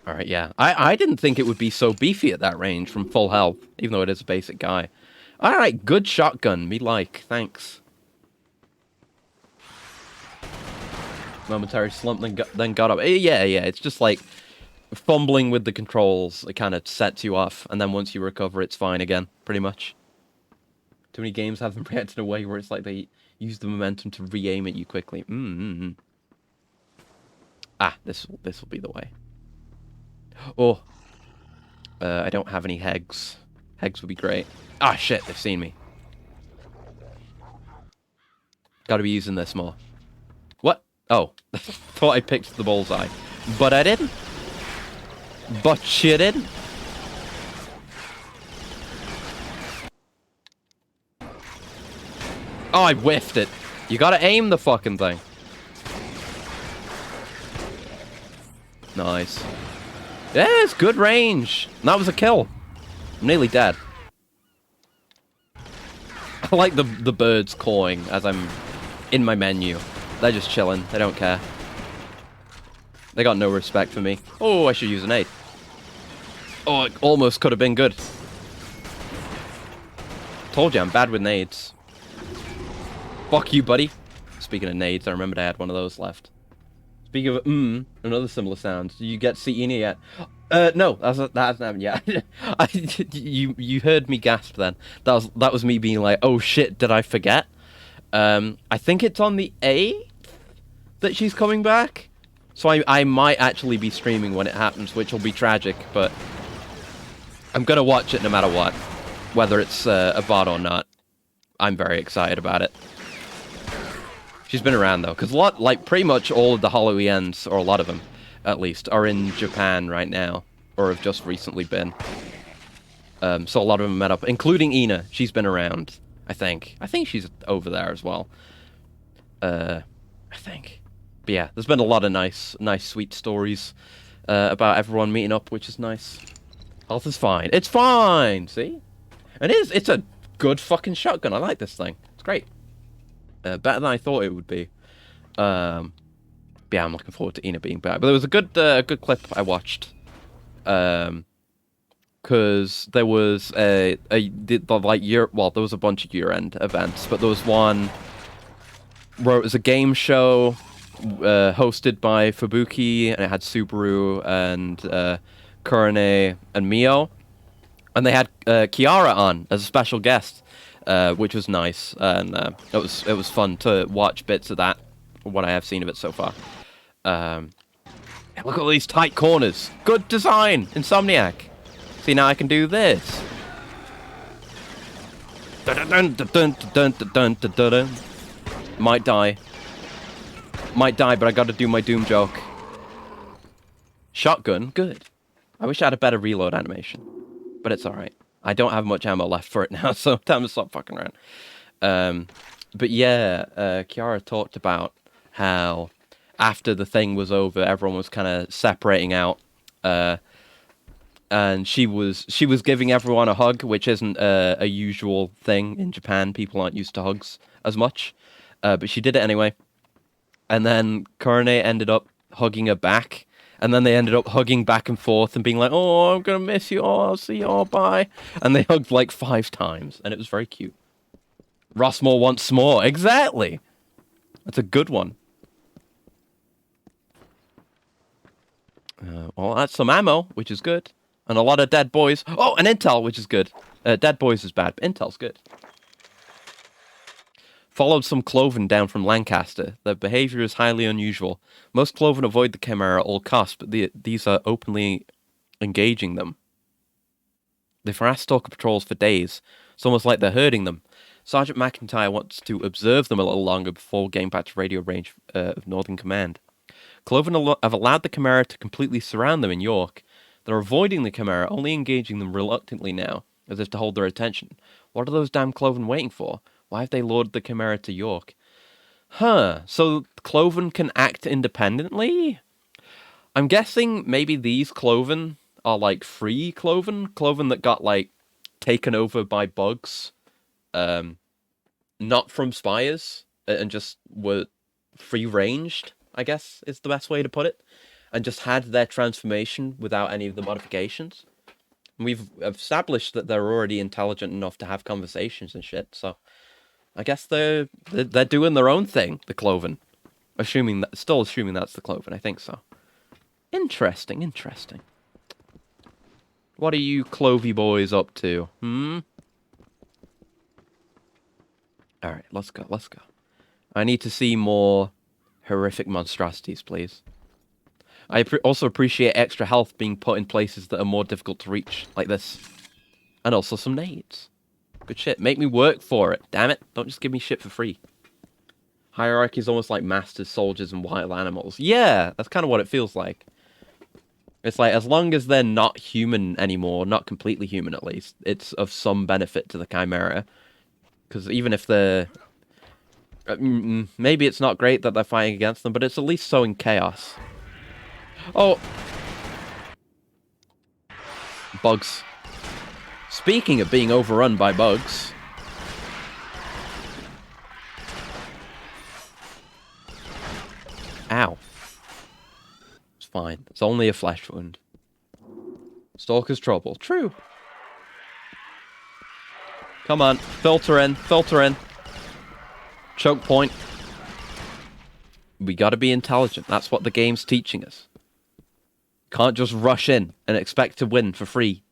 Alright, yeah. I didn't think it would be so beefy at that range from full health, even though it is a basic guy. Alright, good shotgun. Me like. Thanks. Momentary slump, then got up. Yeah, it's just like fumbling with the controls. It kind of sets you off, and then once you recover, it's fine again, pretty much. Too many games have them reacted in a way where it's like they use the momentum to re-aim at you quickly. Ah, this will be the way. Oh, I don't have any Hegs. Hegs would be great. Ah, shit, they've seen me. Gotta be using this more. What? Oh, thought I picked the bullseye. But I didn't. But you didn't. Oh, I whiffed it. You gotta aim the fucking thing. Nice. Yeah, it's good range. And that was a kill. I'm nearly dead. I like the birds cawing as I'm in my menu. They're just chilling. They don't care. They got no respect for me. Oh, I should use an aid. Oh, it almost could have been good. Told you, I'm bad with nades. Fuck you, buddy. Speaking of nades, I remembered I had one of those left. Speaking of another similar sound. Do you get to see Ina yet? No, that hasn't happened yet. You heard me gasp then. That was me being like, oh shit, did I forget? I think it's on the 8th that she's coming back. So I might actually be streaming when it happens, which will be tragic, but I'm gonna watch it no matter what. Whether it's a bot or not. I'm very excited about it. She's been around though, because pretty much all of the Halloweens, or a lot of them, at least, are in Japan right now, or have just recently been. So a lot of them met up, including Ina. She's been around, I think. I think she's over there as well. I think. But yeah, there's been a lot of nice, sweet stories about everyone meeting up, which is nice. Health is fine. It's fine. See, and it's a good fucking shotgun. I like this thing. It's great. Better than I thought it would be. Yeah, I'm looking forward to Ina being back. But there was a good clip I watched. Because there was there was a bunch of year-end events, but there was one where it was a game show hosted by Fubuki, and it had Subaru and Kurane and Mio, and they had Kiara on as a special guest. Which was nice, and it was fun to watch bits of that, what I have seen of it so far. Look at all these tight corners. Good design, Insomniac. See, now I can do this. Might die, but I gotta do my Doom joke. Shotgun, good. I wish I had a better reload animation, but it's alright. I don't have much ammo left for it now, so time to stop fucking around. But yeah, Kiara talked about how after the thing was over, everyone was kind of separating out, and she was giving everyone a hug, which isn't a usual thing in Japan. People aren't used to hugs as much, but she did it anyway. And then Kurane ended up hugging her back. And then they ended up hugging back and forth and being like, oh, I'm going to miss you. Oh, I'll see you. Oh, bye. And they hugged like 5 times. And it was very cute. Rossmore wants more. Exactly. That's a good one. Well, that's some ammo, which is good. And a lot of dead boys. Oh, and intel, which is good. Dead boys is bad, but intel's good. Followed some Cloven down from Lancaster. Their behavior is highly unusual. Most Cloven avoid the Chimera at all costs, but these are openly engaging them. They've harassed stalker patrols for days. It's almost like they're herding them. Sergeant McIntyre wants to observe them a little longer before getting back to radio range of Northern Command. Cloven have allowed the Chimera to completely surround them in York. They're avoiding the Chimera, only engaging them reluctantly now, as if to hold their attention. What are those damn Cloven waiting for? Why have they lured the Chimera to York? Huh, so Cloven can act independently? I'm guessing maybe these Cloven are like free Cloven that got like taken over by bugs, not from spires, and just were free-ranged, I guess is the best way to put it, and just had their transformation without any of the modifications. And we've established that they're already intelligent enough to have conversations and shit, so I guess they're doing their own thing, the Cloven. Still assuming that's the Cloven, I think so. Interesting. What are you Clovey boys up to? Alright, let's go. I need to see more horrific monstrosities, please. I also appreciate extra health being put in places that are more difficult to reach, like this. And also some nades. Good shit. Make me work for it. Damn it. Don't just give me shit for free. Hierarchy is almost like masters, soldiers, and wild animals. Yeah, that's kind of what it feels like. It's like, as long as they're not human anymore, not completely human at least, it's of some benefit to the Chimera. Because even if they're... maybe it's not great that they're fighting against them, but it's at least sowing chaos. Oh! Bugs. Speaking of being overrun by bugs... Ow. It's fine. It's only a flesh wound. Stalker's trouble. True. Come on. Filter in. Choke point. We gotta be intelligent. That's what the game's teaching us. Can't just rush in and expect to win for free.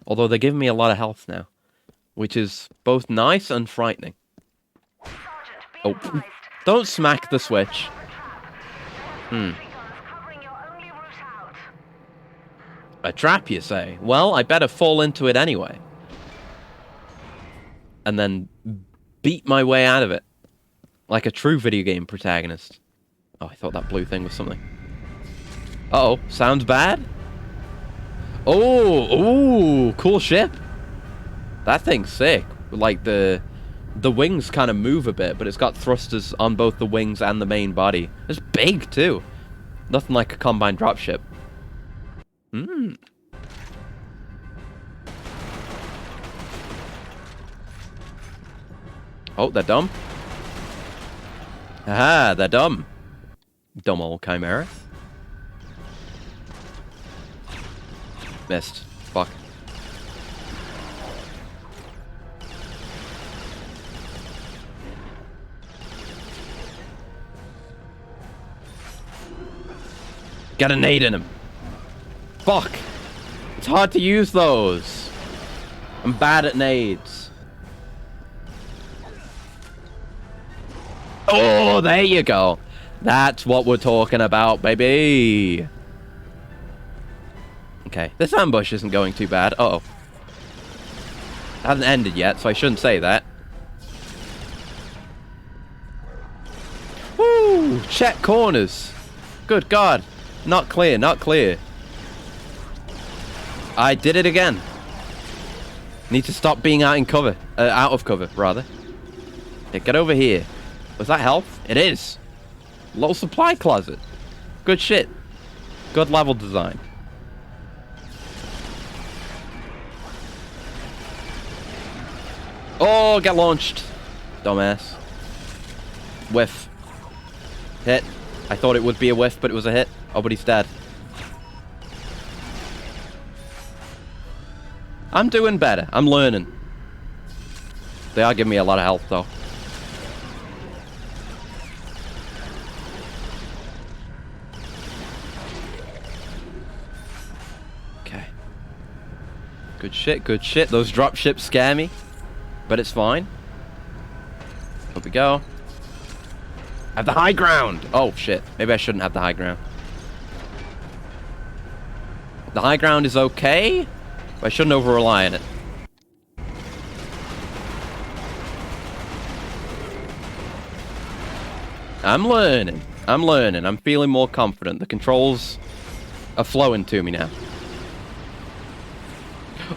Although they're giving me a lot of health now. Which is both nice and frightening. Oh. Don't smack the switch. A trap, you say? Well, I better fall into it anyway. And then beat my way out of it. Like a true video game protagonist. Oh, I thought that blue thing was something. Uh-oh, sounds bad? Oh, cool ship. That thing's sick. Like, the wings kind of move a bit, but it's got thrusters on both the wings and the main body. It's big, too. Nothing like a combined dropship. Oh, they're dumb. Aha, they're dumb. Dumb old Chimera. Missed. Fuck. Got a nade in him. Fuck. It's hard to use those. I'm bad at nades. Oh, there you go. That's what we're talking about, baby. Okay, this ambush isn't going too bad. Uh-oh. It hasn't ended yet, so I shouldn't say that. Woo! Check corners. Good God. Not clear, not clear. I did it again. Need to stop being out of cover, rather. Yeah, get over here. Was that health? It is. Little supply closet. Good shit. Good level design. Oh, get launched. Dumbass. Whiff. Hit. I thought it would be a whiff, but it was a hit. Oh, but he's dead. I'm doing better. I'm learning. They are giving me a lot of health, though. Okay. Good shit, good shit. Those dropships scare me. But it's fine. Here we go. Have the high ground! Oh, shit. Maybe I shouldn't have the high ground. The high ground is okay, but I shouldn't over-rely on it. I'm learning. I'm learning. I'm feeling more confident. The controls are flowing to me now.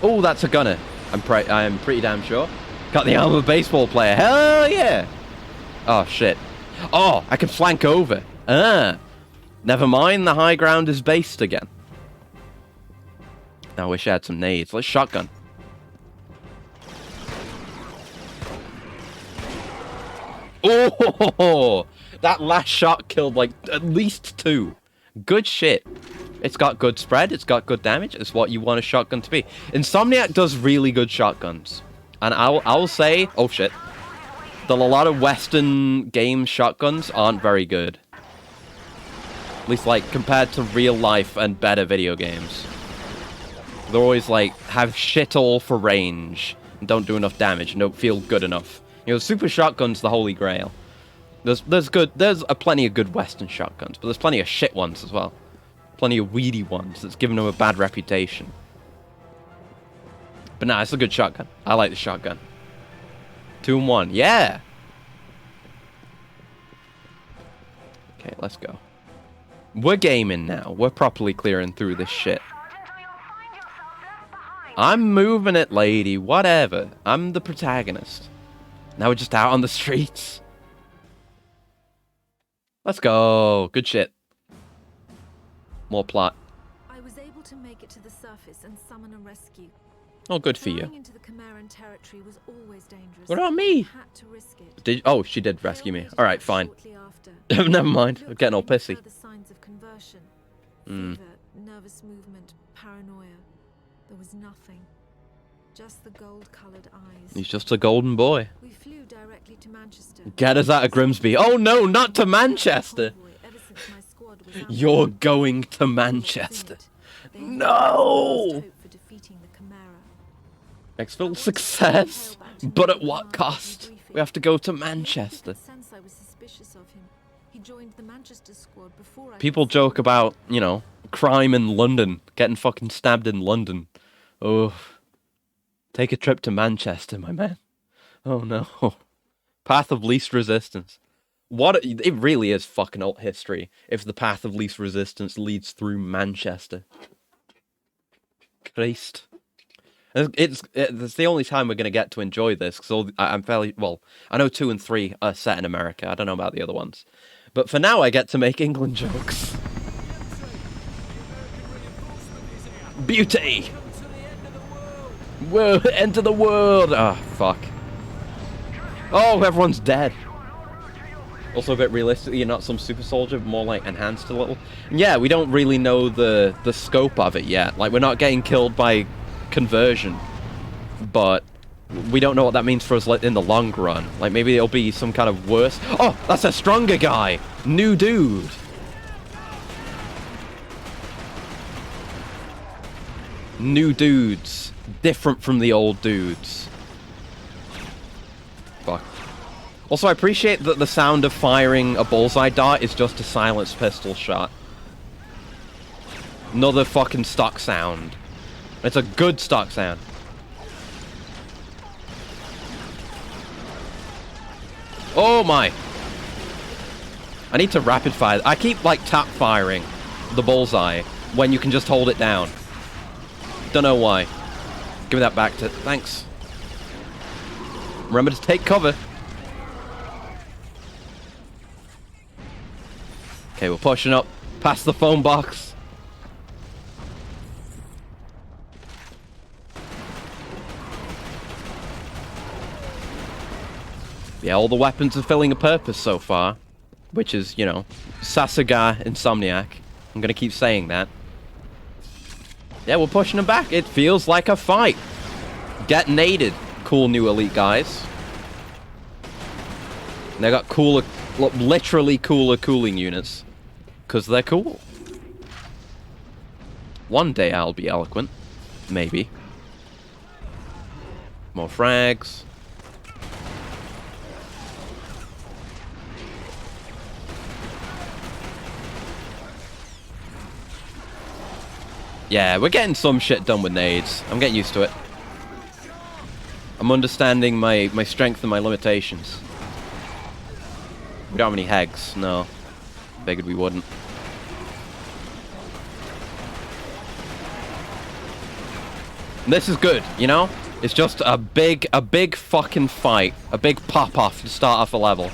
Oh, that's a gunner. I am pretty damn sure. Got the arm of a baseball player. Hell yeah! Oh, shit. Oh, I can flank over. Never mind. The high ground is based again. I wish I had some nades. Let's shotgun. Oh, that last shot killed like at least 2. Good shit. It's got good spread. It's got good damage. It's what you want a shotgun to be. Insomniac does really good shotguns. And I'll say, oh shit, that a lot of Western game shotguns aren't very good. At least like compared to real life and better video games. They're always like, have shit all for range. And don't do enough damage and don't feel good enough. You know, super shotgun's the holy grail. There's plenty of good Western shotguns, but there's plenty of shit ones as well. Plenty of weedy ones that's given them a bad reputation. But nah, it's a good shotgun. I like the shotgun. 2 and 1, yeah! Okay, let's go. We're gaming now. We're properly clearing through this shit. I'm moving it, lady. Whatever. I'm the protagonist. Now we're just out on the streets. Let's go. Good shit. More plot. I was able to make it to the surface and summon a rescue. Oh, good for you. Flying into the Chimeran territory was always dangerous. What about me? Had to risk it. Oh, she did rescue me. All right, fine. Shortly after. Never mind. I'm getting all pissy. Further signs of conversion. Fever, nervous movement, paranoia. There was nothing. Just the gold-colored eyes. He's just a golden boy. We flew directly to Manchester. Get us out of Grimsby. Oh no, not to Manchester. You're going to Manchester. No! Exfil success, but at what cost? We have to go to Manchester. People joke about, you know, crime in London, getting fucking stabbed in London. Oh, take a trip to Manchester, my man. Oh no. Path of least resistance. What? It really is fucking alt history if the path of least resistance leads through Manchester. Christ. It's the only time we're going to get to enjoy this, because I'm fairly, well, I know 2 and 3 are set in America. I don't know about the other ones. But for now, I get to make England jokes. Beauty! Whoa, enter the world! Ah, oh, fuck. Oh, everyone's dead. Also a bit realistic, you're not some super soldier, but more like enhanced a little. And yeah, we don't really know the scope of it yet. Like, we're not getting killed by conversion, but we don't know what that means for us in the long run. Like, maybe it'll be some kind of worse. Oh, that's a stronger guy! New dude! New dudes. Different from the old dudes. Fuck. Also, I appreciate that the sound of firing a bullseye dart is just a silenced pistol shot. Another fucking stock sound. It's a good stock sound. Oh my! I need to rapid fire. I keep like tap firing the bullseye when you can just hold it down. Don't know why. Give me that back to... Thanks. Remember to take cover. Okay, we're pushing up past the phone box. Yeah, all the weapons are filling a purpose so far. Which is, you know, Sasuga Insomniac. I'm gonna keep saying that. Yeah, we're pushing them back. It feels like a fight. Detonated. Cool new elite guys. And they got cooler, literally cooler cooling units. Because they're cool. One day I'll be eloquent. Maybe. More frags. Yeah, we're getting some shit done with nades. I'm getting used to it. I'm understanding my strength and my limitations. We don't have any hegs, no. Figured we wouldn't. This is good, you know? It's just a big fucking fight. A big pop-off to start off a level.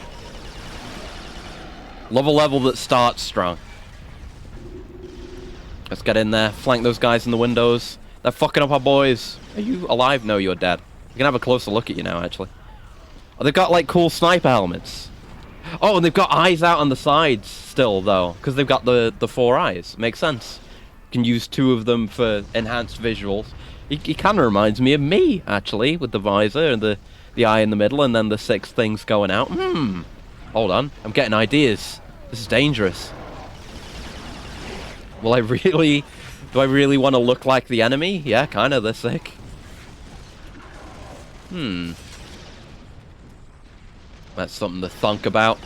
Love a level that starts strong. Let's get in there, flank those guys in the windows. They're fucking up our boys. Are you alive? No, you're dead. We can have a closer look at you now, actually. Oh, they've got, like, cool sniper helmets. Oh, and they've got eyes out on the sides still, though, because they've got the 4 eyes. Makes sense. You can use 2 of them for enhanced visuals. He kind of reminds me of me, actually, with the visor and the eye in the middle, and then the 6 things going out. Hold on. I'm getting ideas. This is dangerous. Will I really... Do I really want to look like the enemy? Yeah, kind of. They're sick. That's something to think about.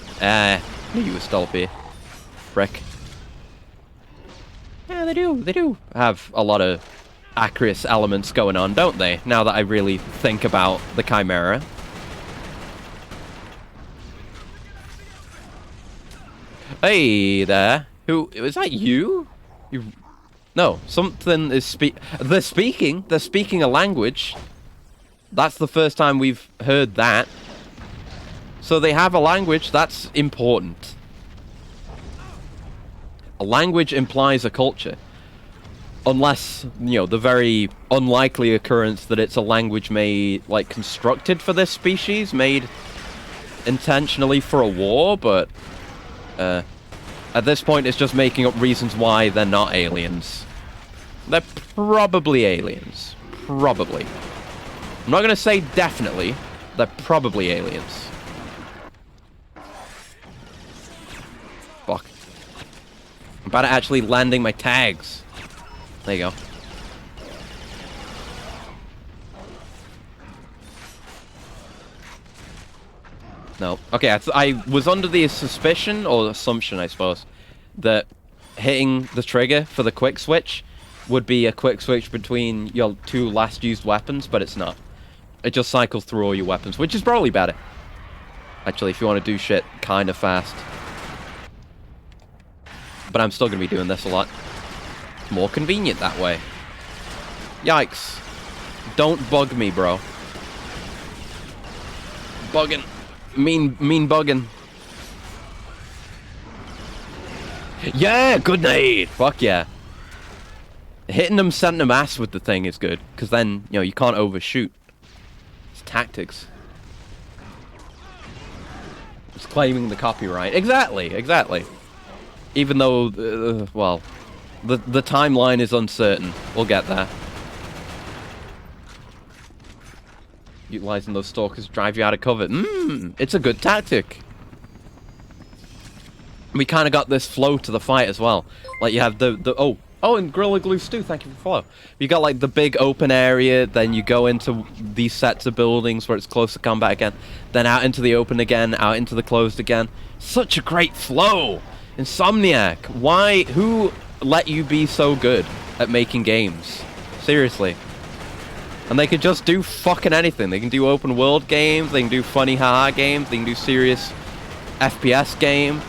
Knew you were still up here. Frick. Yeah, they do have a lot of accurate elements going on, don't they? Now that I really think about the Chimera. Hey there. Who... Is that you? You... No, something is They're speaking a language. That's the first time we've heard that. So they have a language, that's important. A language implies a culture. Unless, you know, the very unlikely occurrence that it's a language made, like, constructed for this species, made intentionally for a war, but, at this point it's just making up reasons why they're not aliens. They're probably aliens. Probably. I'm not gonna say definitely, they're probably aliens. Fuck. I'm about to actually landing my tags. There you go. No. Okay, I was under the suspicion, or assumption, I suppose, that hitting the trigger for the quick switch would be a quick switch between your 2 last used weapons, but it's not. It just cycles through all your weapons, which is probably better. Actually, if you want to do shit kind of fast. But I'm still going to be doing this a lot. It's more convenient that way. Yikes. Don't bug me, bro. Bugging. Mean bugging. Yeah, good night. Fuck yeah. Hitting them, sending them ass with the thing is good, because then, you know, you can't overshoot. It's tactics. It's claiming the copyright. Exactly. Even though, well, the timeline is uncertain. We'll get there. Utilizing those stalkers drive you out of cover. It's a good tactic. We kind of got this flow to the fight as well. Like, you have Oh, and Gorilla Glue Stew, thank you for follow. You got, like, the big open area, then you go into these sets of buildings where it's close to combat again, then out into the open again, out into the closed again. Such a great flow! Insomniac, who let you be so good at making games? Seriously. And they could just do fucking anything. They can do open world games, they can do funny haha games, they can do serious FPS game.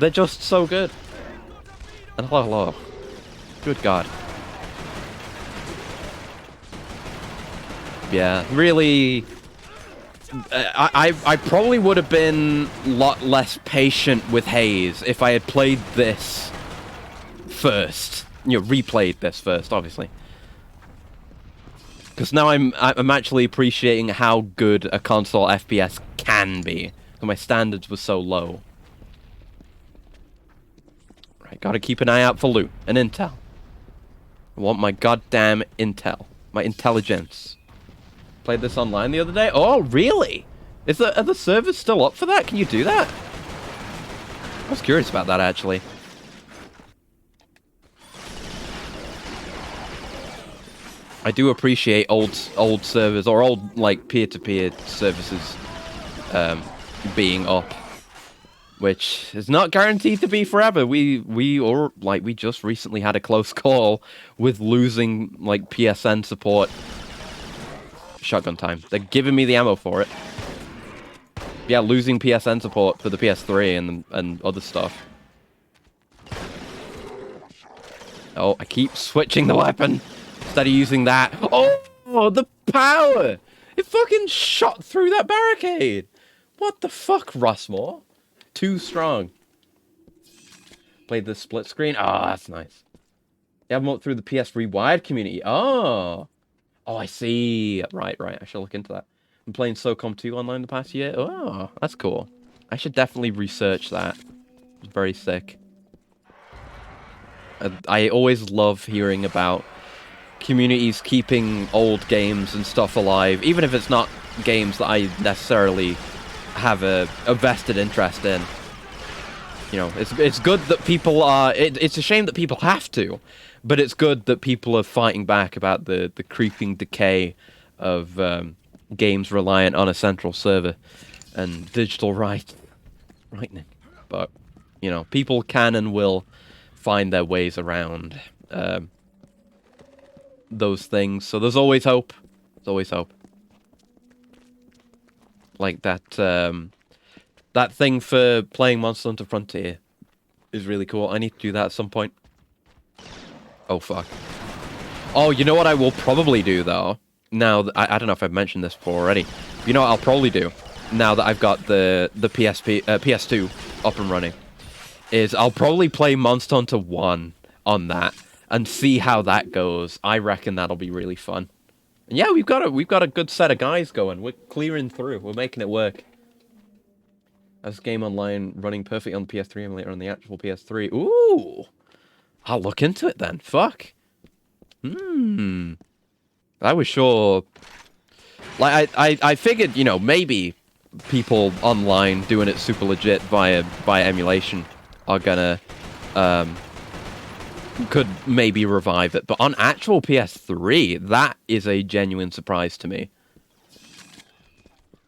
They're just so good. And hello. Good God. Yeah, really... I probably would have been a lot less patient with Haze if I had played this first. You know, replayed this first, obviously. Because now I'm actually appreciating how good a console FPS can be. Because my standards were so low. Right, gotta keep an eye out for loot and intel. I want my goddamn intel. My intelligence. Played this online the other day. Oh, really? Are the servers still up for that? Can you do that? I was curious about that, actually. I do appreciate old servers, or old, like, peer-to-peer services being up. Which is not guaranteed to be forever. We just recently had a close call with losing, like, PSN support. Shotgun time. They're giving me the ammo for it. Yeah, losing PSN support for the PS3 and other stuff. Oh, I keep switching the weapon instead of using that. Oh, the power! It fucking shot through that barricade. What the fuck, Russmore? Too strong. Played the split screen. Oh, that's nice. You have them up through the PS3 wired community. Oh. Oh, I see. Right. I shall look into that. I'm playing SOCOM 2 online the past year. Oh, that's cool. I should definitely research that. It's very sick. I always love hearing about communities keeping old games and stuff alive, even if it's not games that I necessarily have a vested interest in. You know, it's good that people are... It's a shame that people have to, but it's good that people are fighting back about the creeping decay of games reliant on a central server and digital rightening. But, you know, people can and will find their ways around those things. So there's always hope. There's always hope. Like that that thing for playing Monster Hunter Frontier is really cool. I need to do that at some point. Oh, fuck. Oh, you know what I will probably do, though? Now, I don't know if I've mentioned this before already. You know what I'll probably do, now that I've got the PS2 up and running, is I'll probably play Monster Hunter 1 on that and see how that goes. I reckon that'll be really fun. And yeah, we've got a good set of guys going. We're clearing through. We're making it work. This game online running perfectly on the PS3 emulator on the actual PS3. Ooh! I'll look into it then. Fuck. I was sure... Like, I figured, you know, maybe people online doing it super legit via emulation are gonna... could maybe revive it. But on actual PS3, that is a genuine surprise to me.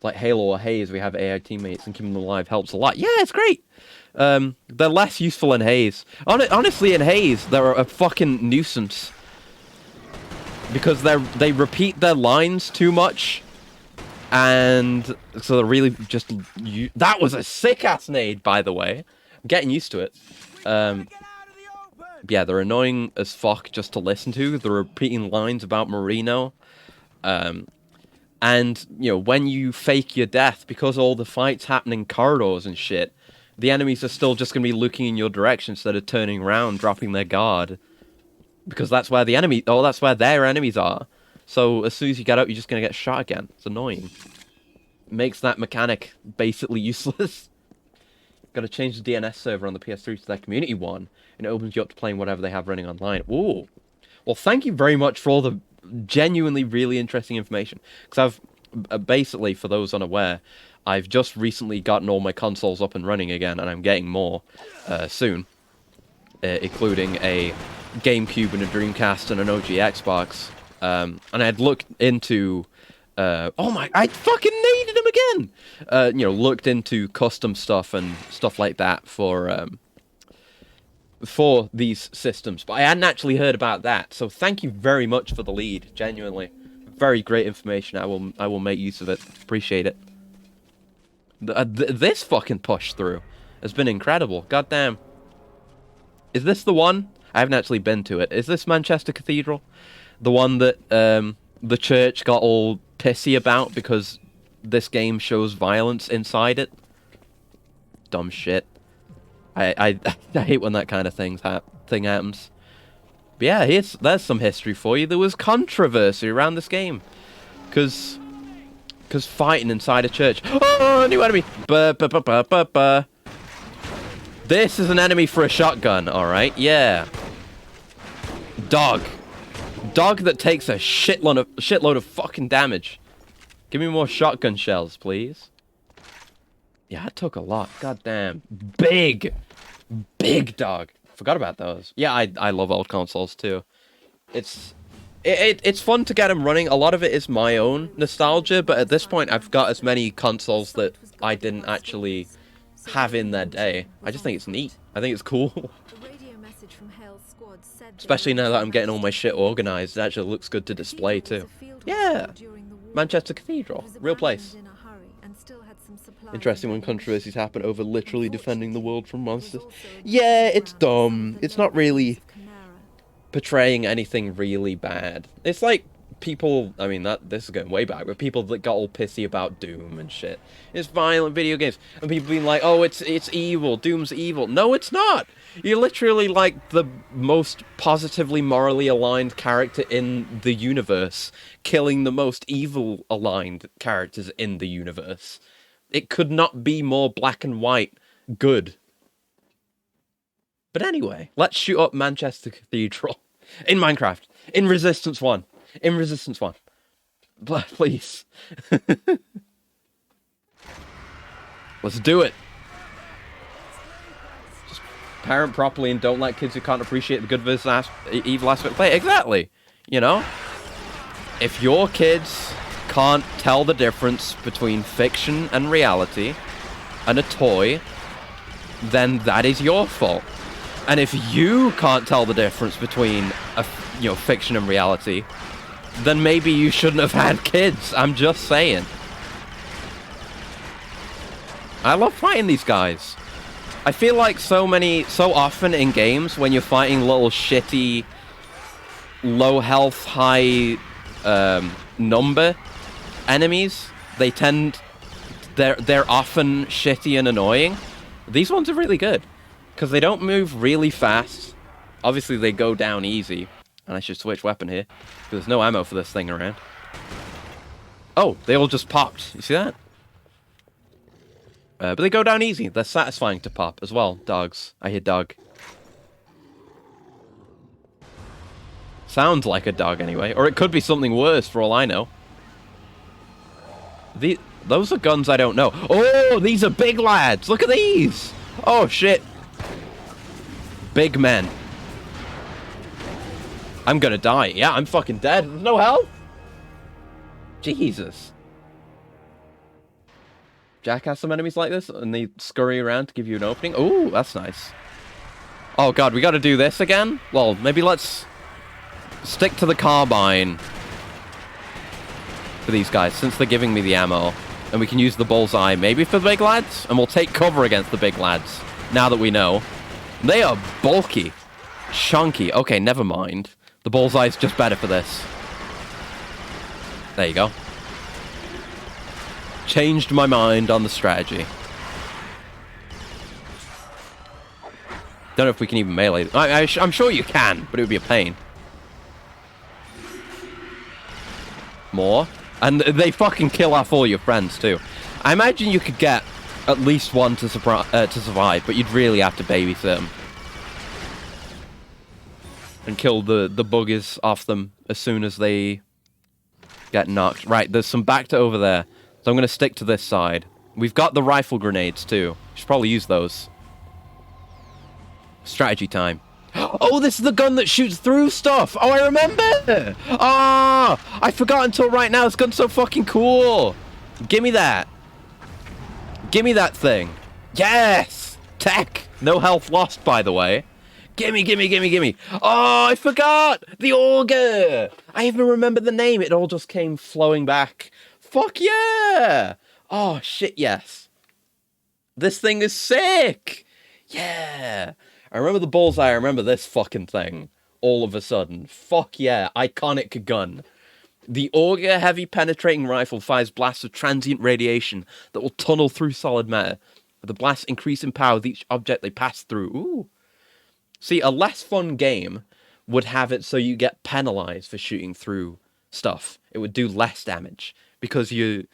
Like Halo or Haze, we have AI teammates and keeping them alive helps a lot. Yeah, it's great. They're less useful in Haze. Honestly, in Haze, they're a fucking nuisance. Because they repeat their lines too much. And so they're really just... That was a sick-ass nade, by the way. I'm getting used to it. Yeah, they're annoying as fuck just to listen to. They're repeating lines about Marino. And, you know, when you fake your death, because all the fights happen in corridors and shit, the enemies are still just going to be looking in your direction instead of turning around, dropping their guard. Because that's where that's where their enemies are. So as soon as you get up, you're just going to get shot again. It's annoying. Makes that mechanic basically useless. Got to change the DNS server on the PS3 to their community one, and it opens you up to playing whatever they have running online. Ooh. Well, thank you very much for all the genuinely really interesting information. Because I've, basically, for those unaware, I've just recently gotten all my consoles up and running again, and I'm getting more soon. Including a GameCube and a Dreamcast and an OG Xbox. And I'd looked into... I fucking needed him again! You know, looked into custom stuff and stuff like that for these systems. But I hadn't actually heard about that, so thank you very much for the lead, genuinely. Very great information, I will make use of it. Appreciate it. This fucking push through has been incredible, goddamn. Is this the one? I haven't actually been to it. Is this Manchester Cathedral? The one that the church got all pissy about because this game shows violence inside it? Dumb shit. I hate when that kind of thing happens. But yeah, there's some history for you. There was controversy around this game. Because fighting inside a church... Oh, new enemy! This is an enemy for a shotgun, alright? Yeah. Dog that takes a shitload of fucking damage. Give me more shotgun shells, please. Yeah, it took a lot. Goddamn. Big dog. Forgot about those. Yeah, I love old consoles too. It's fun to get them running. A lot of it is my own nostalgia, but at this point I've got as many consoles that I didn't actually have in their day. I just think it's neat. I think it's cool. Especially now that I'm getting all my shit organized, it actually looks good to display too. Yeah! Manchester Cathedral. Real place. some supplies. Interesting and when readiness. controversies happen over literally defending the world from There was monsters. also a Yeah, it's background on some dumb. of the It's not lower really levels of Chimera. portraying anything really bad. It's like people, I mean, this is going way back, but people that got all pissy about Doom and shit. It's violent video games. And people being like, oh, it's evil, Doom's evil. No, it's not! You're literally like the most positively morally aligned character in the universe, killing the most evil aligned characters in the universe. It could not be more black and white good. But anyway, let's shoot up Manchester Cathedral. In Minecraft. In Resistance 1. In Resistance 1. Please. Let's do it. Just parent properly and don't let kids who can't appreciate the good versus evil aspect play. Exactly. You know? If your kids can't tell the difference between fiction and reality and a toy, then that is your fault. And if you can't tell the difference between fiction and reality, then maybe you shouldn't have had kids. I'm just saying. I love fighting these guys. I feel like so often in games when you're fighting little shitty, low health, high number enemies, they're often shitty and annoying. These ones are really good. Because they don't move really fast. Obviously, they go down easy. And I should switch weapon here. Because there's no ammo for this thing around. Oh, they all just popped. You see that? But they go down easy. They're satisfying to pop as well. Dogs. I hear dog. Sounds like a dog anyway. Or it could be something worse for all I know. Those are guns I don't know. Oh, these are big lads. Look at these. Oh, shit. Big men. I'm gonna die. Yeah, I'm fucking dead. There's no health. Jesus. Jack has some enemies like this, and they scurry around to give you an opening. Ooh, that's nice. Oh god, we gotta do this again? Well, maybe let's stick to the carbine for these guys, since they're giving me the ammo. And we can use the bullseye maybe for the big lads, and we'll take cover against the big lads, now that we know. They are bulky. Chunky. Okay, never mind. The bullseye's just better for this. There you go. Changed my mind on the strategy. Don't know if we can even melee. I'm sure you can, but it would be a pain. More. And they fucking kill off all your friends, too. I imagine you could get at least one to survive, but you'd really have to babysit them. And kill the buggers off them as soon as they get knocked. Right, there's some back to over there. So I'm going to stick to this side. We've got the rifle grenades, too. Should probably use those. Strategy time. Oh, this is the gun that shoots through stuff! Oh, I remember! Ah! I forgot until right now. This gun's so fucking cool! Give me that. Give me that thing. Yes! Tech! No health lost, by the way. Gimme, gimme, gimme, gimme. Oh, I forgot! The auger! I even remember the name. It all just came flowing back. Fuck yeah! Oh, shit, yes. This thing is sick! Yeah! I remember the bullseye. I remember this fucking thing. All of a sudden. Fuck yeah. Iconic gun. The auger heavy penetrating rifle fires blasts of transient radiation that will tunnel through solid matter. The blasts increase in power with each object they pass through. Ooh. See, a less fun game would have it so you get penalized for shooting through stuff. It would do less damage. Because the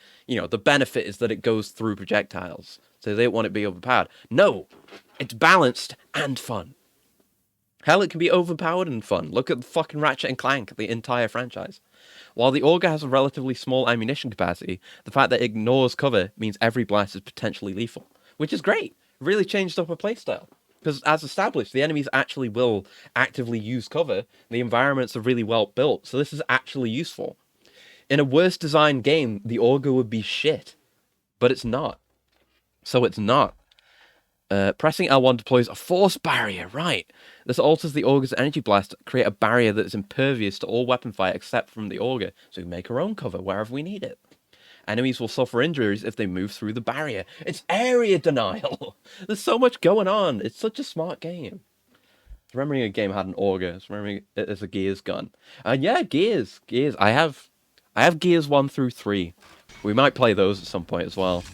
benefit is that it goes through projectiles. So they don't want it to be overpowered. No! It's balanced and fun. Hell, it can be overpowered and fun. Look at the fucking Ratchet and Clank, the entire franchise. While the auger has a relatively small ammunition capacity, the fact that it ignores cover means every blast is potentially lethal. Which is great. Really changed up a playstyle. Because as established, the enemies actually will actively use cover. The environments are really well built, so this is actually useful. In a worse designed game, the auger would be shit. But it's not. So it's not. Pressing L1 deploys a force barrier, right. This alters the auger's energy blast to create a barrier that is impervious to all weapon fire except from the auger, so we make our own cover wherever we need it. Enemies will suffer injuries if they move through the barrier. It's area denial. There's so much going on. It's such a smart game. Remembering a game had an auger. It's remembering it as a Gears gun. And yeah, Gears. I have Gears 1 through 3. We might play those at some point as well.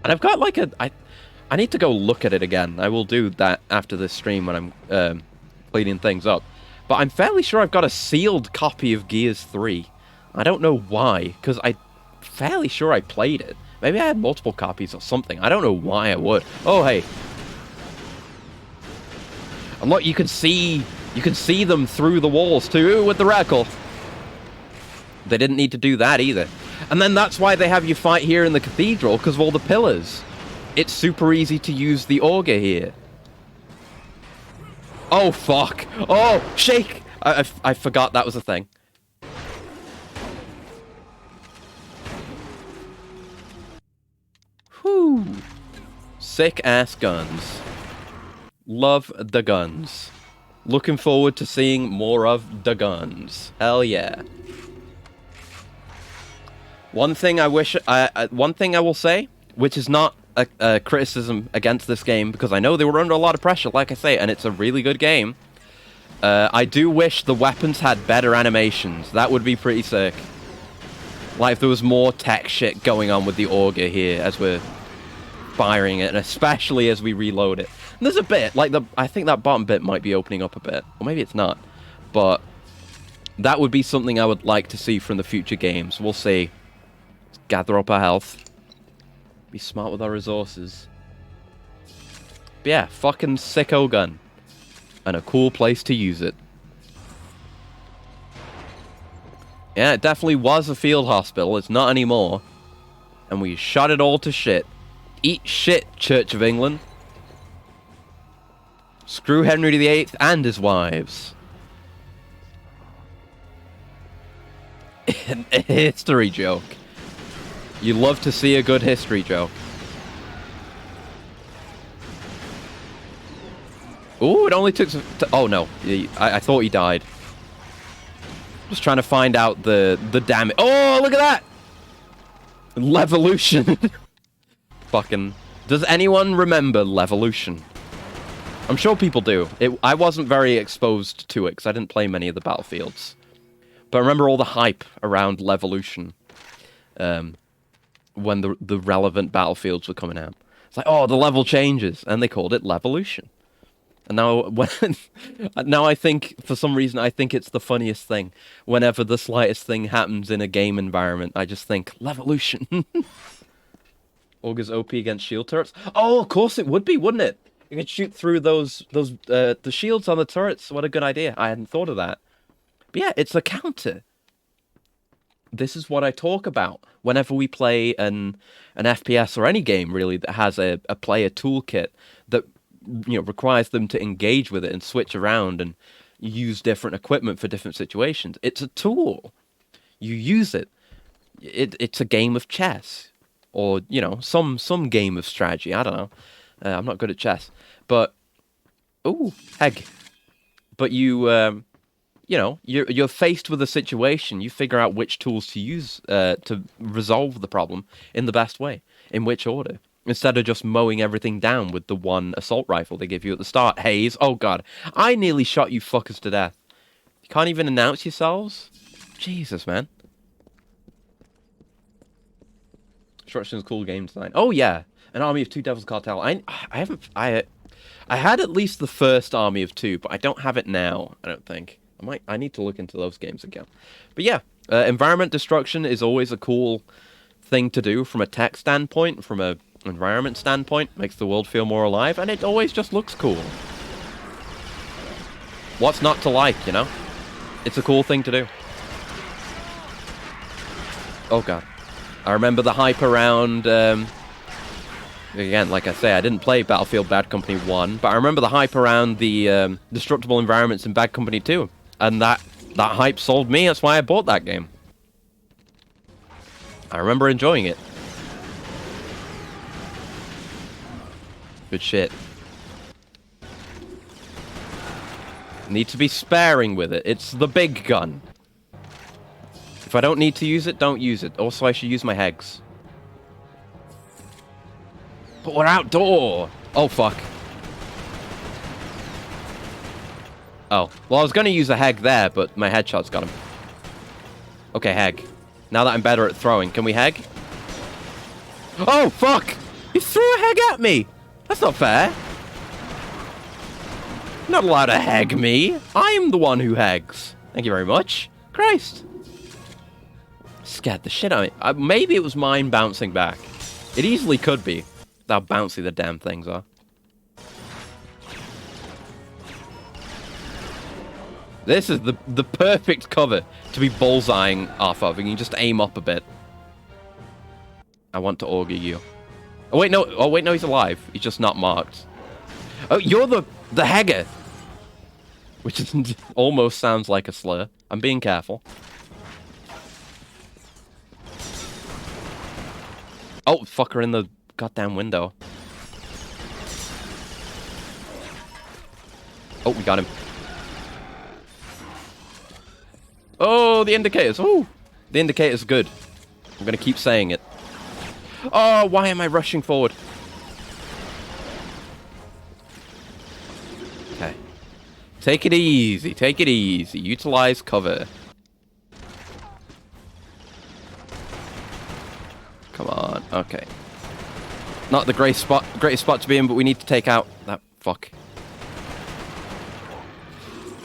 And I've got like I need to go look at it again. I will do that after this stream when I'm cleaning things up. But I'm fairly sure I've got a sealed copy of Gears 3. I don't know why, because I'm fairly sure I played it. Maybe I had multiple copies or something. I don't know why I would. Oh, hey. And look, you can see them through the walls too with the reticle. They didn't need to do that either. And then that's why they have you fight here in the cathedral, because of all the pillars. It's super easy to use the auger here. Oh, fuck. Oh, shake. I forgot that was a thing. Whew. Sick-ass guns. Love the guns. Looking forward to seeing more of the guns. Hell yeah. One thing I will say, which is not a criticism against this game, because I know they were under a lot of pressure, like I say, and it's a really good game. I do wish the weapons had better animations. That would be pretty sick. Like if there was more tech shit going on with the auger here as we're firing it, and especially as we reload it. And there's a bit, like I think that bottom bit might be opening up a bit, or maybe it's not. But that would be something I would like to see from the future games. We'll see. Let's gather up our health. Be smart with our resources. But yeah, fucking sicko gun. And a cool place to use it. Yeah, it definitely was a field hospital. It's not anymore. And we shot it all to shit. Eat shit, Church of England. Screw Henry VIII and his wives. A history joke. You love to see a good history joke. Ooh, it only took some... Oh, no. I thought he died. Just trying to find out the damage. Oh, look at that! Levolution. Fucking... Does anyone remember Levolution? I'm sure people do. I wasn't very exposed to it, because I didn't play many of the Battlefields. But I remember all the hype around Levolution. When the relevant Battlefields were coming out. It's like, oh, the level changes. And they called it Levolution. And now I think, for some reason, I think it's the funniest thing. Whenever the slightest thing happens in a game environment, I just think, Levolution. Augur's OP against shield turrets? Oh, of course it would be, wouldn't it? You could shoot through the shields on the turrets. What a good idea. I hadn't thought of that. But yeah, it's a counter. This is what I talk about whenever we play an FPS or any game, really, that has a player toolkit that requires them to engage with it and switch around and use different equipment for different situations. It's a tool. You use it. It's a game of chess, or some game of strategy. I don't know. I'm not good at chess, but heck. But you're faced with a situation. You figure out which tools to use to resolve the problem in the best way, in which order. Instead of just mowing everything down with the one assault rifle they give you at the start. Hayes, oh god, I nearly shot you fuckers to death. You can't even announce yourselves? Jesus, man. Destruction's cool game design. Oh yeah, an Army of Two Devil's Cartel. I had at least the first Army of Two, but I don't have it now, I don't think. I need to look into those games again. But yeah, environment destruction is always a cool thing to do from a tech standpoint, from a environment standpoint. Makes the world feel more alive, and it always just looks cool. What's not to like, It's a cool thing to do. Oh god. I remember the hype around... Again, like I say, I didn't play Battlefield Bad Company 1, but I remember the hype around the destructible environments in Bad Company 2. And that hype sold me, that's why I bought that game. I remember enjoying it. Good shit. Need to be sparing with it. It's the big gun. If I don't need to use it, don't use it. Also, I should use my Hegs. But we're outdoor! Oh, fuck. Oh. Well, I was going to use a Heg there, but my headshot's got him. Okay, Heg. Now that I'm better at throwing, can we Heg? Oh, fuck! You threw a Heg at me! That's not fair. You're not allowed to Heg me. I'm the one who Hegs. Thank you very much. Christ. Scared the shit out of me. Maybe it was mine bouncing back. It easily could be. How bouncy the damn things are. This is the perfect cover to be bullseyeing off of. And you can just aim up a bit. I want to auger you. Oh wait, no. Oh wait, no, he's alive. He's just not marked. Oh, you're the Hegger. Which is, almost sounds like a slur. I'm being careful. Oh, fucker in the goddamn window. Oh, we got him. Oh, the indicators. Oh, the indicator's good. I'm going to keep saying it. Oh, why am I rushing forward? Okay. Take it easy. Take it easy. Utilize cover. Come on. Okay. Not the greatest spot to be in, but we need to take out that fuck.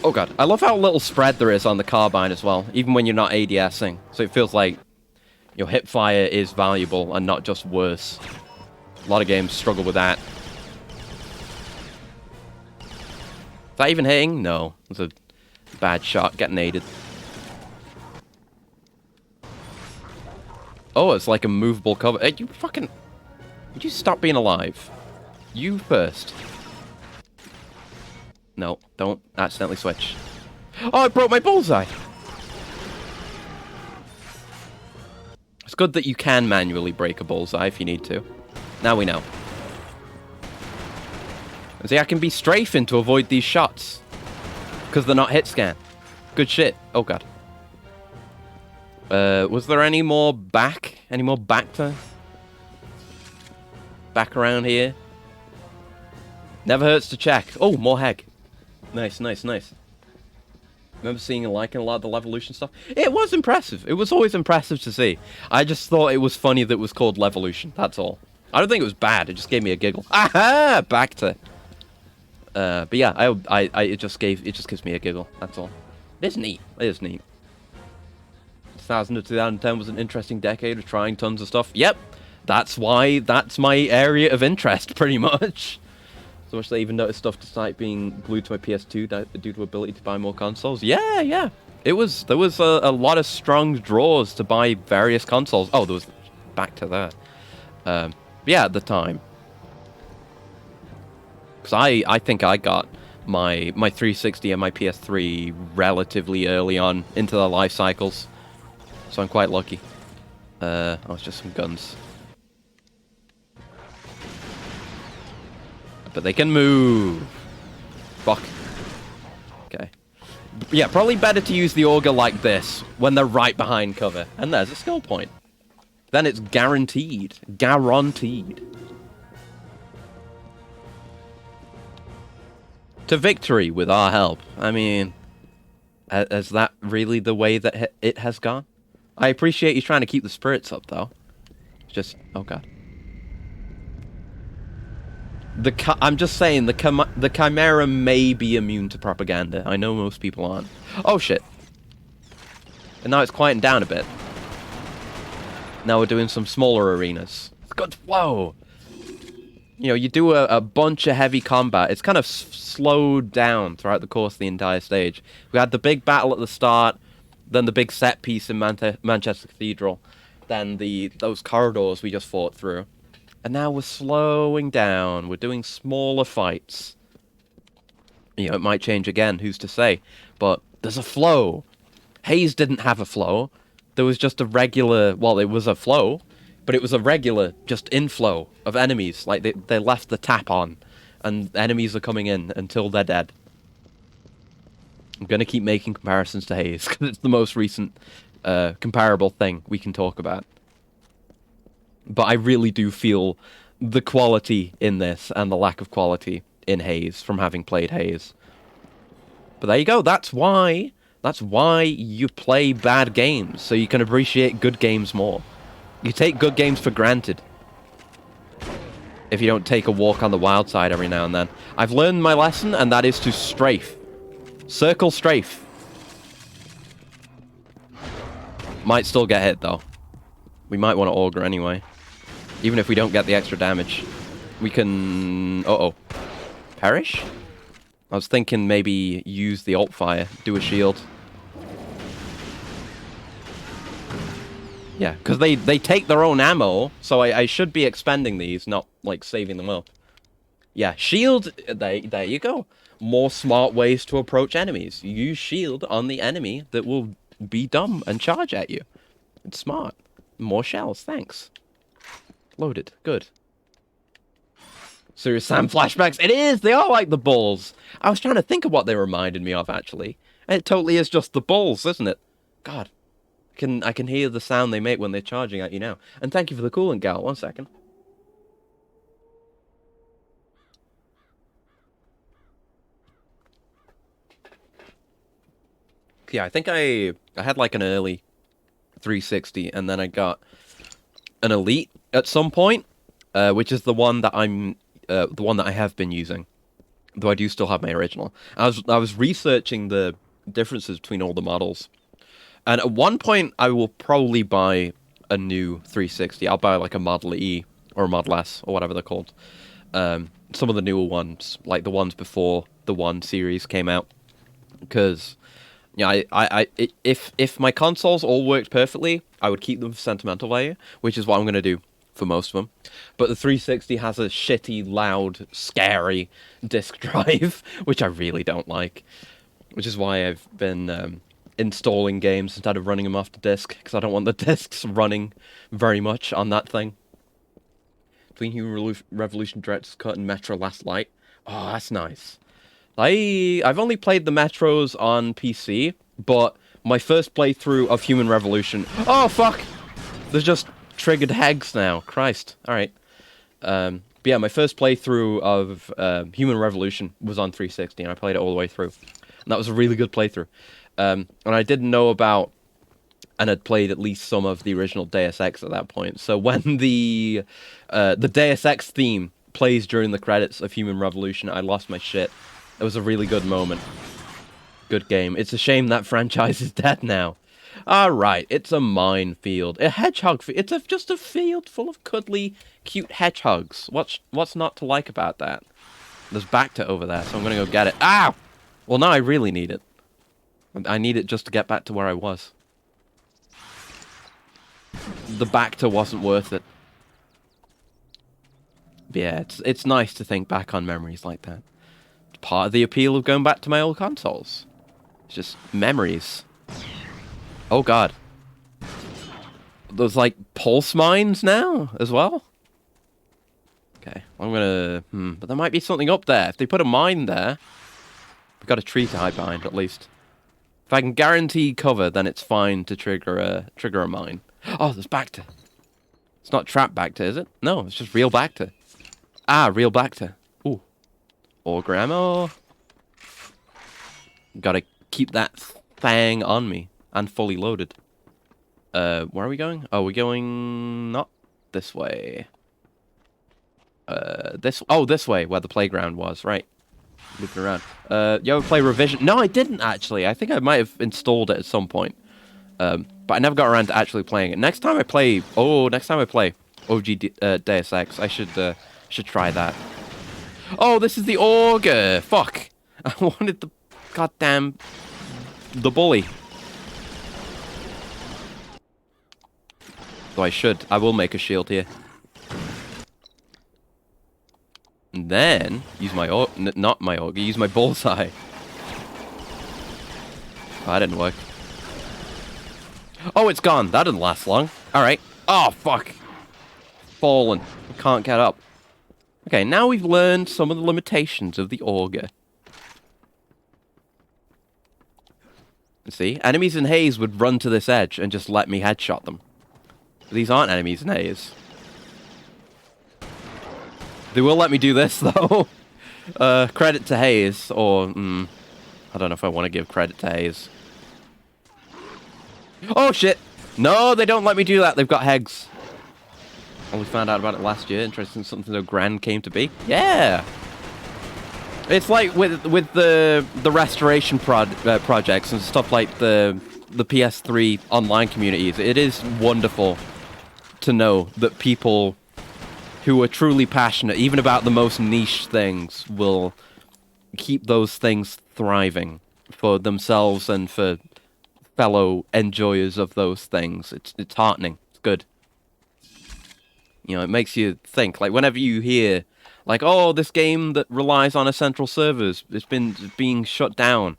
Oh god. I love how little spread there is on the carbine as well, even when you're not ADSing. So it feels like your hip fire is valuable and not just worse. A lot of games struggle with that. Is that even hitting? No. It's a bad shot. Getting aided. Oh, it's like a movable cover. Hey, you fucking... Would you stop being alive? You first. No, don't accidentally switch. Oh, I broke my bullseye! It's good that you can manually break a bullseye if you need to. Now we know. See, I can be strafing to avoid these shots. Because they're not hit scan. Good shit. Oh, God. Was there any more back? Any more back to... Back around here? Never hurts to check. Oh, more Heg. Nice, nice, nice. Remember seeing and liking a lot of the Levolution stuff? It was impressive. It was always impressive to see. I just thought it was funny that it was called Levolution. That's all. I don't think it was bad. It just gave me a giggle. Aha! Back to... but yeah, it just gives me a giggle. That's all. It is neat. It is neat. 2000 to 2010 was an interesting decade of trying tons of stuff. Yep. That's why that's my area of interest, pretty much. So much that I even noticed stuff despite being glued to my PS2 due to ability to buy more consoles. Yeah, yeah. There was a lot of strong draws to buy various consoles. Oh, there was... Back to that. Yeah, at the time. Because I think I got my 360 and my PS3 relatively early on into their life cycles. So I'm quite lucky. Oh, it's just some guns. But they can move. Fuck. Okay. Yeah, probably better to use the auger like this when they're right behind cover. And there's a skill point. Then it's guaranteed. Guaranteed. To victory with our help. I mean, is that really the way that it has gone? I appreciate you trying to keep the spirits up, though. Just... Oh, God. I'm just saying, the Chimera may be immune to propaganda. I know most people aren't. Oh, shit. And now it's quieting down a bit. Now we're doing some smaller arenas. Good. Whoa. You know, you do a bunch of heavy combat. It's kind of slowed down throughout the course of the entire stage. We had the big battle at the start, then the big set piece in Manchester Cathedral, then those corridors we just fought through. And now we're slowing down. We're doing smaller fights. You know, it might change again, who's to say. But there's a flow. Haze didn't have a flow. There was just a regular... Well, it was a flow, but it was a regular, just inflow of enemies. Like, they left the tap on, and enemies are coming in until they're dead. I'm going to keep making comparisons to Haze, because it's the most recent comparable thing we can talk about. But I really do feel the quality in this and the lack of quality in Haze from having played Haze. But there you go. That's why you play bad games, so you can appreciate good games more. You take good games for granted if you don't take a walk on the wild side every now and then. I've learned my lesson, and that is to strafe. Circle strafe. Might still get hit, though. We might want to auger anyway. Even if we don't get the extra damage. We can... Uh-oh. Perish? I was thinking maybe use the alt fire, do a shield. Yeah, because they take their own ammo, so I should be expending these, not, like, saving them up. Yeah, shield, there you go. More smart ways to approach enemies. Use shield on the enemy that will be dumb and charge at you. It's smart. More shells, thanks. Loaded, good. Serious Sam flashbacks. It is! They are like the bulls. I was trying to think of what they reminded me of, actually. It totally is just the bulls, isn't it? God. I can hear the sound they make when they're charging at you now. And thank you for the coolant, Gal. 1 second. Yeah, I think I had like an early 360, and then I got an elite at some point, which is the one that I have been using, though I do still have my original. I was researching the differences between all the models, and at one point I will probably buy a new 360. I'll buy like a Model E or a Model S or whatever they're called. Some of the newer ones, like the ones before the 1 series came out, because yeah, if my consoles all worked perfectly, I would keep them for sentimental value, which is what I'm going to do for most of them. But the 360 has a shitty, loud, scary disk drive, which I really don't like. Which is why I've been installing games instead of running them off the disk, because I don't want the disks running very much on that thing. Between Human Revolution, Director's Cut, and Metro Last Light. Oh, that's nice. I've only played the Metros on PC, but my first playthrough of Human Revolution... Oh, fuck! There's just triggered hegs now. Christ. Alright. But yeah, my first playthrough of Human Revolution was on 360, and I played it all the way through. And that was a really good playthrough. And I didn't know about... And had played at least some of the original Deus Ex at that point. So when the Deus Ex theme plays during the credits of Human Revolution, I lost my shit. It was a really good moment. Good game. It's a shame that franchise is dead now. Alright, it's a minefield. A hedgehog field. It's just a field full of cuddly, cute hedgehogs. What's not to like about that? There's Bacta over there, so I'm gonna go get it. Ow! Well, now I really need it. I need it just to get back to where I was. The Bacta wasn't worth it. But yeah, it's nice to think back on memories like that. Part of the appeal of going back to my old consoles. It's just memories. Oh god. There's like pulse mines now as well? Okay, I'm gonna... but there might be something up there. If they put a mine there, we've got a tree to hide behind at least. If I can guarantee cover, then it's fine to trigger a mine. Oh, there's Bacta. It's not trap Bacta, is it? No, it's just real Bacta. Ah, real Bacta. Ooh. Auger ammo. Gotta keep that thing on me and fully loaded. Where are we going? Oh, we're going not this way. This way where the playground was, right? Looking around. You ever play Revision? No, I didn't actually. I think I might have installed it at some point. But I never got around to actually playing it. Next time I play OG Deus Ex, I should try that. Oh, this is the auger. Fuck. I wanted the goddamn the bully. So I will make a shield here. And then use my not my auger, use my bullseye. Oh, that didn't work. Oh, it's gone. That didn't last long. Alright. Oh, fuck. Fallen. Can't get up. Okay, now we've learned some of the limitations of the auger. See? Enemies in haze would run to this edge and just let me headshot them. But these aren't enemies in haze. They will let me do this, though. Credit to Haze, or... I don't know if I want to give credit to Haze. Oh, shit! No, they don't let me do that. They've got Hegs. Only found out about it last year. Interesting, something so grand came to be. Yeah! It's like with the restoration projects and stuff like the PS3 online communities. It is wonderful to know that people who are truly passionate, even about the most niche things, will keep those things thriving for themselves and for fellow enjoyers of those things. It's heartening. It's good. You know, it makes you think. Like, whenever you hear, like, oh, this game that relies on essential servers, it's being shut down,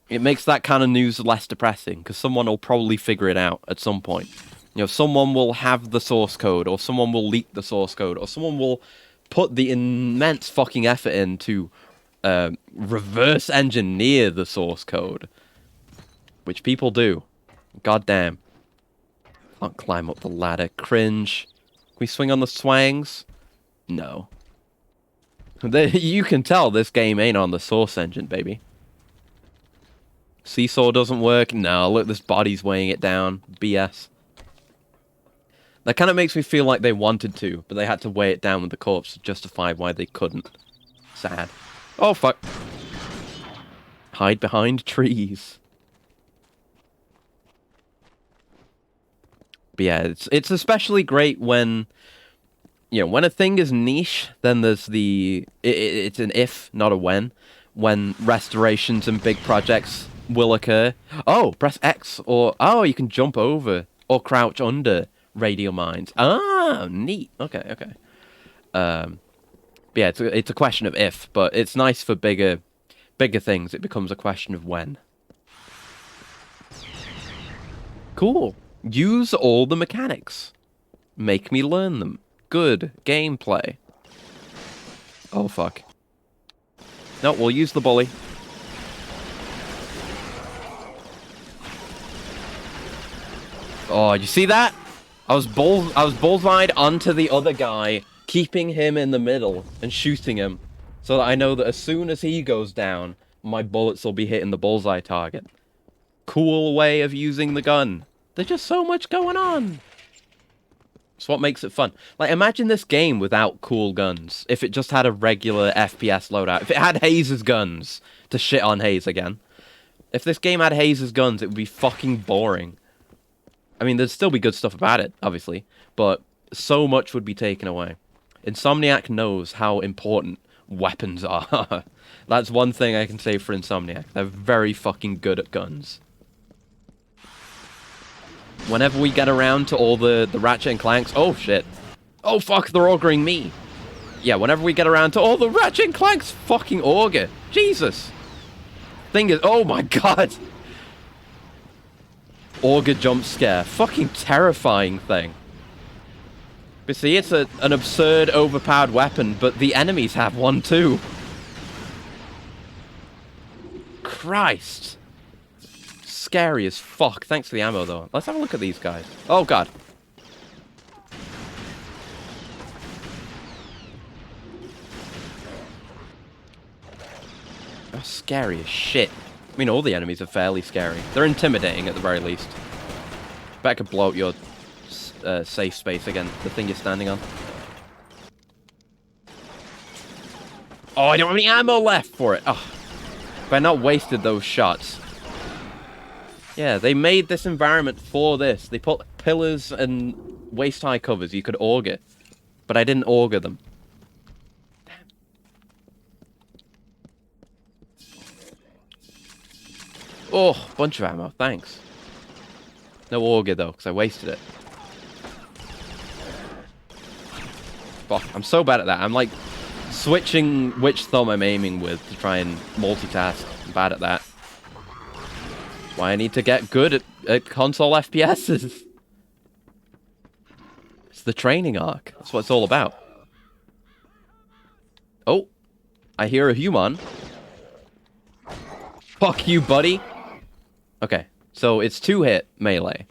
it makes that kind of news less depressing, because someone will probably figure it out at some point. You know, someone will have the source code, or someone will leak the source code, or someone will put the immense fucking effort in to reverse engineer the source code. Which people do. Goddamn. Can't climb up the ladder. Cringe. Can we swing on the swangs? No. You can tell this game ain't on the source engine, baby. Seesaw doesn't work? No, look, this body's weighing it down. BS. That kind of makes me feel like they wanted to, but they had to weigh it down with the corpse to justify why they couldn't. Sad. Oh, fuck. Hide behind trees. But yeah, it's especially great when, you know, when a thing is niche, then there's the... It's an if, not a when restorations and big projects will occur. Oh, press X, or... Oh, you can jump over, or crouch under radial mines. Ah, neat. Okay. But yeah, it's a question of if, but it's nice for bigger things. It becomes a question of when. Cool. Use all the mechanics. Make me learn them. Good gameplay. Oh, fuck. No, we'll use the bully. Oh, you see that? I was bullseyed onto the other guy, keeping him in the middle and shooting him, so that I know that as soon as he goes down, my bullets will be hitting the bullseye target. Cool way of using the gun. There's just so much going on. It's what makes it fun. Like, imagine this game without cool guns. If it just had a regular FPS loadout. If it had Haze's guns, to shit on Haze again. If this game had Haze's guns, it would be fucking boring. I mean, there'd still be good stuff about it, obviously, but so much would be taken away. Insomniac knows how important weapons are. That's one thing I can say for Insomniac. They're very fucking good at guns. Whenever we get around to all the Ratchet and Clanks... Oh, shit. Oh, fuck, they're augering me. Yeah, whenever we get around to all the Ratchet and Clanks fucking auger. Jesus. Thing is... Oh, my God. Auger jump scare. Fucking terrifying thing. But see, it's an absurd, overpowered weapon, but the enemies have one too. Christ. Scary as fuck. Thanks for the ammo, though. Let's have a look at these guys. Oh, God. They're scary as shit. I mean, all the enemies are fairly scary. They're intimidating, at the very least. Bet I could blow up your safe space again. The thing you're standing on. Oh, I don't have any ammo left for it. Oh, if I not wasted those shots. Yeah, they made this environment for this. They put pillars and waist-high covers you could auger. But I didn't auger them. Oh, bunch of ammo, thanks. No auger, though, because I wasted it. Fuck, I'm so bad at that. I'm, like, switching which thumb I'm aiming with to try and multitask. I'm bad at that. Why I need to get good at console FPSs. It's the training arc. That's what it's all about. Oh, I hear a human. Fuck you, buddy. Okay, so it's 2-hit melee.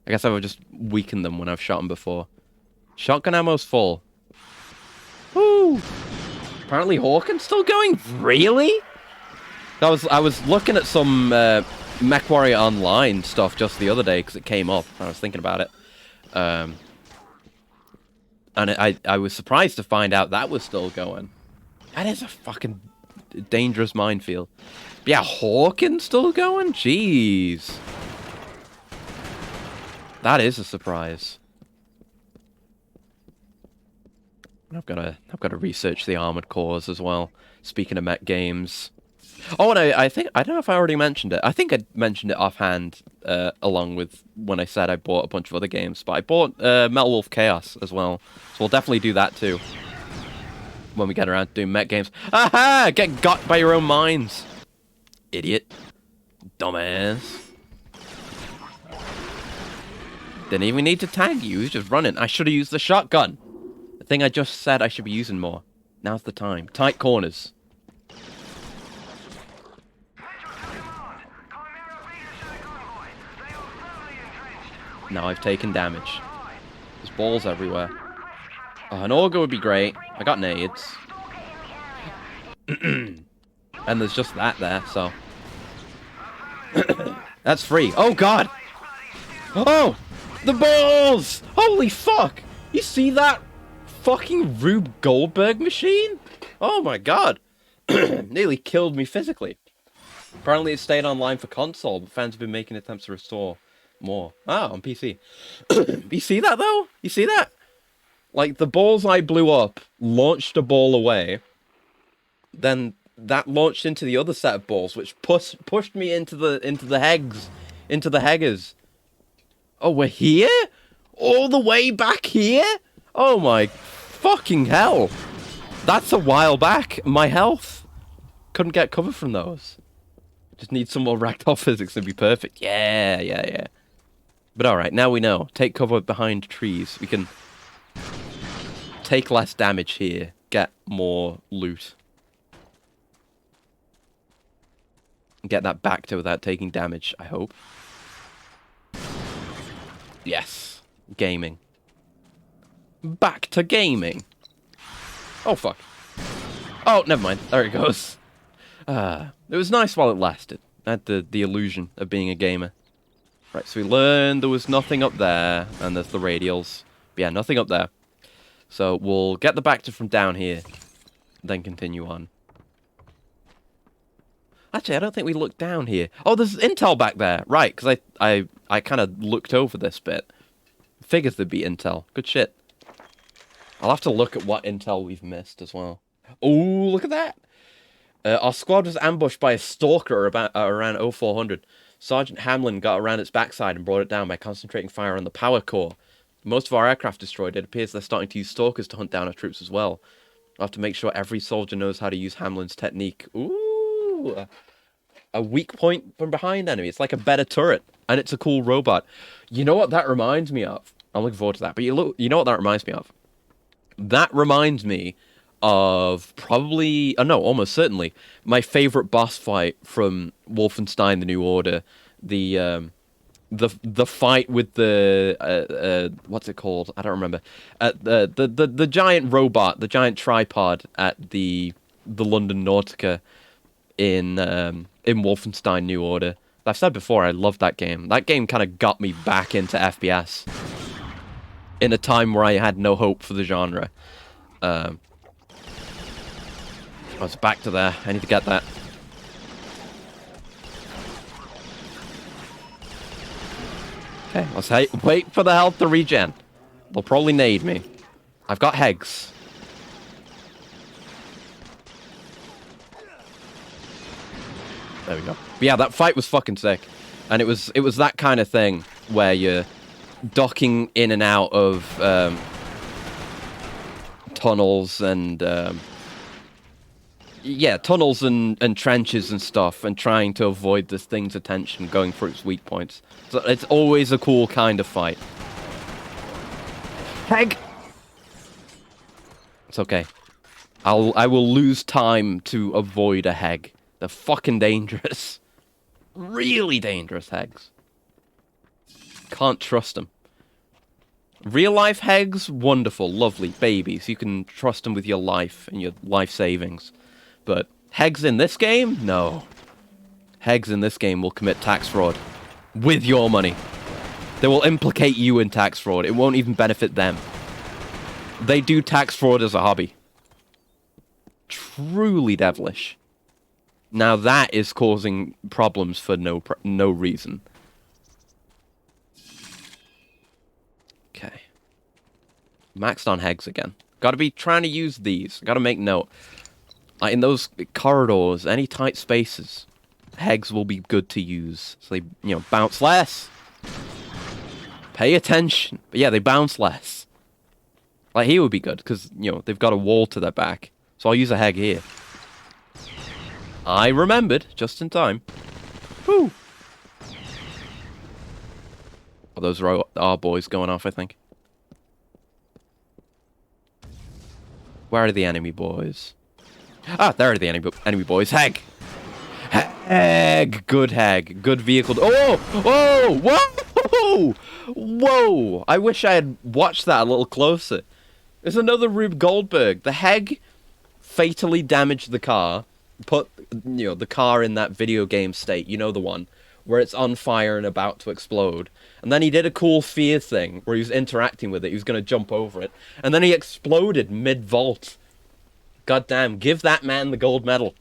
I guess I would just weaken them when I've shot them before. Shotgun ammo's full. Woo! Apparently Hawken's still going? Really? I was looking at some MechWarrior Online stuff just the other day because it came up. I was thinking about it. And I was surprised to find out that was still going. That is a fucking dangerous minefield. But yeah, Hawken's still going? Jeez. That is a surprise. I've got to research the Armored Cores as well. Speaking of mech games. Oh, and I think, I don't know if I already mentioned it. I think I mentioned it offhand, along with when I said I bought a bunch of other games. But I bought Metal Wolf Chaos as well. So we'll definitely do that too. When we get around to doing mech games. Aha! Get got by your own minds. Idiot. Dumbass. Didn't even need to tag you. He was just running. I should have used the shotgun. The thing I just said I should be using more. Now's the time. Tight corners. Now I've taken damage. There's balls everywhere. Oh, an auger would be great. I got nades. And there's just that there, so... That's free. Oh, God! Oh! The balls! Holy fuck! You see that fucking Rube Goldberg machine? Oh, my God. Nearly killed me physically. Apparently it stayed online for console, but fans have been making attempts to restore more. Ah, on PC. You see that, though? You see that? Like, the balls I blew up launched a ball away. Then that launched into the other set of balls, which pushed me into the hegs. Into the heggers. Oh, we're here? All the way back here? Oh my fucking hell. That's a while back. My health. Couldn't get cover from those. Just need some more ragdoll physics to be perfect. Yeah. But alright, now we know. Take cover behind trees. We can take less damage here. Get more loot. Get that back to without taking damage, I hope. Yes. Gaming. Back to gaming. Oh, fuck. Oh, never mind. There it goes. It was nice while it lasted. I had the illusion of being a gamer. Right, so we learned there was nothing up there, and there's the radials. But yeah, nothing up there. So we'll get the Bacta from down here, then continue on. Actually, I don't think we looked down here. Oh, there's intel back there. Right, because I kind of looked over this bit. Figures there'd be intel. Good shit. I'll have to look at what intel we've missed as well. Oh, look at that. Our squad was ambushed by a stalker around 0400. Sergeant Hamlin got around its backside and brought it down by concentrating fire on the power core. Most of our aircraft destroyed. It appears they're starting to use stalkers to hunt down our troops as well. I'll have to make sure every soldier knows how to use Hamlin's technique. Ooh. A weak point from behind enemy. It's like a better turret. And it's a cool robot. You know what that reminds me of? I'm looking forward to that. But you know what that reminds me of? That reminds me of probably... Oh, no, almost certainly. My favorite boss fight from Wolfenstein: The New Order. The fight with the... what's it called? I don't remember. The giant robot, the giant tripod at the London Nautica in Wolfenstein: New Order. I've said before, I loved that game. That game kind of got me back into FPS. In a time where I had no hope for the genre. I was back to there. I need to get that. Okay, let's wait for the health to regen. They'll probably nade me. I've got Hegs. There we go. But yeah, that fight was fucking sick. And it was that kind of thing where you're docking in and out of tunnels and yeah, tunnels and trenches and stuff, and trying to avoid this thing's attention going for its weak points. So it's always a cool kind of fight. Heg! It's okay. I will lose time to avoid a Heg. They're fucking dangerous. Really dangerous Hegs. Can't trust them. Real life Hegs, wonderful, lovely, babies. You can trust them with your life and your life savings. But Hegs in this game? No. Hegs in this game will commit tax fraud. With your money. They will implicate you in tax fraud. It won't even benefit them. They do tax fraud as a hobby. Truly devilish. Now that is causing problems for no reason. Okay. Maxed on Hegs again. Gotta be trying to use these. Gotta make note. Like in those corridors, any tight spaces, Hegs will be good to use. So they, you know, bounce less. Pay attention. But yeah, they bounce less. Like here would be good, because, you know, they've got a wall to their back. So I'll use a Heg here. I remembered, just in time. Woo! Oh, those are our boys going off, I think. Where are the enemy boys? Ah, there are the enemy boys. Heg! Heg! Good Heg. Good vehicle. Oh! Whoa! Whoa! Whoa! I wish I had watched that a little closer. There's another Rube Goldberg. The Heg fatally damaged the car. Put, you know, the car in that video game state. You know the one. Where it's on fire and about to explode. And then he did a cool fear thing where he was interacting with it. He was going to jump over it. And then he exploded mid-vault. God damn, give that man the gold medal.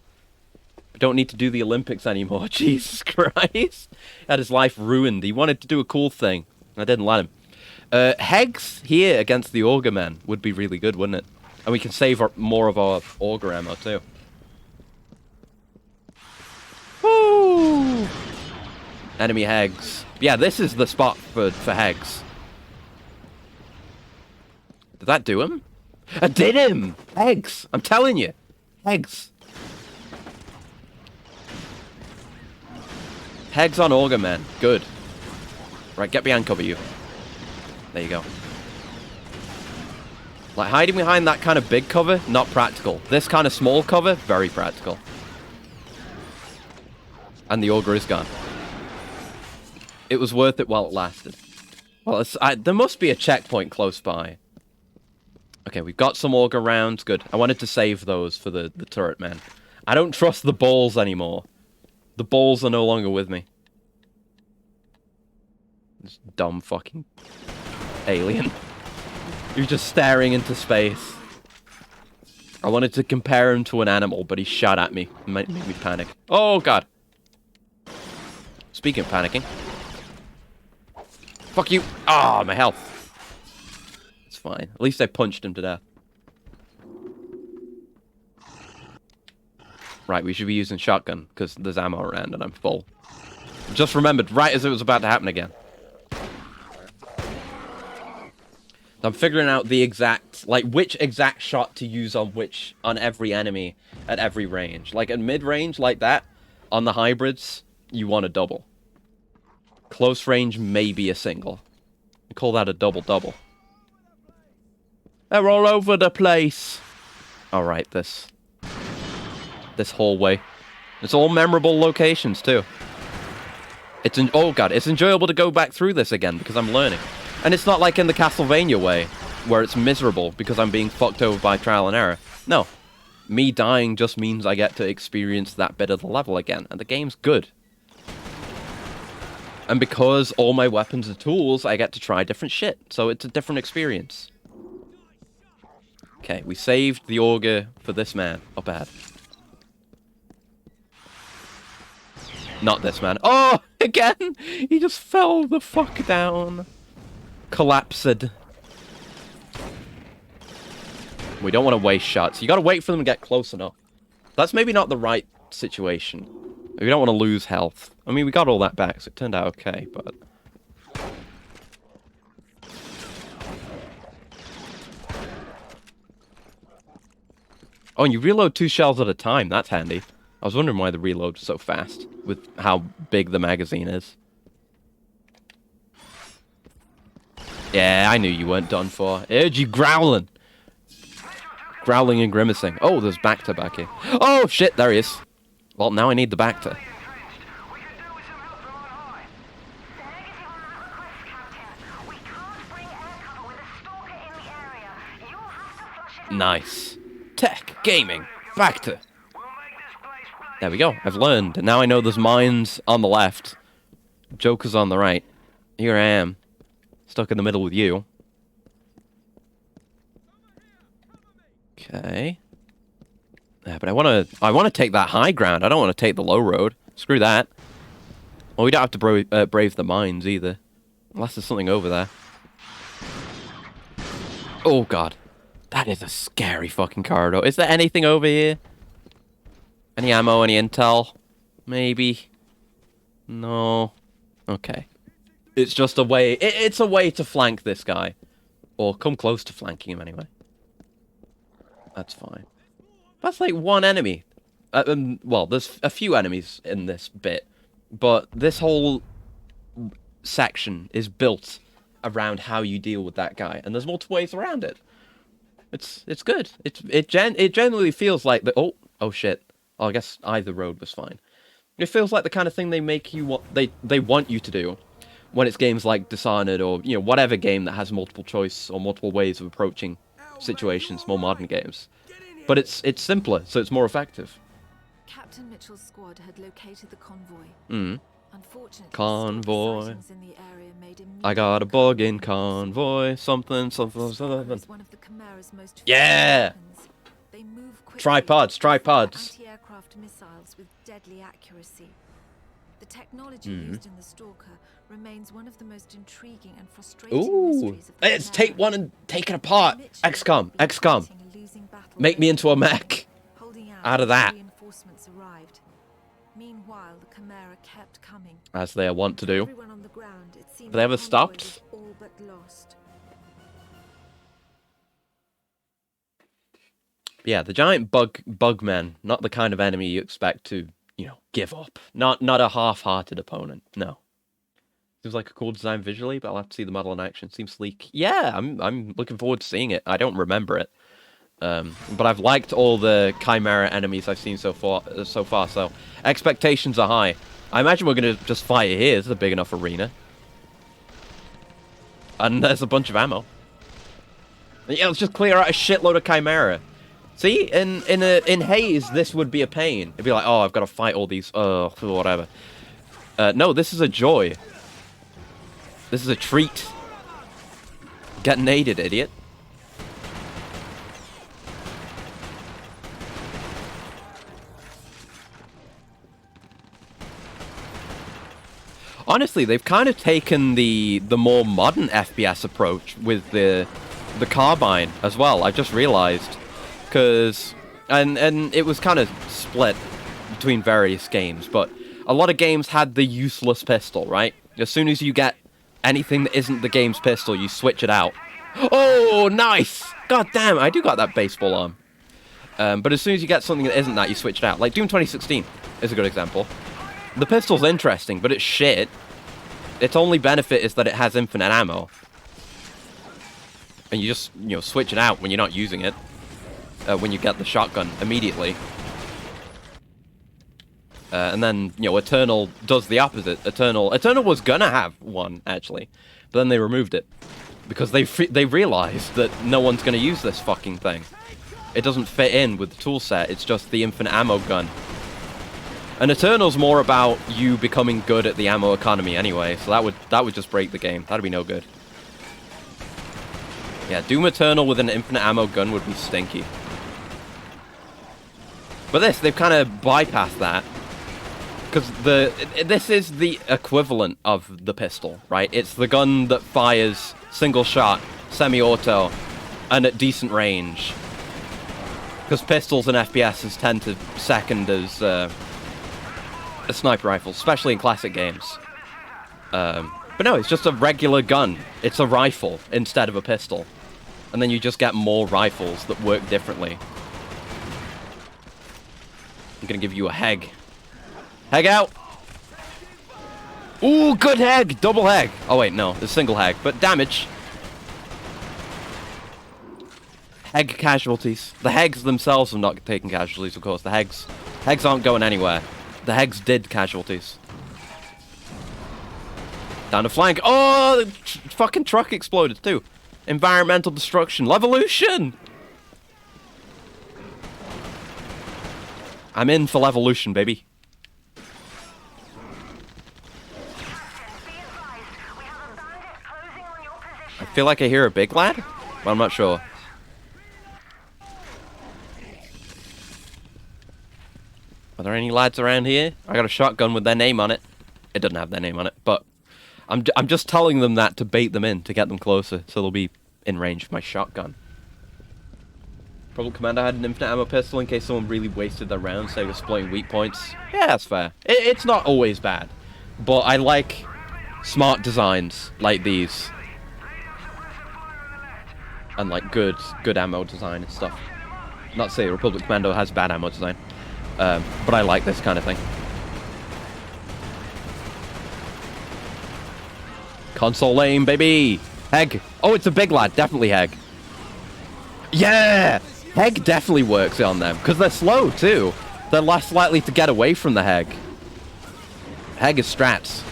We don't need to do the Olympics anymore. Jesus Christ. He had his life ruined. He wanted to do a cool thing. I didn't let him. Hegs here against the Auger men would be really good, wouldn't it? And we can save more of our Auger ammo too. Woo! Enemy Hegs. Yeah, this is the spot for Hegs. Did that do him? I did him! Hegs! I'm telling you. Hegs. Hegs on Auger men. Good. Right, get behind cover, you. There you go. Like, hiding behind that kind of big cover, not practical. This kind of small cover, very practical. And the Auger is gone. It was worth it while it lasted. Well, there must be a checkpoint close by. Okay, we've got some Auger rounds. Good. I wanted to save those for the turret men. I don't trust the balls anymore. The balls are no longer with me. This dumb fucking alien. You're just staring into space. I wanted to compare him to an animal, but he shot at me. It made me panic. Oh, God. Speaking of panicking. Fuck you. Ah, my health. It's fine. At least I punched him to death. Right, we should be using shotgun, because there's ammo around and I'm full. Just remembered, right as it was about to happen again. I'm figuring out the exact, like, which exact shot to use on every enemy at every range. Like, at mid-range, like that, on the hybrids, you want a double. Close range, maybe a single. We call that a double-double. They're all over the place. Alright, this hallway. It's all memorable locations, too. Oh, God, it's enjoyable to go back through this again, because I'm learning. And it's not like in the Castlevania way, where it's miserable because I'm being fucked over by trial and error. No. Me dying just means I get to experience that bit of the level again, and the game's good. And because all my weapons are tools, I get to try different shit, so it's a different experience. Okay, we saved the Auger for this man. Up ahead. Not this man. Oh, again! He just fell the fuck down. Collapsed. We don't want to waste shots. You gotta wait for them to get close enough. That's maybe not the right situation. We don't want to lose health. I mean, we got all that back, so it turned out okay, but... Oh, and you reload 2 shells at a time. That's handy. I was wondering why the reload was so fast, with how big the magazine is. Yeah, I knew you weren't done for. I heard you growling. Growling and grimacing. Oh, there's Bacta back here. Oh, shit, there he is. Well, now I need the Bacta. Nice. Tech, gaming, back to... There we go. I've learned. And now I know there's mines on the left. Joker's on the right. Here I am. Stuck in the middle with you. Okay. Yeah, but I wanna take that high ground. I don't want to take the low road. Screw that. Well, we don't have to brave the mines either. Unless there's something over there. Oh, God. That is a scary fucking corridor. Is there anything over here? Any ammo, any intel? Maybe. No. Okay. It's just a way... It's a way to flank this guy. Or come close to flanking him, anyway. That's fine. That's like one enemy. Well, there's a few enemies in this bit. But this whole section is built around how you deal with that guy. And there's multiple ways around it. It's good. It generally feels like the... Oh, shit. Oh, I guess either road was fine. It feels like the kind of thing they make you they want you to do when it's games like Dishonored or, you know, whatever game that has multiple choice or multiple ways of approaching situations, more modern games. But it's simpler, so it's more effective. Captain Mitchell's squad had located the convoy. Unfortunately, Convoy. sightings in the area made I got a bug in convoy. Something. One of the Chimera's most Yeah! weapons. They move quickly, Tripods. anti-aircraft missiles with deadly accuracy. The technology used in the Stalker remains one of the most intriguing and frustrating Ooh. mysteries of the Let's take Chimera. one and take it apart. Mitchell XCOM. had been XCOM. fighting a losing battle Make me into a mech. holding Out of that. as reinforcements arrived. Meanwhile, the Chimera kept coming. As they want to do. Everyone on the ground, it seemed Have they ever the convoy stopped? was all but lost. Yeah, the giant bugmen, not the kind of enemy you expect to, you know, give up. Not a half-hearted opponent. No. Seems like a cool design visually, but I'll have to see the model in action. Seems sleek. Yeah, I'm looking forward to seeing it. I don't remember it. But I've liked all the Chimera enemies I've seen so far, so expectations are high. I imagine we're going to just fight here. This is a big enough arena. And there's a bunch of ammo. Yeah, let's just clear out a shitload of Chimera. See, in Haze, this would be a pain. It'd be like, oh, I've got to fight all these, whatever. No, this is a joy. This is a treat. Get naded, idiot. Honestly, they've kind of taken the more modern FPS approach with the carbine as well. I just realized, because and it was kind of split between various games, but a lot of games had the useless pistol, right? As soon as you get anything that isn't the game's pistol, you switch it out. Oh, nice! God damn, I do got that baseball arm. But as soon as you get something that isn't that, you switch it out. Like Doom 2016 is a good example. The pistol's interesting, but it's shit. Its only benefit is that it has infinite ammo. And you just, you know, switch it out when you're not using it. When you get the shotgun immediately. And then, you know, Eternal does the opposite. Eternal was gonna have one, actually. But then they removed it. Because they realized that no one's gonna use this fucking thing. It doesn't fit in with the toolset, it's just the infinite ammo gun. And Eternal's more about you becoming good at the ammo economy anyway, so that would just break the game. That'd be no good. Yeah, Doom Eternal with an infinite ammo gun would be stinky. But they've kind of bypassed that. Because this is the equivalent of the pistol, right? It's the gun that fires single shot, semi-auto, and at decent range. Because pistols and FPSs tend to second as sniper rifles, especially in classic games. But no, it's just a regular gun. It's a rifle instead of a pistol. And then you just get more rifles that work differently. I'm gonna give you a Heg. Heg out! Ooh, good Heg! Double Heg! Oh wait, no, it's single Heg, but damage. Heg casualties. The Hegs themselves have not taken casualties, of course. The Hegs aren't going anywhere. The Hegs did casualties. Down the flank. Oh, the fucking truck exploded too. Environmental destruction. Levolution! I'm in for Levolution, baby. I feel like I hear a big lad, but I'm not sure. Are there any lads around here? I got a shotgun with their name on it. It doesn't have their name on it, but I'm just telling them that to bait them in, to get them closer, so they'll be in range of my shotgun. Problem Commander had an infinite ammo pistol in case someone really wasted their rounds, so exploiting weak points. Yeah, that's fair. It's not always bad, but I like smart designs like these. And like good ammo design and stuff. Not to say Republic Commando has bad ammo design. But I like this kind of thing. Console aim, baby! Heg! Oh, it's a big lad. Definitely Heg. Yeah! Heg definitely works on them. Because they're slow, too. They're less likely to get away from the Heg. Heg is strats.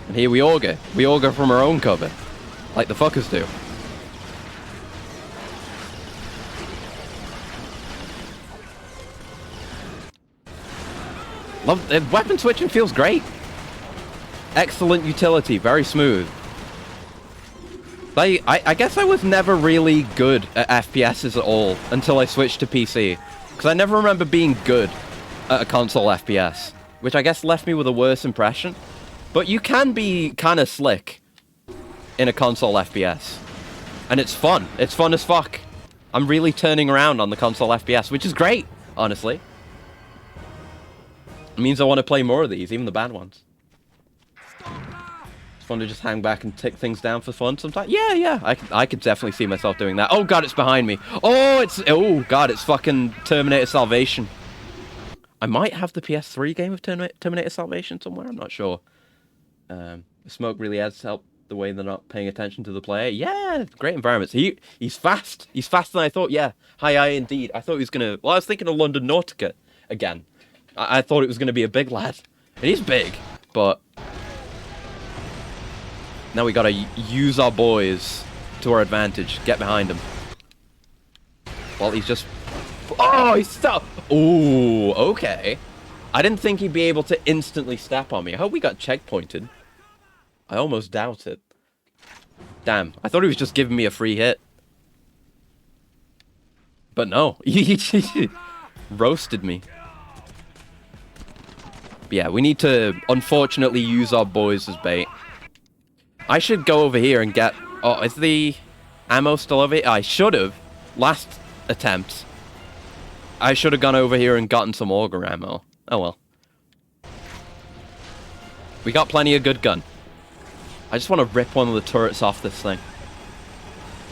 And here we auger. We auger from our own cover. Like the fuckers do. Love weapon switching feels great. Excellent utility, very smooth. I guess I was never really good at FPSs at all until I switched to PC. Because I never remember being good at a console FPS. Which I guess left me with a worse impression. But you can be kind of slick in a console FPS. And it's fun. It's fun as fuck. I'm really turning around on the console FPS, which is great, honestly. It means I want to play more of these, even the bad ones. It's fun to just hang back and take things down for fun sometimes. Yeah. I could definitely see myself doing that. Oh god, it's behind me. Oh god, it's fucking Terminator Salvation. I might have the PS3 game of Terminator Salvation somewhere, I'm not sure. The smoke really adds help the way they're not paying attention to the player. Yeah, great environments. He's fast. He's faster than I thought. Yeah, hi indeed. I thought he was gonna. Well, I was thinking of London Nautica again. I thought it was gonna be a big lad. And he's big, but now we gotta use our boys to our advantage. Get behind him. Well, he's just. Oh, he's stuck. Ooh, okay. I didn't think he'd be able to instantly step on me. I hope we got checkpointed. I almost doubt it. Damn, I thought he was just giving me a free hit. But no, he roasted me. But yeah, we need to, unfortunately, use our boys as bait. I should go over here and get... Oh, is the ammo still over here? I should have. Last attempt. I should have gone over here and gotten some auger ammo. Oh well. We got plenty of good gun. I just want to rip one of the turrets off this thing.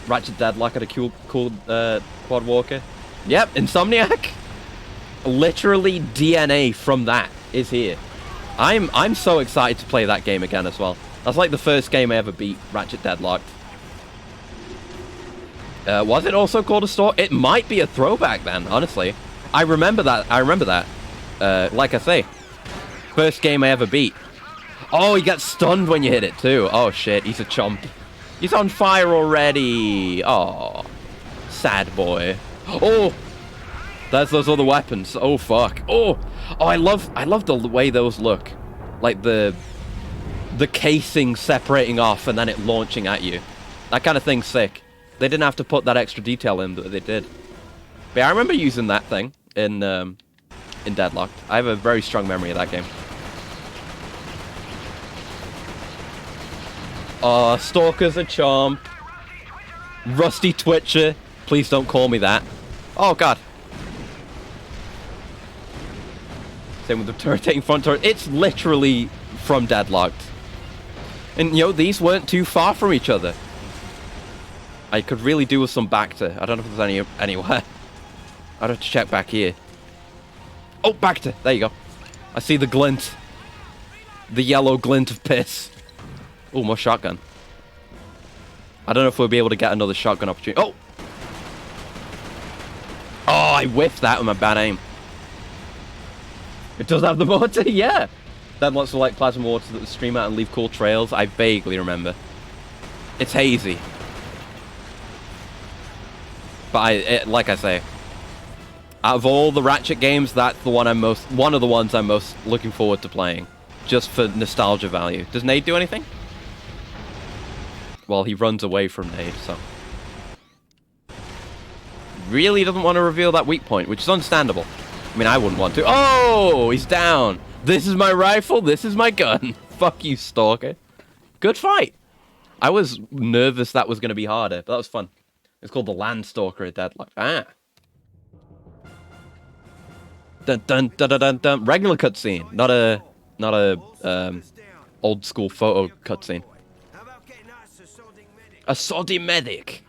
Ratchet Deadlock at a cool quad walker. Yep, Insomniac. Literally DNA from that is here. I'm so excited to play that game again as well. That's like the first game I ever beat, Ratchet Deadlocked. Was it also called a store? It might be a throwback then, honestly. I remember that. Like I say, first game I ever beat. Oh, he gets stunned when you hit it too. Oh shit, he's a chump. He's on fire already. Oh, sad boy. Oh, there's those other weapons. Oh fuck. Oh, I love the way those look. Like the casing separating off and then it launching at you. That kind of thing's sick. They didn't have to put that extra detail in, but they did. But yeah, I remember using that thing in Deadlocked. I have a very strong memory of that game. Oh, Stalker's a chomp. Rusty Twitcher. Please don't call me that. Oh, God. Same with the rotating front turret. It's literally from Deadlocked. And, you know, these weren't too far from each other. I could really do with some Bacta. I don't know if there's anywhere. I'd have to check back here. Oh, Bacta. There you go. I see the glint. The yellow glint of piss. Oh, more shotgun. I don't know if we'll be able to get another shotgun opportunity. Oh! Oh, I whiffed that with my bad aim. It does have the mortar, yeah! That lots of like plasma mortars that would stream out and leave cool trails. I vaguely remember. It's hazy. But like I say, out of all the Ratchet games, that's the one one of the ones I'm most looking forward to playing, just for nostalgia value. Does Nate do anything? Well, he runs away from Nate, so really doesn't want to reveal that weak point, which is understandable. I mean, I wouldn't want to. Oh, he's down. This is my rifle. This is my gun. Fuck you, Stalker. Good fight. I was nervous that was going to be harder, but that was fun. It's called the Landstalker at Deadlock. Ah. Dun dun dun dun dun dun. Regular cutscene, not a old school photo cutscene. A soddy medic.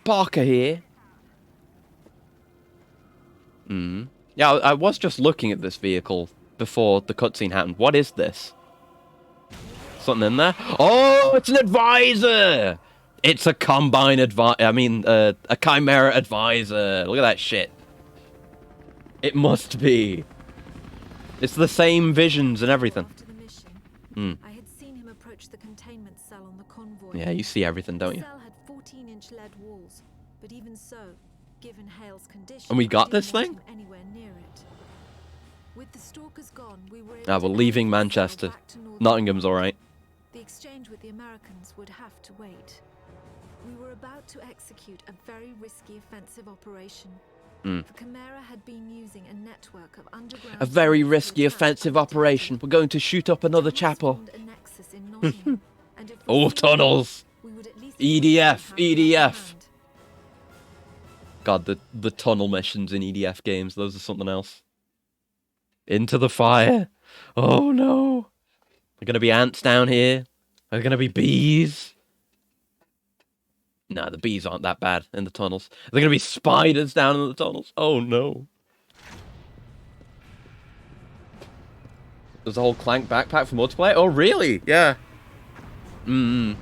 Parker here. Yeah, I was just looking at this vehicle before the cutscene happened. What is this? Something in there? Oh, it's an advisor! It's a Combine advisor. I mean, a Chimera advisor. Look at that shit. It must be. It's the same visions and everything. After the mission, I had seen him approach the containment cell on the convoy. Yeah, you see everything, don't The you? cell had 14-inch lead walls, but even so, given Hale's condition, And we got I this didn't thing? want him anywhere near it. With the stalkers gone, we were able Ah, to we're leaving guide the cell Manchester. back to Northern Nottingham's alright. The exchange with the Americans would have to wait. We were about to execute a very risky offensive operation. The Chimera had been using a network of underground... A very tunnels to risky attack offensive undetected. operation. We're going to shoot up another Tunnels chapel. formed a nexus in Nottingham, and if we Oh, sealed tunnels. them, we would at least EDF, quickly have the upper EDF. hand. God, the tunnel missions in EDF games, those are something else. Into the fire. Oh no. Are gonna be ants down here? Are there gonna be bees? No, the bees aren't that bad in the tunnels. Are there gonna be spiders down in the tunnels? Oh no. There's a whole Clank backpack for multiplayer? Oh really? Yeah. I've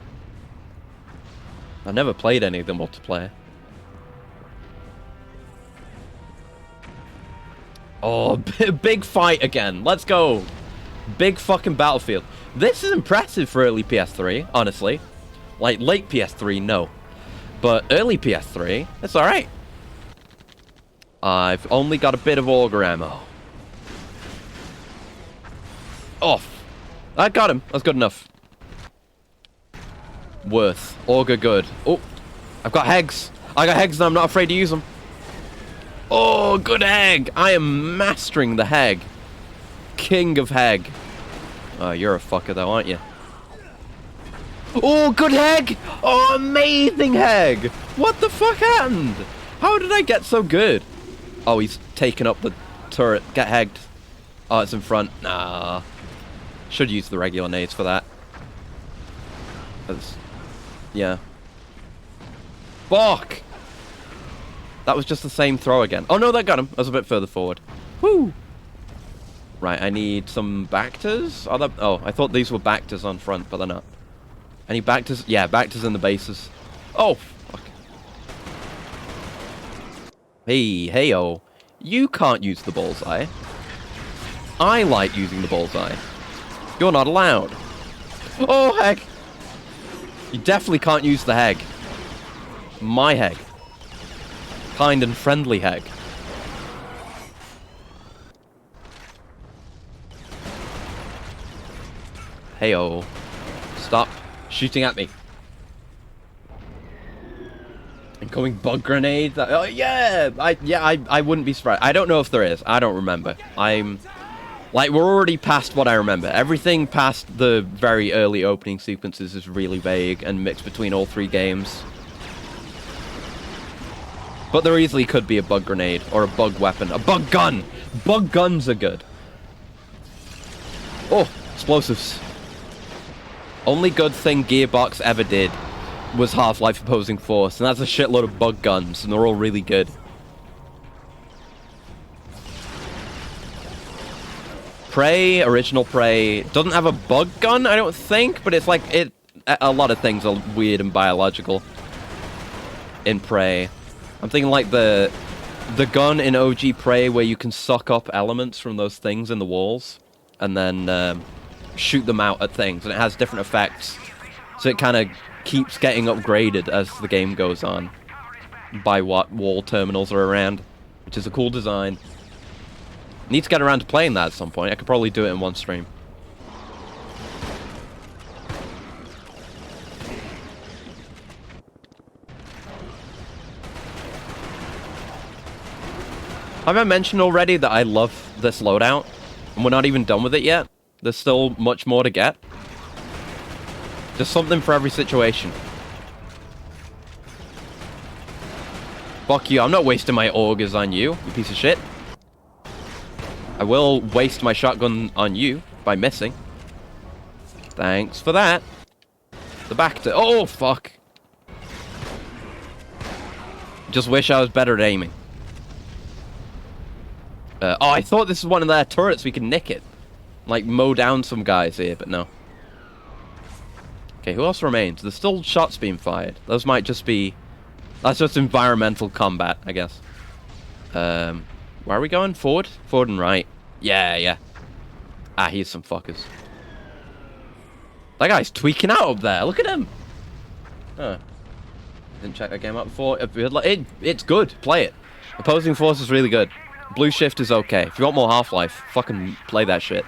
never played any of the multiplayer. Oh, big fight again. Let's go. Big fucking battlefield. This is impressive for early PS3, honestly. Like, late PS3, no. But early PS3, it's alright. I've only got a bit of auger ammo. Off. I got him. That's good enough. Worth. Auger good. Oh, I've got Hegs. I got Hegs and I'm not afraid to use them. Oh, good Heg. I am mastering the Heg. King of Heg. Oh, you're a fucker though, aren't you? Oh, good Heg. Oh, amazing Heg. What the fuck happened? How did I get so good? Oh, he's taken up the turret. Get Hegged. Oh, it's in front. Nah. Should use the regular nades for that. Yeah. Fuck! That was just the same throw again. Oh no, that got him. I was a bit further forward. Woo! Right, I need some Bactors. Oh, I thought these were Bactors on front, but they're not. Any Bactors? Yeah, Bactors in the bases. Oh, fuck. Hey-oh. You can't use the bullseye. I like using the bullseye. You're not allowed. Oh, Heg! You definitely can't use the Heg. My Heg. Kind and friendly Heg. Heyo. Stop shooting at me. Incoming bug grenade. Oh yeah! I wouldn't be surprised. I don't know if there is. I don't remember. Like, we're already past what I remember. Everything past the very early opening sequences is really vague and mixed between all three games. But there easily could be a bug grenade, or a bug weapon, a bug gun! Bug guns are good. Oh, explosives. Only good thing Gearbox ever did was Half-Life Opposing Force, and that's a shitload of bug guns, and they're all really good. Prey, original Prey, doesn't have a bug gun, I don't think, but it's like, a lot of things are weird and biological in Prey. I'm thinking like the gun in OG Prey where you can suck up elements from those things in the walls and then shoot them out at things, and it has different effects. So it kind of keeps getting upgraded as the game goes on. by what wall terminals are around, which is a cool design. Need to get around to playing that at some point. I could probably do it in one stream. Have I mentioned already that I love this loadout? And we're not even done with it yet? There's still much more to get. Just something for every situation. Fuck you, I'm not wasting my augers on you, you piece of shit. I will waste my shotgun on you by missing. Thanks for that. The back to... Oh, fuck. Just wish I was better at aiming. Oh, I thought this was one of their turrets. We could nick it. Like, mow down some guys here, but no. Okay, who else remains? There's still shots being fired. Those might just be... That's just environmental combat, I guess. Where are we going? Forward? Forward and right. Yeah, yeah. Ah, here's some fuckers. That guy's tweaking out up there. Look at him. Huh. Didn't check that game out before. It's good. Play it. Opposing Force is really good. Blue Shift is okay. If you want more Half-Life, fucking play that shit.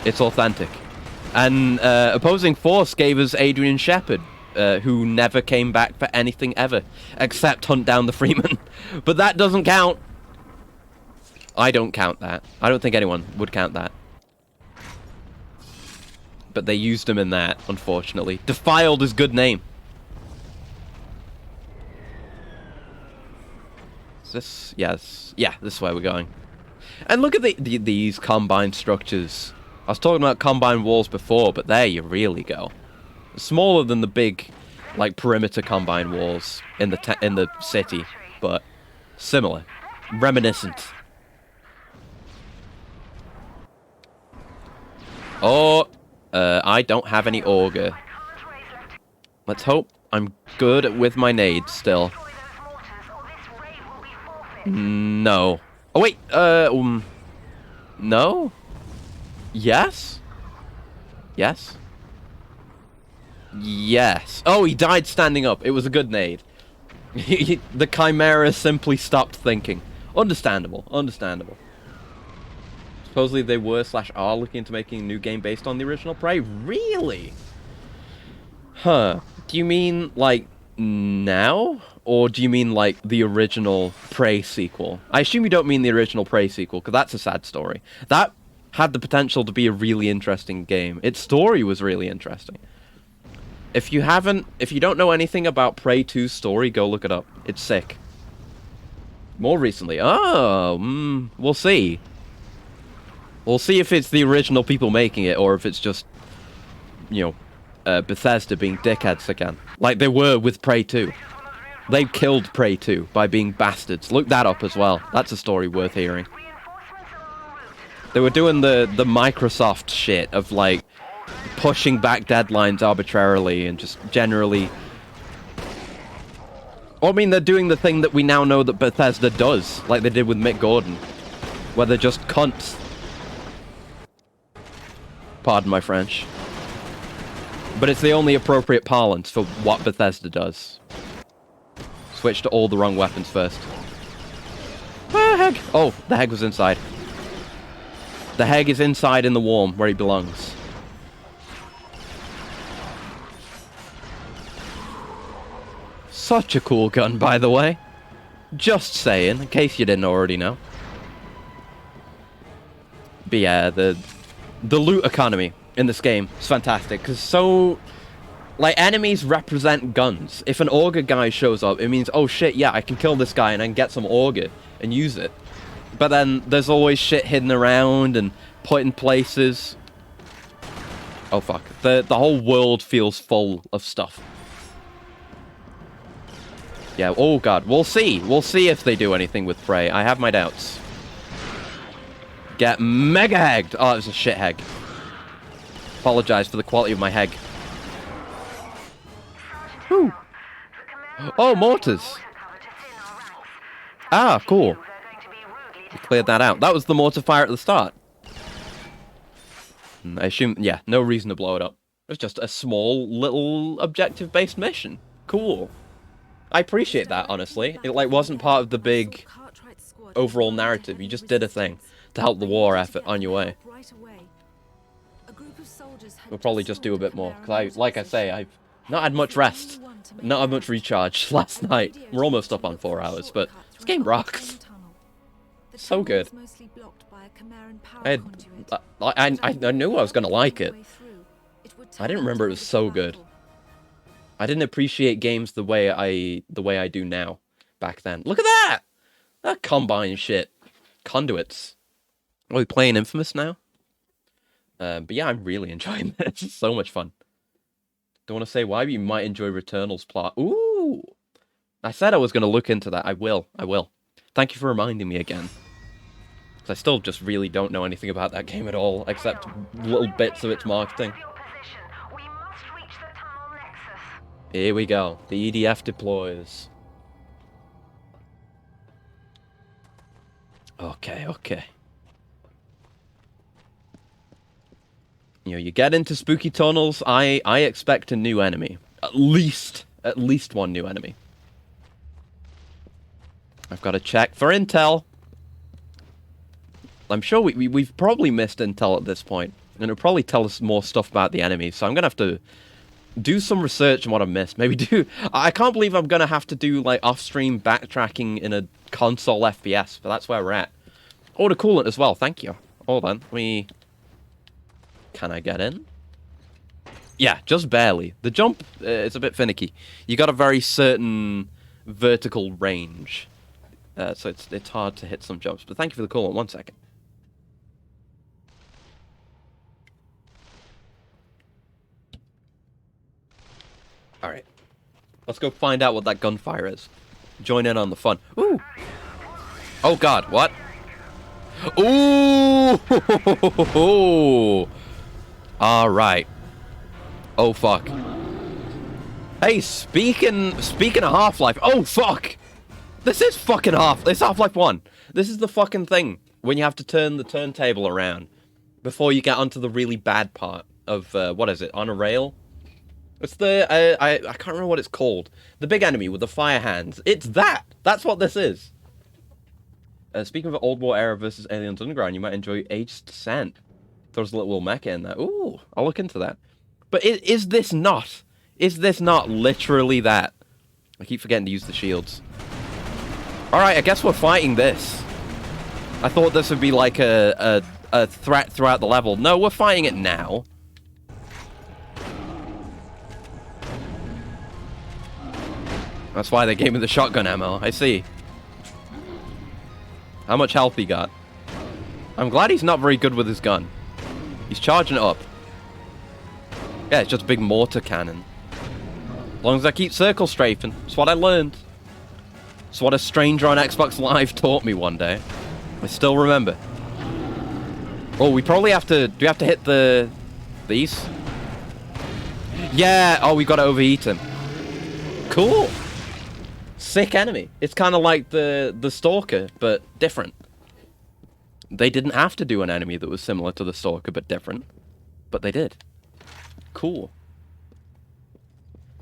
It's authentic. And Opposing Force gave us Adrian Shepard, who never came back for anything ever, except hunt down the Freeman. But that doesn't count. I don't count that. I don't think anyone would count that. But they used him in that, unfortunately. Defiled is good name. This, yes, yeah, this is where we're going. And look at these combine structures. I was talking about combine walls before, but there you really go. Smaller than the big, like, perimeter combine walls in the city, but similar, reminiscent. Oh, I don't have any auger. Let's hope I'm good with my nades still. No. Oh, wait, no? Yes? Yes? Yes. Oh, he died standing up. It was a good nade. The Chimera simply stopped thinking. Understandable. Understandable. Supposedly they were / are looking into making a new game based on the original Prey. Really? Huh. Do you mean, like, now? Or do you mean, like, the original Prey sequel? I assume you don't mean the original Prey sequel, because that's a sad story. That had the potential to be a really interesting game. Its story was really interesting. If you don't know anything about Prey 2's story, go look it up. It's sick. More recently. Oh, we'll see. We'll see if it's the original people making it, or if it's just, you know, Bethesda being dickheads again. Like they were with Prey 2. They killed Prey 2 by being bastards. Look that up as well. That's a story worth hearing. They were doing the Microsoft shit of, like, pushing back deadlines arbitrarily and just generally... Well, I mean, they're doing the thing that we now know that Bethesda does, like they did with Mick Gordon, where they're just cunts. Pardon my French. But it's the only appropriate parlance for what Bethesda does. Switch to all the wrong weapons first. Ah, Heg! Oh, the Heg was inside. The Heg is inside in the warm, where he belongs. Such a cool gun, by the way. Just saying, in case you didn't already know. But yeah, the loot economy in this game is fantastic, because so... Like, enemies represent guns. If an auger guy shows up, it means, oh shit, yeah, I can kill this guy and I can get some auger and use it. But then there's always shit hidden around and put in places. Oh fuck. The whole world feels full of stuff. Yeah, oh god, we'll see. We'll see if they do anything with Prey. I have my doubts. Get mega hegged. Oh, it was a shit heg. Apologize for the quality of my heg. Whew. Oh, mortars. Ah, cool. We cleared that out. That was the mortar fire at the start. I assume, yeah, no reason to blow it up. It was just a small, little objective-based mission. Cool. I appreciate that, honestly. It, like, wasn't part of the big overall narrative. You just did a thing to help the war effort on your way. We'll probably just do a bit more, because like I say, I've not had much rest, not had much recharge last night. We're almost up on 4 hours, but this game rocks. So good. I knew I was gonna like it. I didn't remember it was so good. I didn't appreciate games the way I do now back then. Look at that! That combine shit. Conduits. Are we playing Infamous now? But yeah, I'm really enjoying this. It's so much fun. Don't want to say why, but you might enjoy Returnal's plot. Ooh! I said I was going to look into that. I will. Thank you for reminding me again. Because I still just really don't know anything about that game at all, except little bits of its marketing. Here we go. The EDF deploys. Okay. You know, you get into spooky tunnels, I expect a new enemy. At least one new enemy. I've got to check for intel. I'm sure we've probably missed intel at this point. And it'll probably tell us more stuff about the enemies, so I'm going to have to do some research on what I've missed. I can't believe I'm going to have to do, like, off-stream backtracking in a console FPS, but that's where we're at. Oh, the coolant as well, thank you. Hold on, Can I get in? Yeah, just barely. The jump is a bit finicky. You got a very certain vertical range. So it's hard to hit some jumps. But thank you for the call. 1 second. Alright. Let's go find out what that gunfire is. Join in on the fun. Ooh! Oh god, what? Ooh! Alright. Oh fuck. Hey, speaking of Half-Life, oh fuck! This is fucking it's Half-Life 1. This is the fucking thing when you have to turn the turntable around before you get onto the really bad part of what is it? On a rail? It's the I can't remember what it's called. The big enemy with the fire hands. It's that. That's what this is. Speaking of Old War era versus Aliens Underground, you might enjoy Age's Descent. Throws a little mecha in there. Ooh, I'll look into that. But is this not literally that? I keep forgetting to use the shields. Alright, I guess we're fighting this. I thought this would be like a threat throughout the level. No, we're fighting it now. That's why they gave me the shotgun ammo. I see. How much health he got? I'm glad he's not very good with his gun. He's charging it up. Yeah, it's just a big mortar cannon. As long as I keep circle strafing. That's what I learned. It's what a stranger on Xbox Live taught me one day. I still remember. Oh, we probably have to... Do we have to hit these? Yeah! Oh, we gotta overheat him. Cool! Sick enemy. It's kind of like the Stalker, but different. They didn't have to do an enemy that was similar to the Stalker, but different. But they did. Cool.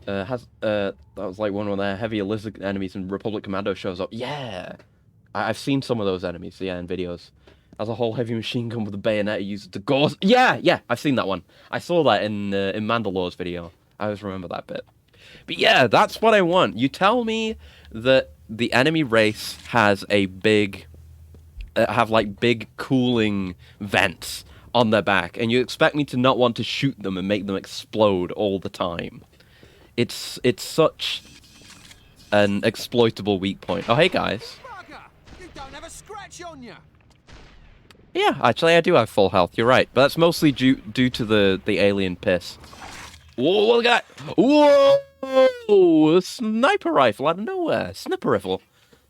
That was like one of their heavier lizard enemies in Republic Commando shows up. Yeah! I've seen some of those enemies, yeah, in videos. As a whole heavy machine gun with a bayonet used to gauze... Yeah! I've seen that one. I saw that in Mandalore's video. I always remember that bit. But yeah, that's what I want. You tell me that the enemy race has a big... have, like, big cooling vents on their back, and you expect me to not want to shoot them and make them explode all the time. It's such an exploitable weak point. Oh, hey, guys. You don't have a scratch on you. Yeah, actually, I do have full health. You're right. But that's mostly due to the alien piss. Whoa, look at that! Whoa! A sniper rifle out of nowhere. Sniper rifle.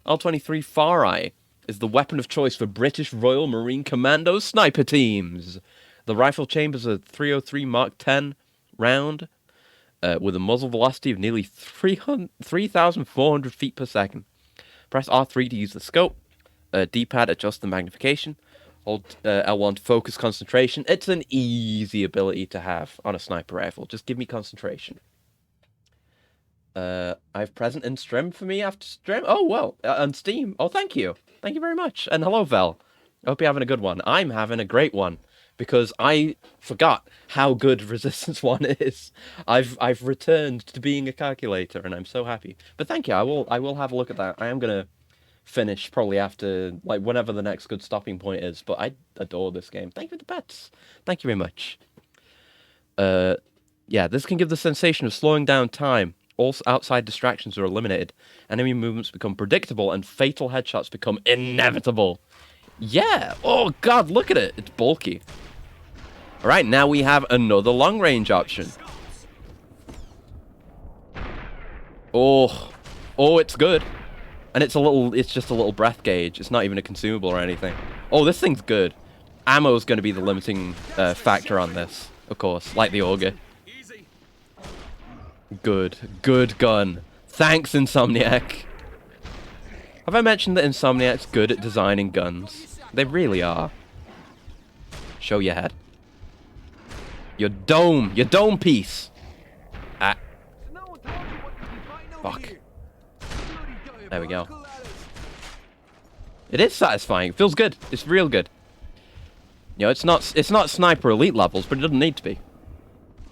L-23 Far Eye is the weapon of choice for British Royal Marine Commando sniper teams. The rifle chamber's a .303 Mark 10 round with a muzzle velocity of nearly 3,400 feet per second. Press R3 to use the scope. D-pad adjust the magnification. Hold L1 to focus concentration. It's an easy ability to have on a sniper rifle. Just give me concentration. I've present in stream for me after stream. Oh, well, on Steam. Oh, thank you. Thank you very much. And hello, Vel. I hope you're having a good one. I'm having a great one because I forgot how good Resistance 1 is. I've returned to being a calculator and I'm so happy. But thank you. I will have a look at that. I am going to finish probably after, like, whenever the next good stopping point is. But I adore this game. Thank you for the pets. Thank you very much. Yeah, this can give the sensation of slowing down time. All outside distractions are eliminated. Enemy movements become predictable and fatal headshots become inevitable. Yeah! Oh god, look at it! It's bulky. Alright, now we have another long-range option. Oh, it's good. And it's just a little breath gauge. It's not even a consumable or anything. Oh, this thing's good. Ammo's going to be the limiting factor on this, of course, like the Auger. Good gun. Thanks, Insomniac. Have I mentioned that Insomniac's good at designing guns? They really are. Show your head. Your dome piece. Ah. Fuck. There we go. It is satisfying. It feels good. It's real good. You know, it's not Sniper Elite levels, but it doesn't need to be.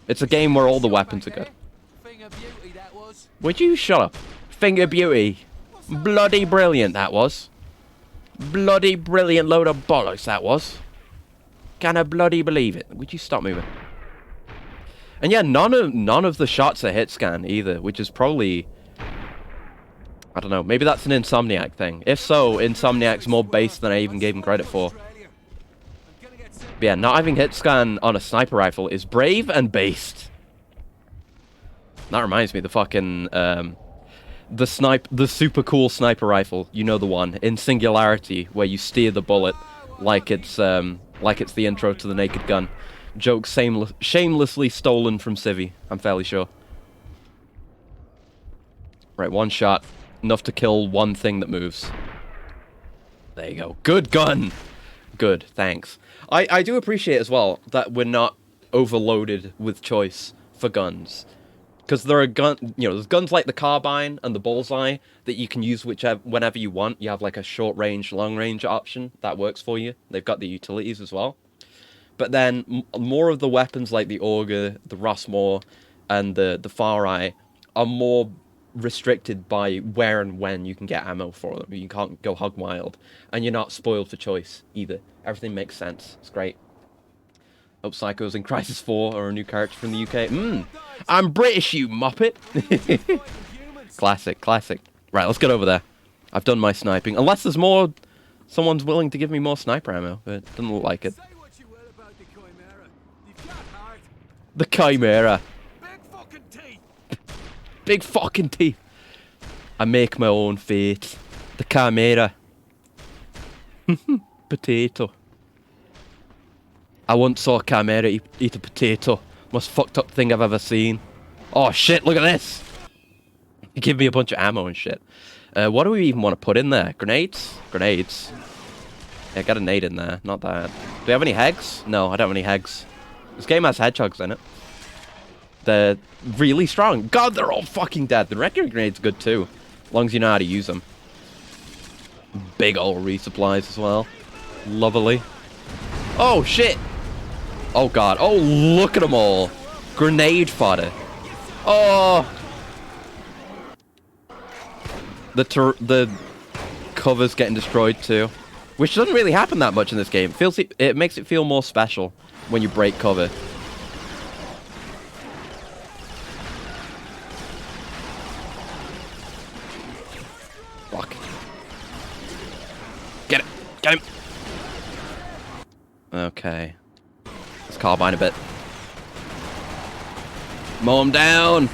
It's a game where all the weapons are good. Would you shut up? Finger Beauty. Bloody brilliant that was. Bloody brilliant load of bollocks that was. Can I bloody believe it? Would you stop moving? And yeah, none of the shots are hit scan either, which is probably, I don't know, maybe that's an Insomniac thing. If so, Insomniac's more based than I even gave him credit for. But yeah, not having hit scan on a sniper rifle is brave and based. That reminds me, the fucking, the super cool sniper rifle, you know the one, in Singularity, where you steer the bullet like it's the intro to the Naked Gun. Joke shamelessly stolen from Civi, I'm fairly sure. Right, one shot, enough to kill one thing that moves. There you go. Good gun! Good, thanks. I do appreciate as well that we're not overloaded with choice for guns. Because there are there's guns like the carbine and the bullseye that you can use whenever you want. You have like a short range, long range option that works for you. They've got the utilities as well. But then more of the weapons like the Auger, the Rossmore, and the Far Eye are more restricted by where and when you can get ammo for them. You can't go hog wild, and you're not spoiled for choice either. Everything makes sense. It's great. Hope Psychos in Crisis 4 are a new character from the UK. I'm British, you muppet! Classic. Right, let's get over there. I've done my sniping. Unless there's more... Someone's willing to give me more sniper ammo, but it doesn't look like it. The Chimera. Big fucking teeth. I make my own fate. The Chimera. Potato. I once saw a Chimera eat a potato. Most fucked up thing I've ever seen. Oh shit, look at this! You give me a bunch of ammo and shit. What do we even want to put in there? Grenades? Grenades. Yeah, got a nade in there. Not bad. Do we have any hegs? No, I don't have any hegs. This game has hedgehogs in it. They're really strong. God, they're all fucking dead. The regular grenade's good too. As long as you know how to use them. Big old resupplies as well. Lovely. Oh shit! Oh god. Oh, look at them all. Grenade fodder. Oh! The cover's getting destroyed too. Which doesn't really happen that much in this game. It makes it feel more special when you break cover. Fuck. Get it! Get him! Okay. Let's carbine a bit. Mow him down!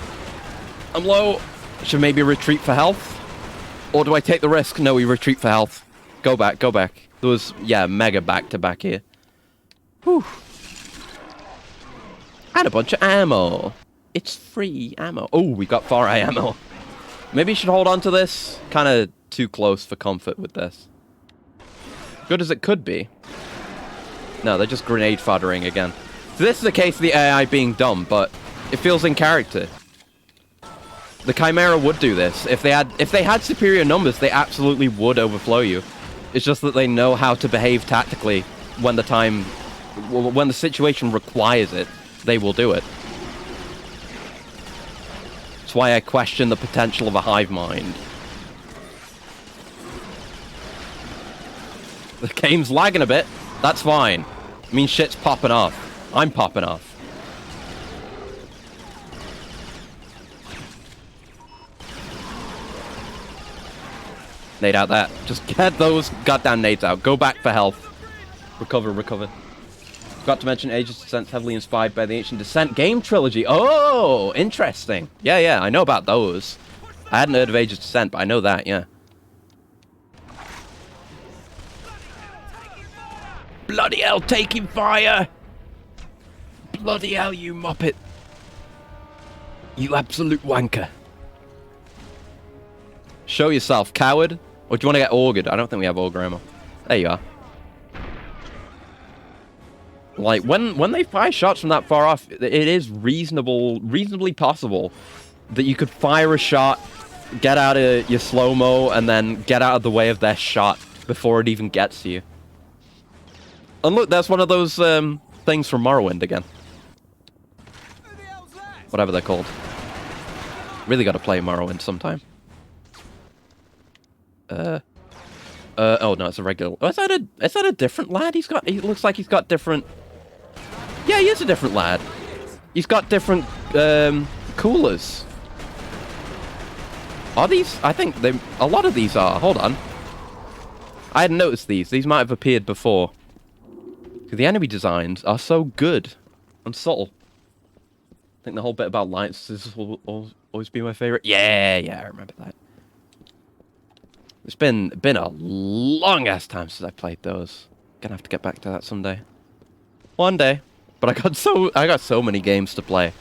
I'm low! Should maybe retreat for health? Or do I take the risk? No, we retreat for health. Go back, go back. There was, yeah, mega back-to-back here. Whew. And a bunch of ammo. It's free ammo. Oh, we got Far Eye ammo. Maybe you should hold on to this. Kind of too close for comfort with this. Good as it could be. No, they're just grenade foddering again. So this is the case of the AI being dumb, but it feels in character. The Chimera would do this. If they had superior numbers, they absolutely would overflow you. It's just that they know how to behave tactically when the situation requires it. They will do it. That's why I question the potential of a hive mind. The game's lagging a bit. That's fine. I mean, shit's popping off. I'm popping off. Nade out that. Just get those goddamn nades out. Go back for health. Recover, recover. Forgot to mention Aegis Descent's heavily inspired by the Ancient Descent game trilogy. Oh, interesting. Yeah, I know about those. I hadn't heard of Aegis Descent, but I know that, yeah. Bloody hell, taking fire! Bloody hell, you muppet. You absolute wanker. Show yourself, coward. Or do you want to get augured? I don't think we have augur ammo. There you are. Like, when they fire shots from that far off, it is reasonably possible that you could fire a shot, get out of your slow-mo, and then get out of the way of their shot before it even gets to you. And look, that's one of those things from Morrowind again. Whatever they're called. Really got to play Morrowind sometime. Oh no, it's a regular. Oh, is that a different lad? He looks like he's got different. Yeah, he is a different lad. He's got different coolers. Are these? I think a lot of these are. Hold on. I hadn't noticed these. These might have appeared before. The enemy designs are so good and subtle. I think the whole bit about lights will always be my favorite. Yeah, I remember that. It's been a long ass time since I played those. Gonna have to get back to that someday. One day. But I got so many games to play.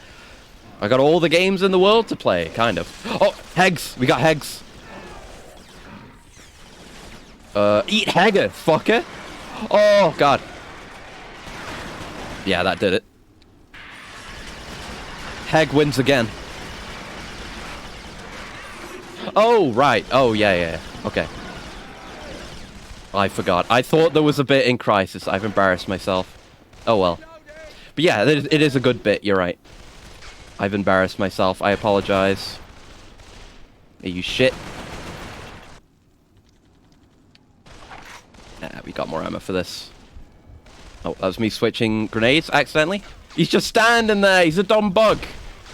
I got all the games in the world to play, kind of. Oh, Hegs! We got Hegs. Eat Hegger, fucker! Oh god. Yeah, that did it. Heg wins again. Oh, right. Oh, yeah. Okay. I forgot. I thought there was a bit in Crisis. I've embarrassed myself. Oh, well. But yeah, it is a good bit. You're right. I've embarrassed myself. I apologize. Hey, you shit. Yeah, we got more ammo for this. Oh, that was me switching grenades accidentally. He's just standing there. He's a dumb bug.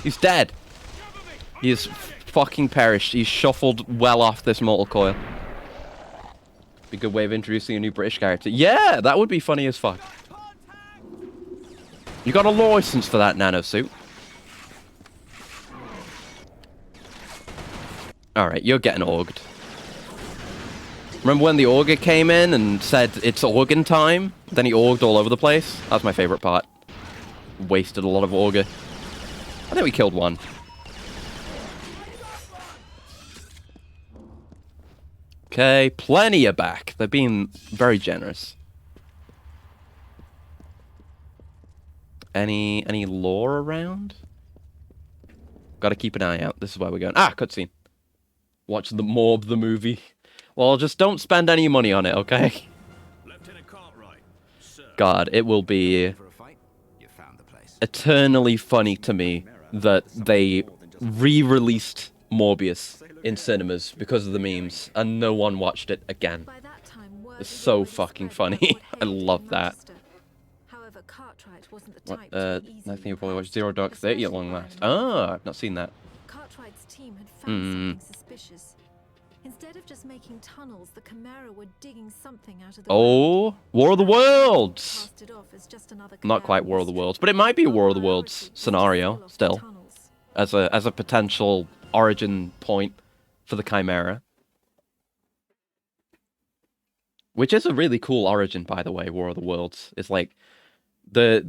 He's dead. He is fucking perished. He's shuffled well off this mortal coil. Be a good way of introducing a new British character. Yeah, that would be funny as fuck. You got a license for that nano suit. Alright, you're getting orged. Remember when the augur came in and said, it's organ time? Then he orged all over the place? That's my favorite part. Wasted a lot of augur. I think we killed one. Okay, plenty are back. They're being very generous. Any lore around? Gotta keep an eye out. This is where we're going. Ah, cutscene. Watch the Morb the movie. Well, just don't spend any money on it, okay? God, it will be eternally funny to me that they re-released Morbius in cinemas because of the memes, and no one watched it again. It's so fucking funny. I love that. What, nothing you probably watched Zero Dark 30 at long last. Ah, I've not seen that. Cartwright's team had found something suspicious. Instead of just making tunnels, the Chimera were digging something out of the ground. War of the Worlds! Passed it off as just another Not quite War of the Worlds, but it might be a War of the Worlds scenario, still. As a potential origin point for the Chimera. Which is a really cool origin, by the way, War of the Worlds. It's like the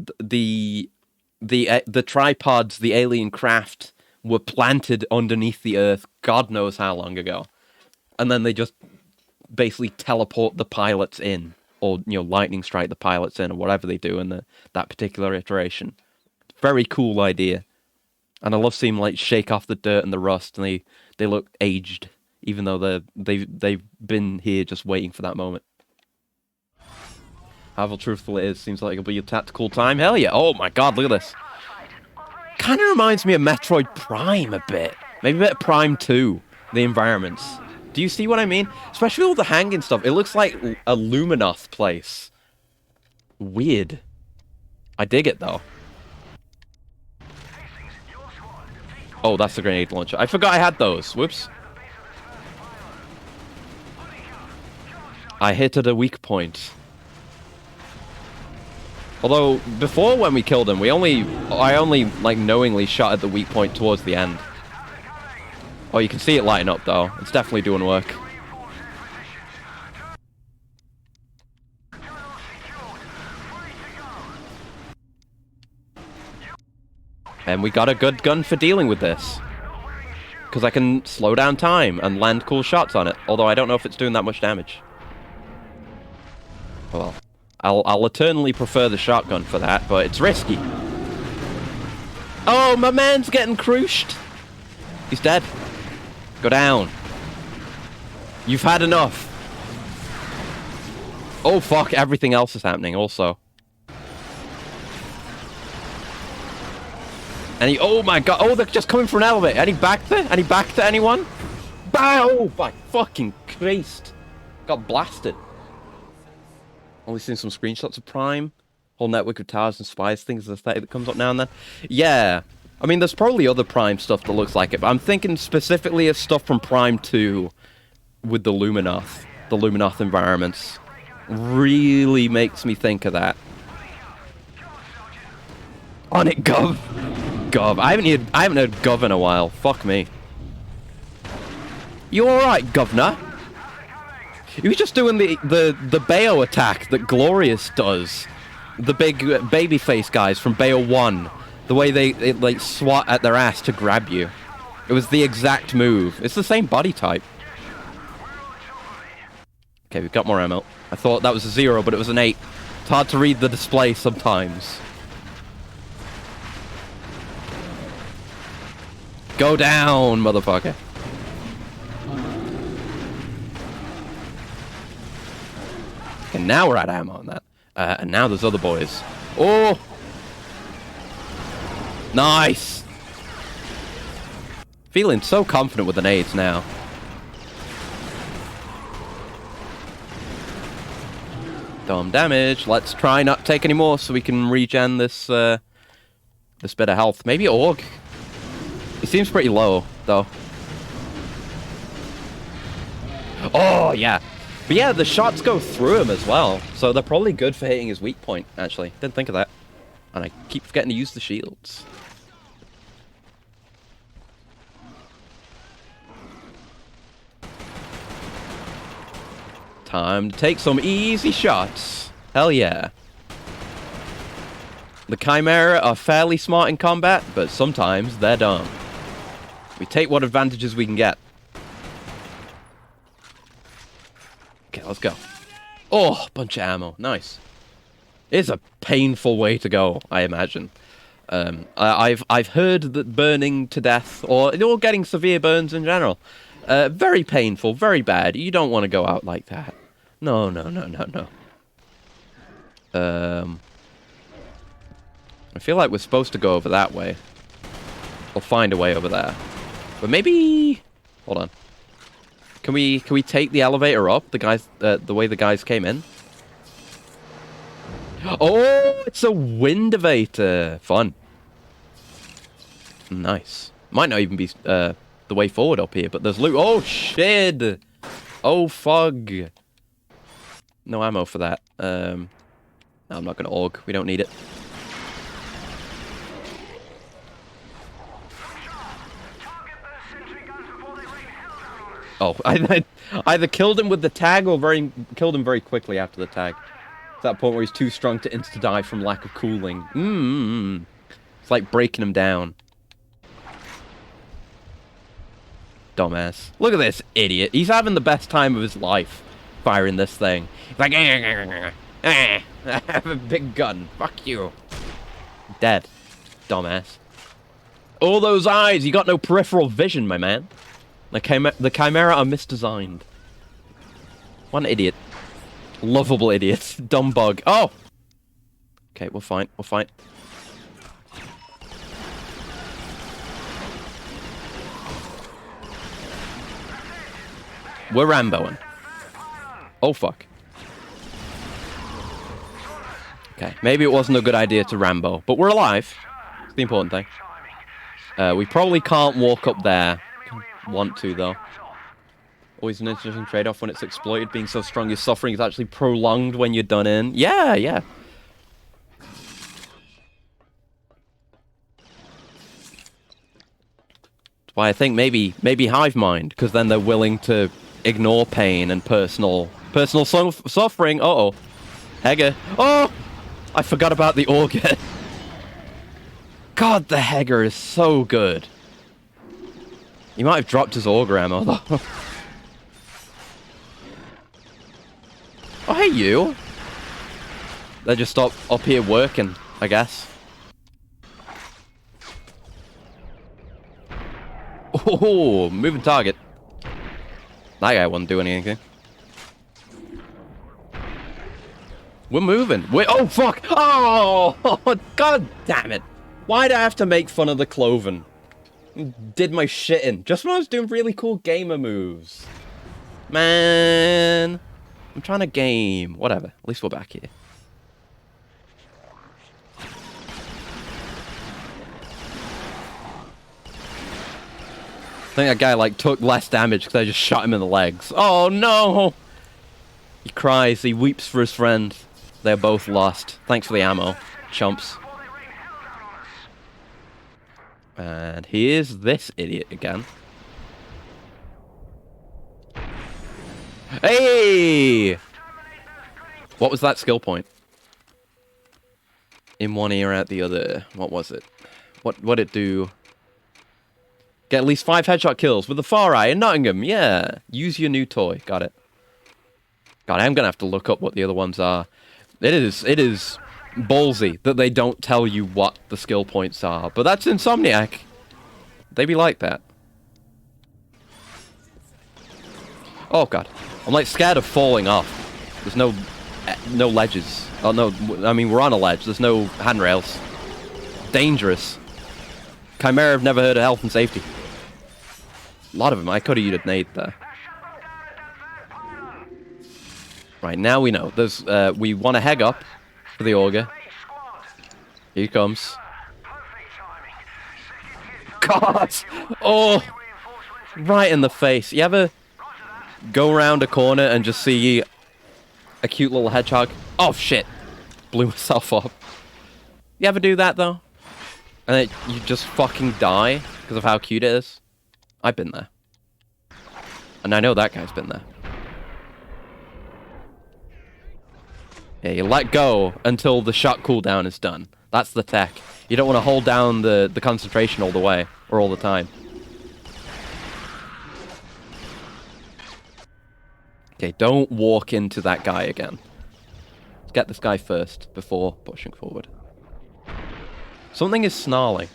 tripods, the alien craft were planted underneath the Earth God knows how long ago. And then they just basically teleport the pilots in, or, you know, lightning strike the pilots in, or whatever they do in that particular iteration. Very cool idea. And I love seeing like shake off the dirt and the rust, and they look aged, even though they've been here just waiting for that moment. However truthful it is, seems like it'll be a tactical time. Hell yeah! Oh my god, look at this. Kind of reminds me of Metroid Prime a bit. Maybe a bit of Prime 2, the environments. Do you see what I mean? Especially all the hanging stuff. It looks like a Luminoth place. Weird. I dig it though. Oh, that's the grenade launcher. I forgot I had those. Whoops. I hit at a weak point. Although, before when we killed him, I only, like, knowingly shot at the weak point towards the end. Oh, you can see it lighting up, though. It's definitely doing work. And we got a good gun for dealing with this. Because I can slow down time and land cool shots on it. Although I don't know if it's doing that much damage. Well, I'll eternally prefer the shotgun for that, but it's risky. Oh, my man's getting crushed. He's dead. Go down. You've had enough. Oh, fuck. Everything else is happening also. And he... Oh, my God. Oh, they're just coming from an elevator. Any back there? Any back to anyone? Bow! Oh, my fucking Christ. Got blasted. Only seen some screenshots of Prime. Whole network of towers and spies things aesthetic that comes up now and then. Yeah. I mean, there's probably other Prime stuff that looks like it, but I'm thinking specifically of stuff from Prime 2 with the Luminoth environments. Really makes me think of that. On it, Gov. Gov. I haven't heard Gov in a while. Fuck me. You alright, Governor? He was just doing the Bayo attack that Glorious does. The big babyface guys from Bayo 1. The way they like swat at their ass to grab you. It was the exact move. It's the same body type. Okay, we've got more ammo. I thought that was a 0, but it was an 8. It's hard to read the display sometimes. Go down, motherfucker. And now we're out of ammo on that. And now there's other boys. Oh! Nice! Feeling so confident with the nades now. Dumb damage. Let's try not to take any more so we can regen this this bit of health. Maybe Org. He seems pretty low, though. Oh, yeah. But yeah, the shots go through him as well. So they're probably good for hitting his weak point, actually. Didn't think of that. And I keep forgetting to use the shields. Time to take some easy shots. Hell yeah. The Chimera are fairly smart in combat, but sometimes they're dumb. We take what advantages we can get. Okay, let's go. Oh, bunch of ammo. Nice. It's a painful way to go, I imagine. I've heard that burning to death, or getting severe burns in general, very painful, very bad. You don't want to go out like that. No, no, no, no, no. I feel like we're supposed to go over that way. Or find a way over there. But maybe... Hold on. Can we take the elevator up? The guys, the way the guys came in? Oh, it's a wind elevator. Fun. Nice. Might not even be the way forward up here, but there's loot. Oh, shit. Oh, fug. No ammo for that. No, I'm not going to AUG. We don't need it. Oh, I either killed him with the tag or killed him very quickly after the tag. It's that point where he's too strong to insta-die from lack of cooling. It's like breaking him down. Dumbass. Look at this idiot. He's having the best time of his life firing this thing. He's like, I have a big gun. Fuck you. Dead. Dumbass. All those eyes. You got no peripheral vision, my man. The Chimera are misdesigned. What an idiot. Lovable idiot. Dumb bug. Oh! Okay, we're fine. We're fine. We're Ramboing. Oh, fuck. Okay, maybe it wasn't a good idea to Rambo, but we're alive. It's the important thing. We probably can't walk up there. Want to, though. Always an interesting trade-off when it's exploited. Being so strong, your suffering is actually prolonged when you're done in. Yeah, yeah. That's why I think maybe hive mind, because then they're willing to ignore pain and personal suffering. Uh-oh. Hegger. Oh! I forgot about the auger. God, the Hegger is so good. He might have dropped his auger ammo, though. Oh, hey, you. They just up here working, I guess. Oh, moving target. That guy wasn't doing anything. We're moving. Oh, fuck. Oh, god damn it. Why'd I have to make fun of the Cloven? Did my shit in. Just when I was doing really cool gamer moves. Man. I'm trying to game. Whatever. At least we're back here. I think that guy, like, took less damage because I just shot him in the legs. Oh, no! He cries. He weeps for his friend. They're both lost. Thanks for the ammo, chumps. And here's this idiot again. Hey! What was that skill point? In one ear, out the other. What was it? What'd it do? Get at least 5 headshot kills with the Far Eye in Nottingham. Yeah. Use your new toy. Got it. God, I'm gonna have to look up what the other ones are. It is ballsy that they don't tell you what the skill points are. But that's Insomniac. They be like that. Oh, God. I'm, like, scared of falling off. There's no ledges. Oh, no. I mean, we're on a ledge. There's no handrails. Dangerous. Chimera have never heard of health and safety. A lot of them. I could have used a nade there. Right, now we know. There's, we want to heg up for the auger. Here he comes. God! Oh! Right in the face. You ever go around a corner and just see a cute little hedgehog? Oh, shit. Blew myself up. You ever do that, though? And then you just fucking die because of how cute it is? I've been there. And I know that guy's been there. Yeah, you let go until the shot cooldown is done. That's the tech. You don't want to hold down the concentration all the way, or all the time. Okay, don't walk into that guy again. Let's get this guy first, before pushing forward. Something is snarling.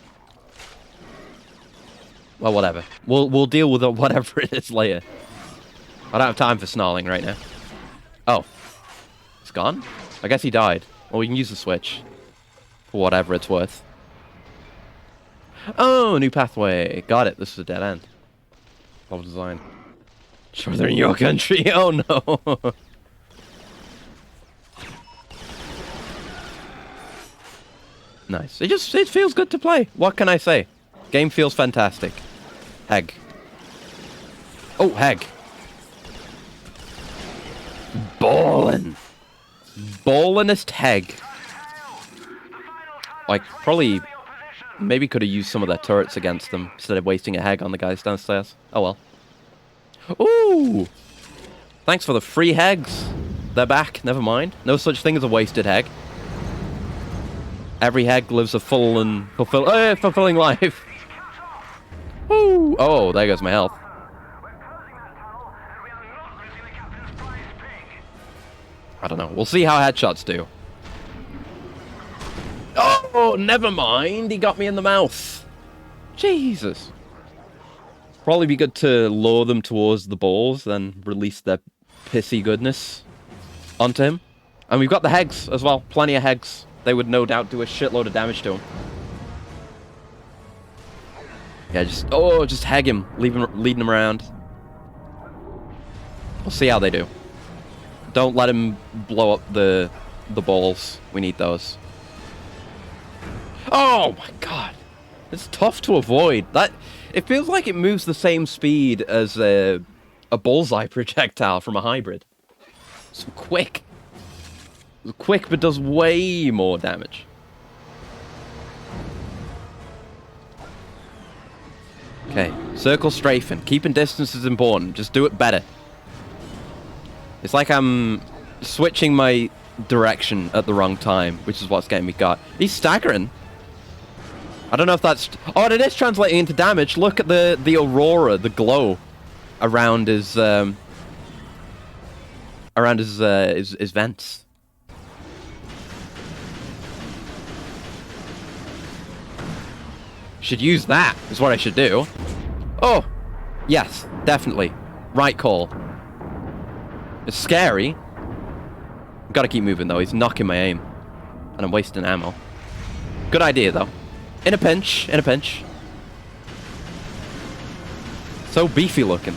Well, whatever. We'll deal with whatever it is later. I don't have time for snarling right now. Oh. It's gone? I guess he died. Well, we can use the switch. For whatever it's worth. Oh, new pathway. Got it. This is a dead end. Level design. Sure they're in your country. Oh, no. Nice. It feels good to play. What can I say? Game feels fantastic. Heg. Oh, Heg. Ballin'. Ballinest Heg. Like, probably, maybe could have used some of their turrets against them instead of wasting a Heg on the guys downstairs. Oh well. Ooh! Thanks for the free Hegs. They're back, never mind. No such thing as a wasted Heg. Every Heg lives a full and fulfilling life. Woo! Oh, there goes my health. I don't know. We'll see how headshots do. Oh, never mind. He got me in the mouth. Jesus. Probably be good to lure them towards the balls, then release their pissy goodness onto him. And we've got the Hegs as well. Plenty of Hegs. They would no doubt do a shitload of damage to him. Yeah, just Heg him. Leading him around. We'll see how they do. Don't let him blow up the balls. We need those. Oh my god. It's tough to avoid. That it feels like it moves the same speed as a bullseye projectile from a hybrid. It's quick. It's quick, but does way more damage. Okay, circle strafing. Keeping distance is important. Just do it better. It's like I'm switching my direction at the wrong time, which is what's getting me got. He's staggering. I don't know if that's... Oh, it is translating into damage. Look at the aurora, the glow around his vents. Should use that, is what I should do. Oh, yes, definitely. Right call. It's scary. Gotta keep moving, though. He's knocking my aim. And I'm wasting ammo. Good idea, though. In a pinch, in a pinch. So beefy looking.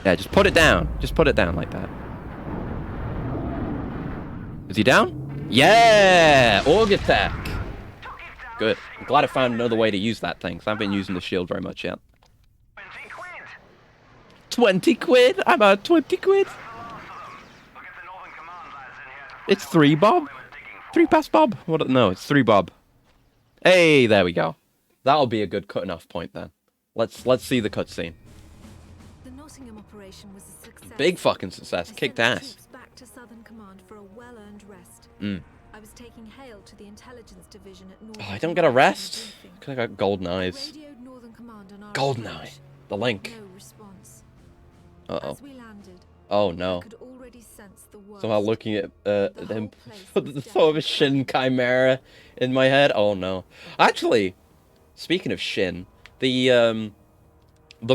Yeah, just put it down. Just put it down like that. Is he down? Yeah! Org attack! Good. I'm glad I found another way to use that thing, because I haven't been using the shield very much yet. 20 quid. 20 quid? I'm out 20 quid. Look at the Northern Command lads in here. It's 3 bob. 3 past bob. What? No, it's 3 bob. Hey, there we go. That'll be a good cutting off point then. Let's see the cutscene. The Nottingham operation was a success. Big fucking success. I Kicked sent ass. troops back to Southern Command for a well-earned rest. I was taking Hale to the intelligence division at Northern. Oh, I don't get a rest. Could have got golden eyes. Radioed Northern Command on our Golden approach. eye. The link. No response. Uh-oh. As we landed, Oh I no. could already sense the worst. Somehow looking at The him, whole place put was the thought of a Shin Chimera in my head. Oh no. Actually, speaking of Shin, the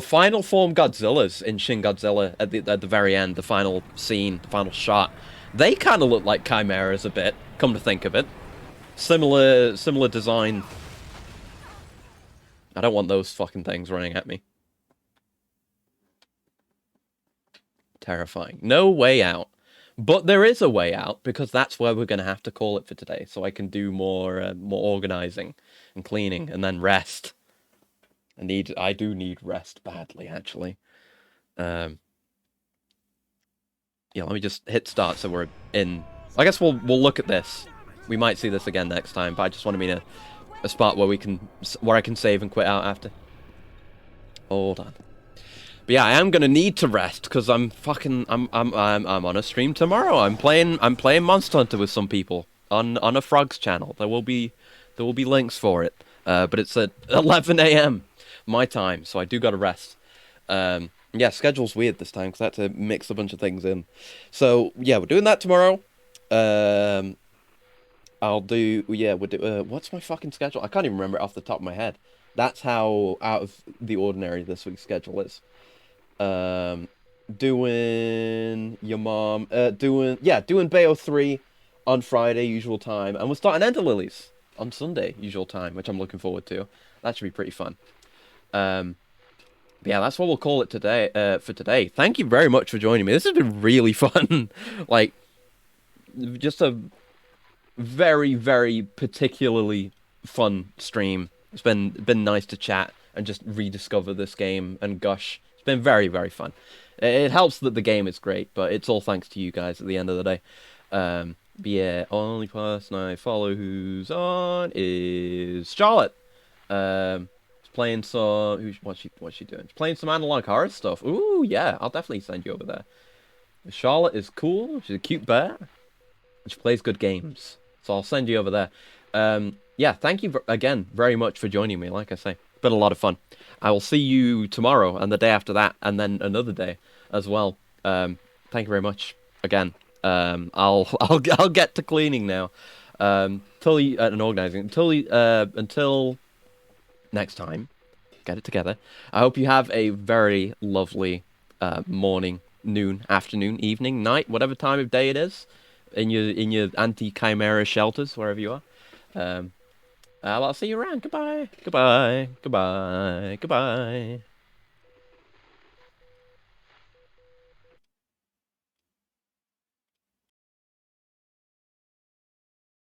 final form Godzillas in Shin Godzilla at the very end, the final scene, the final shot, they kind of look like chimeras a bit. Come to think of it, similar design. I don't want those fucking things running at me. Terrifying. No way out. But there is a way out, because that's where we're going to have to call it for today, so I can do more organizing and cleaning, and then rest. I do need rest badly, actually. Yeah, let me just hit start so we're in. I guess we'll look at this. We might see this again next time, but I just want to be in a spot where I can save and quit out after. Hold on. But yeah, I am gonna need to rest because I'm on a stream tomorrow. I'm playing Monster Hunter with some people on a Frogs channel. There will be links for it. But it's at 11 a.m. my time, so I do gotta rest. Yeah, schedule's weird this time because I had to mix a bunch of things in. So yeah, we're doing that tomorrow. We'll do what's my fucking schedule? I can't even remember it off the top of my head. That's how out of the ordinary this week's schedule is. Doing your mom, doing Bayo 3 on Friday, usual time, and we're starting Ender Lilies on Sunday, usual time, which I'm looking forward to. That should be pretty fun. Yeah, that's what we'll call it today. For today, thank you very much for joining me. This has been really fun. Like, just a very, very particularly fun stream. It's been nice to chat and just rediscover this game and gush. It's been very, very fun. It helps that the game is great, but it's all thanks to you guys at the end of the day. But yeah, only person I follow who's on is Charlotte. Playing some... What's she doing? She's playing some analog horror stuff. Ooh, yeah, I'll definitely send you over there. Charlotte is cool. She's a cute bear. And she plays good games. So I'll send you over there. Yeah, thank you again very much for joining me. Like I say, it's been a lot of fun. I will see you tomorrow and the day after that, and then another day as well. Thank you very much again. I'll get to cleaning now. And organising until next time. Get it together. I hope you have a very lovely morning, noon, afternoon, evening, night, whatever time of day it is, in your anti-chimera shelters, wherever you are. I'll see you around. Goodbye. Goodbye. Goodbye. Goodbye.